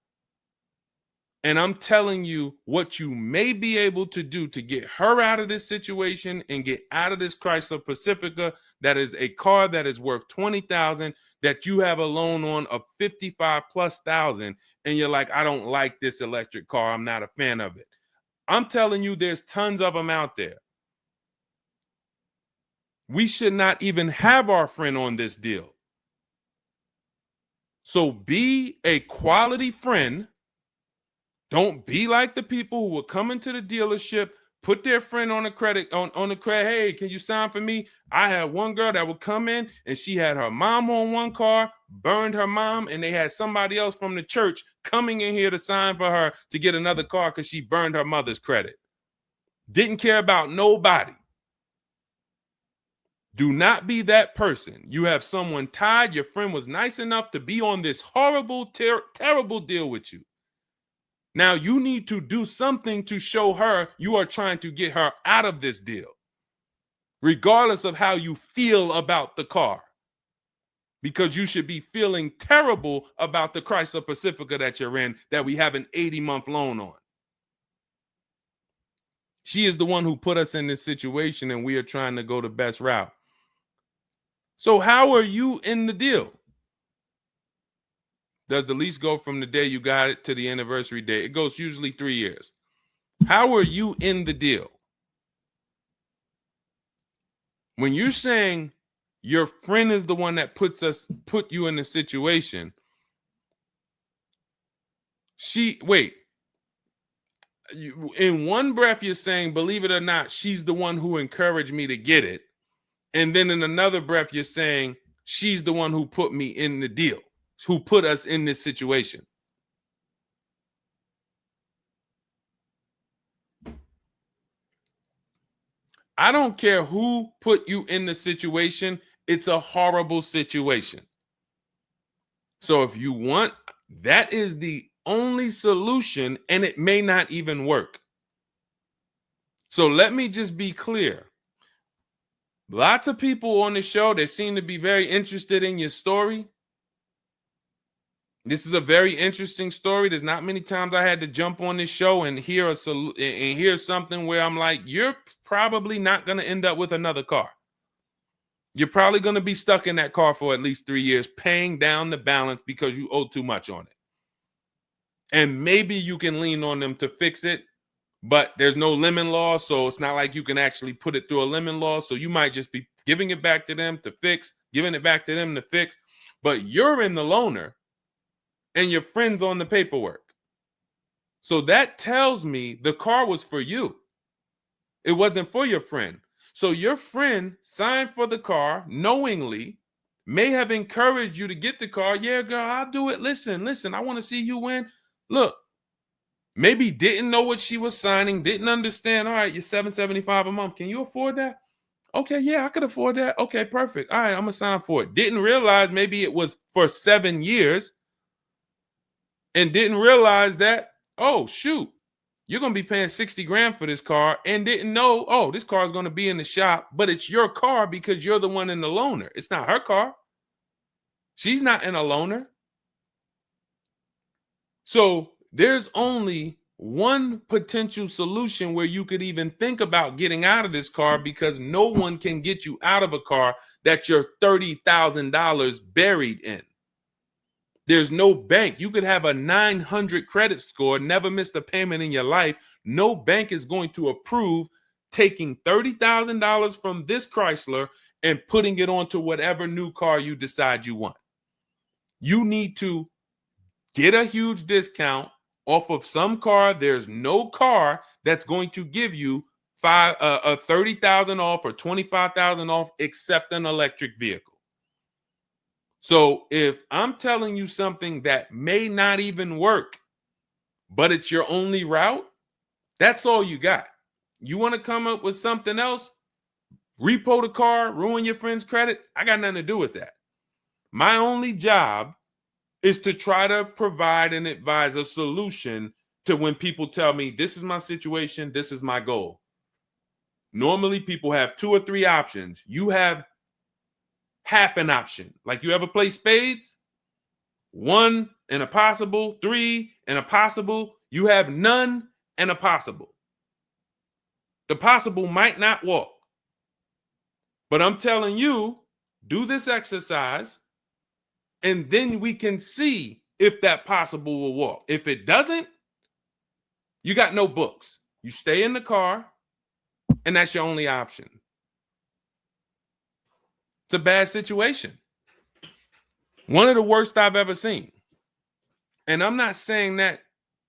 A: And I'm telling you what you may be able to do to get her out of this situation and get out of this Chrysler Pacifica. That is a car that is worth $20,000 that you have a loan on of $55,000+. And you're like, I don't like this electric car. I'm not a fan of it. I'm telling you, there's tons of them out there. We should not even have our friend on this deal. So be a quality friend. Don't be like the people who will come into the dealership, put their friend on the credit, on the credit. Hey, can you sign for me? I had one girl that would come in and she had her mom on one car, burned her mom, and they had somebody else from the church coming in here to sign for her to get another car because she burned her mother's credit. Didn't care about nobody. Do not be that person. You have someone tied. Your friend was nice enough to be on this horrible, terrible deal with you. Now you need to do something to show her you are trying to get her out of this deal, regardless of how you feel about the car, because you should be feeling terrible about the Chrysler Pacifica that you're in that we have an 80-month loan on. She is the one who put us in this situation and we are trying to go the best route. So how are you in the deal? Does the lease go from the day you got it to the anniversary day? It goes usually 3 years. How are you in the deal? When you're saying your friend is the one that put you in the situation, in one breath you're saying, believe it or not, she's the one who encouraged me to get it. And then in another breath, you're saying she's the one who put me in the deal, who put us in this situation. I don't care who put you in the situation. It's a horrible situation. So if you want, that is the only solution, and it may not even work. So let me just be clear. Lots of people on the show, they seem to be very interested in your story. This is a very interesting story. There's not many times I had to jump on this show and hear something where I'm like, you're probably not going to end up with another car. You're probably going to be stuck in that car for at least 3 years, paying down the balance because you owe too much on it. And maybe you can lean on them to fix it, but there's no lemon law, so it's not like you can actually put it through a lemon law. So you might just be giving it back to them to fix, giving it back to them to fix. But you're in the loaner and your friend's on the paperwork. So that tells me the car was for you. It wasn't for your friend. So your friend signed for the car knowingly, may have encouraged you to get the car. Yeah, girl, I'll do it. Listen, I want to see you win. Look. Maybe didn't know what she was signing, didn't understand. All right, you're $775 a month. Can you afford that? Okay, yeah, I could afford that. Okay, perfect. All right, I'm going to sign for it. Didn't realize maybe it was for 7 years. and didn't realize that, oh, shoot, you're going to be paying 60 grand for this car, and didn't know, oh, this car is going to be in the shop, but it's your car because you're the one in the loaner. It's not her car. She's not in a loaner. So there's only one potential solution where you could even think about getting out of this car, because no one can get you out of a car that you're $30,000 buried in. There's no bank. You could have a 900 credit score, never missed a payment in your life. No bank is going to approve taking $30,000 from this Chrysler and putting it onto whatever new car you decide you want. You need to get a huge discount off of some car. There's no car that's going to give you $30,000 off or $25,000 off except an electric vehicle. So if I'm telling you something that may not even work, but it's your only route, that's all you got. You want to come up with something else, repo the car, ruin your friend's credit, I got nothing to do with that. My only job is to try to provide and advise a solution to when people tell me, this is my situation, this is my goal. Normally people have 2 or 3 options. You have half an option. Like, you ever play spades? 1 and a possible, 3 and a possible. You have none and a possible. The possible might not walk. But I'm telling you, do this exercise, and then we can see if that possible will walk. If it doesn't, you got no books. You stay in the car, and that's your only option. It's a bad situation. One of the worst I've ever seen. And I'm not saying that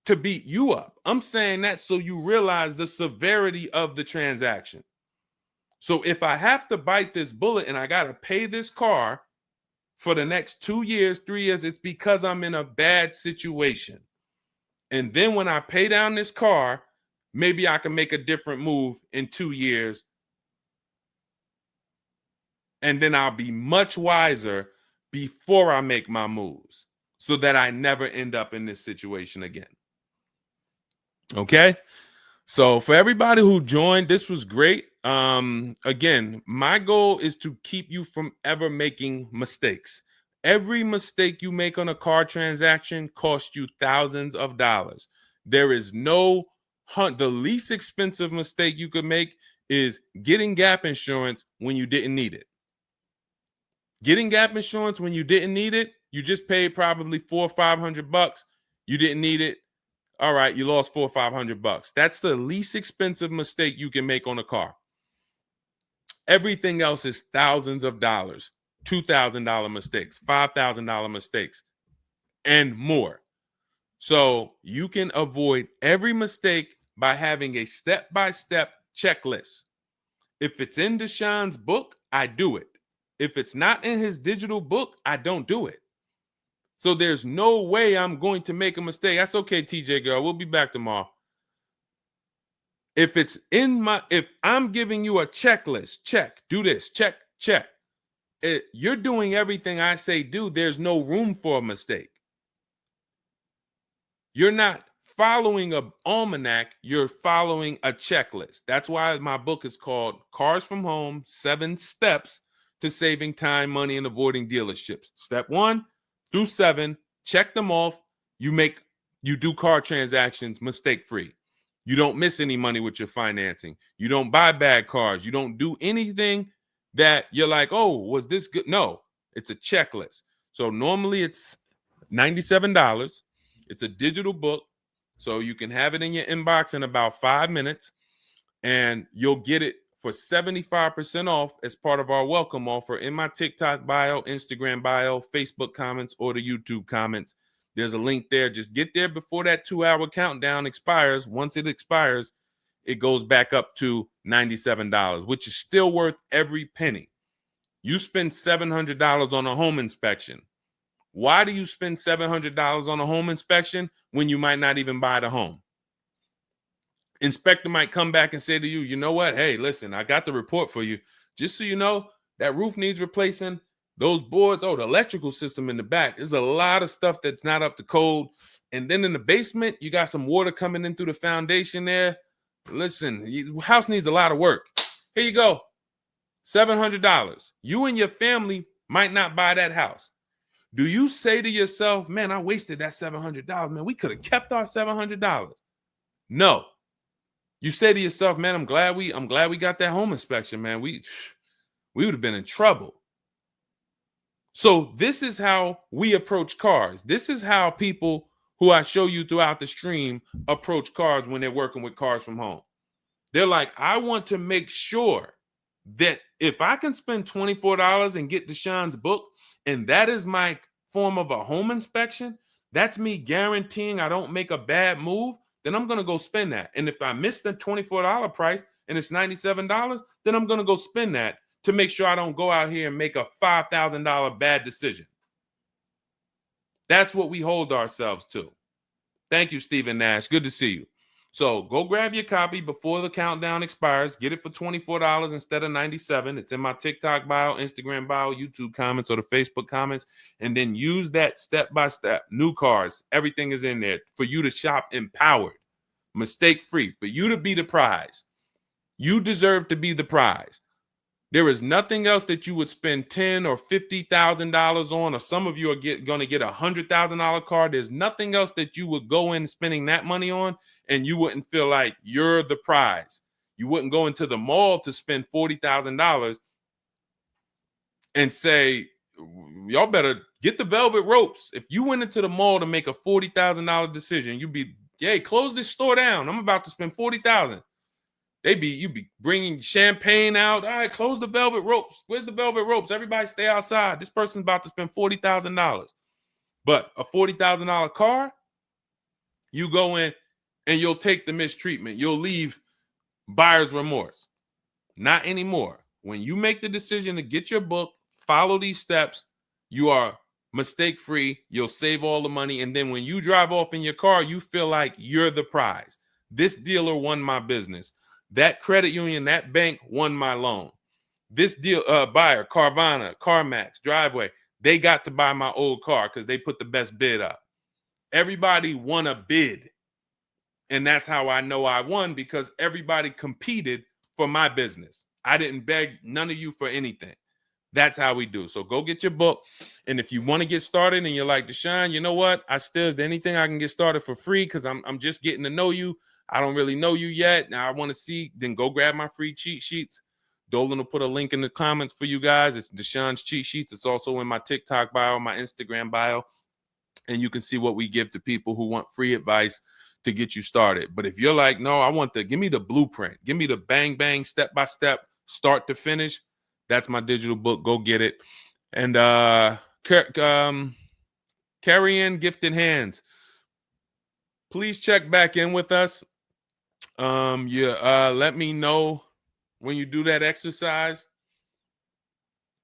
A: to beat you up. I'm saying that so you realize the severity of the transaction. So if I have to bite this bullet and I got to pay this car for the next 2 years, 3 years, it's because I'm in a bad situation. And then when I pay down this car, maybe I can make a different move in 2 years. And then I'll be much wiser before I make my moves, so that I never end up in this situation again. Okay? So for everybody who joined, this was great. Again, my goal is to keep you from ever making mistakes. Every mistake you make on a car transaction costs you thousands of dollars. There is no the least expensive mistake you could make is getting gap insurance when you didn't need it. Getting gap insurance when you didn't need it, you just paid probably $400 or $500. You didn't need it. All right, you lost $400 or $500. That's the least expensive mistake you can make on a car. Everything else is thousands of dollars, $2,000 mistakes, $5,000 mistakes, and more. So you can avoid every mistake by having a step-by-step checklist. If it's in Deshone's book, I do it. If it's not in his digital book, I don't do it. So there's no way I'm going to make a mistake. That's okay, TJ girl. We'll be back tomorrow. If I'm giving you a checklist, check, do this, check, check. You're doing everything I say do. There's no room for a mistake. You're not following an almanac. You're following a checklist. That's why my book is called Cars from Home, 7 Steps to Saving Time, Money, and Avoiding Dealerships. Step 1 through 7, check them off. You do car transactions mistake-free. You don't miss any money with your financing. You don't buy bad cars. You don't do anything that you're like, oh, was this good? No, it's a checklist. So normally it's $97. It's a digital book. So you can have it in your inbox in about 5 minutes, and you'll get it for 75% off as part of our welcome offer in my TikTok bio, Instagram bio, Facebook comments, or the YouTube comments. There's a link there. Just get there before that 2-hour countdown expires. Once it expires, it goes back up to $97, which is still worth every penny. You spend $700 on a home inspection. Why do you spend $700 on a home inspection when you might not even buy the home? Inspector might come back and say to you, you know what? Hey, listen, I got the report for you. Just so you know, that roof needs replacing. Those boards, the electrical system in the back, there's a lot of stuff that's not up to code. And then in the basement, you got some water coming in through the foundation there. Listen, house needs a lot of work. Here you go, $700. You and your family might not buy that house. Do you say to yourself, man, I wasted that $700, man, we could have kept our $700? No. You say to yourself, man, I'm glad we got that home inspection, man. We would have been in trouble. So this is how we approach cars. This is how people who I show you throughout the stream approach cars when they're working with cars from home. They're like, I want to make sure that if I can spend $24 and get Deshone's book, and that is my form of a home inspection, that's me guaranteeing I don't make a bad move, then I'm going to go spend that. And if I miss the $24 price and it's $97, then I'm going to go spend that to make sure I don't go out here and make a $5,000 bad decision. That's what we hold ourselves to. Thank you, Stephen Nash. Good to see you. So go grab your copy before the countdown expires. Get it for $24 instead of $97. It's in my TikTok bio, Instagram bio, YouTube comments, or the Facebook comments. And then use that step-by-step. New cars. Everything is in there for you to shop empowered, mistake-free, for you to be the prize. You deserve to be the prize. There is nothing else that you would spend $10,000 or $50,000 on, or some of you are going to get a $100,000 car. There's nothing else that you would go in spending that money on, and you wouldn't feel like you're the prize. You wouldn't go into the mall to spend $40,000 and say, y'all better get the velvet ropes. If you went into the mall to make a $40,000 decision, you'd be, hey, close this store down. I'm about to spend $40,000. You'd be bringing champagne out. All right, close the velvet ropes. Where's the velvet ropes? Everybody stay outside. This person's about to spend $40,000. But a $40,000 car, you go in and you'll take the mistreatment. You'll leave buyer's remorse. Not anymore. When you make the decision to get your book, follow these steps, you are mistake-free. You'll save all the money. And then when you drive off in your car, you feel like you're the prize. This dealer won my business. That credit union, that bank won my loan. This deal, buyer, Carvana, CarMax, Driveway, they got to buy my old car because they put the best bid up. Everybody won a bid. And that's how I know I won, because everybody competed for my business. I didn't beg none of you for anything. That's how we do. So go get your book. And if you want to get started and you're like, Deshone, you know what? Is there anything I can get started for free? Because I'm just getting to know you. I don't really know you yet. Now I want to see, then go grab my free cheat sheets. Dolan will put a link in the comments for you guys. It's Deshone's cheat sheets. It's also in my TikTok bio, my Instagram bio. And you can see what we give to people who want free advice to get you started. But if you're like, no, give me the blueprint. Give me the bang, bang, step-by-step, start to finish. That's my digital book. Go get it. And carry in gifted hands. Please check back in with us. Let me know when you do that exercise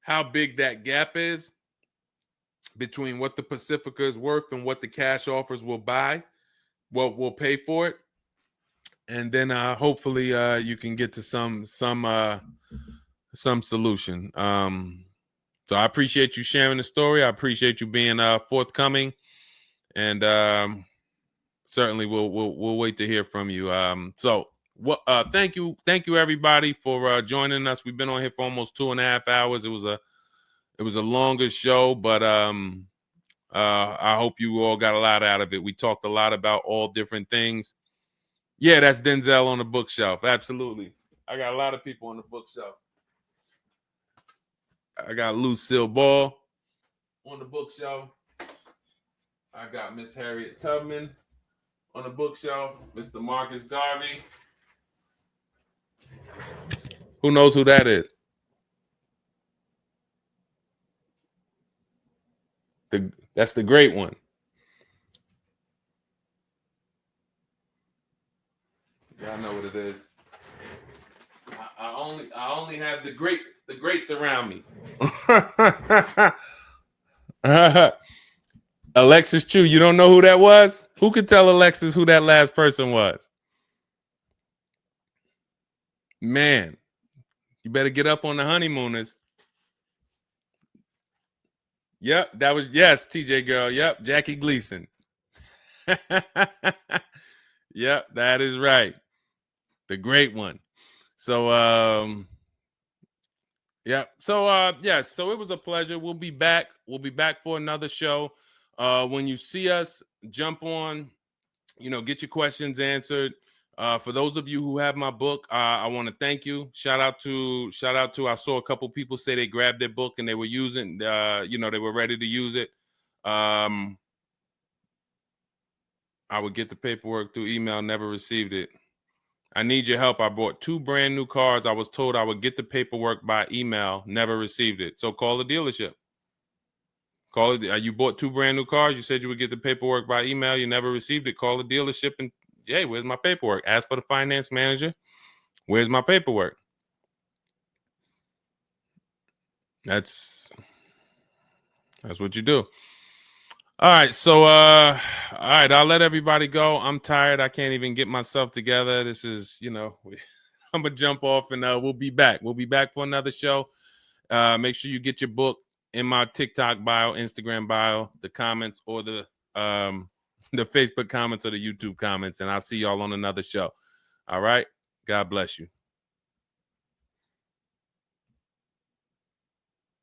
A: how big that gap is between what the Pacifica is worth and what the cash offers will buy, what will pay for it. And then hopefully you can get to some solution. So I appreciate you sharing the story. I appreciate you being forthcoming, and certainly we'll wait to hear from you. Thank you everybody for joining us. We've been on here for almost 2.5 hours. It was a longer show, but I hope you all got a lot out of it. We talked a lot about all different things. Yeah, that's Denzel on the bookshelf. Absolutely. I got a lot of people on the bookshelf. I got Lucille Ball on the bookshelf. I got Miss Harriet Tubman on the bookshelf. Mr. Marcus Garvey. Who knows who that is? That's the great one. Y'all know what it is. I only have the greats around me. Alexis Chu, you don't know who that was? Who could tell Alexis who that last person was? Man, you better get up on the honeymooners. Yep, that was, yes, TJ girl. Yep, Jackie Gleason. Yep, that is right. The great one. So yeah. So yes, so it was a pleasure. We'll be back. We'll be back for another show. When you see us, jump on, get your questions answered. For those of you who have my book, I want to thank you. Shout out to I saw a couple people say they grabbed their book and they were using they were ready to use it. I would get the paperwork through email, never received it. I need your help. I bought 2 brand new cars. I was told I would get the paperwork by email, never received it. So call the dealership. Call it. You bought 2 brand new cars. You said you would get the paperwork by email. You never received it. Call the dealership and, hey, where's my paperwork? Ask for the finance manager. Where's my paperwork? That's what you do. All right. So all right, I'll let everybody go. I'm tired. I can't even get myself together. This is, I'm gonna jump off and we'll be back. We'll be back for another show. Make sure you get your book in my TikTok bio, Instagram bio, the comments, or the Facebook comments or the YouTube comments, and I'll see y'all on another show. All right. God bless you.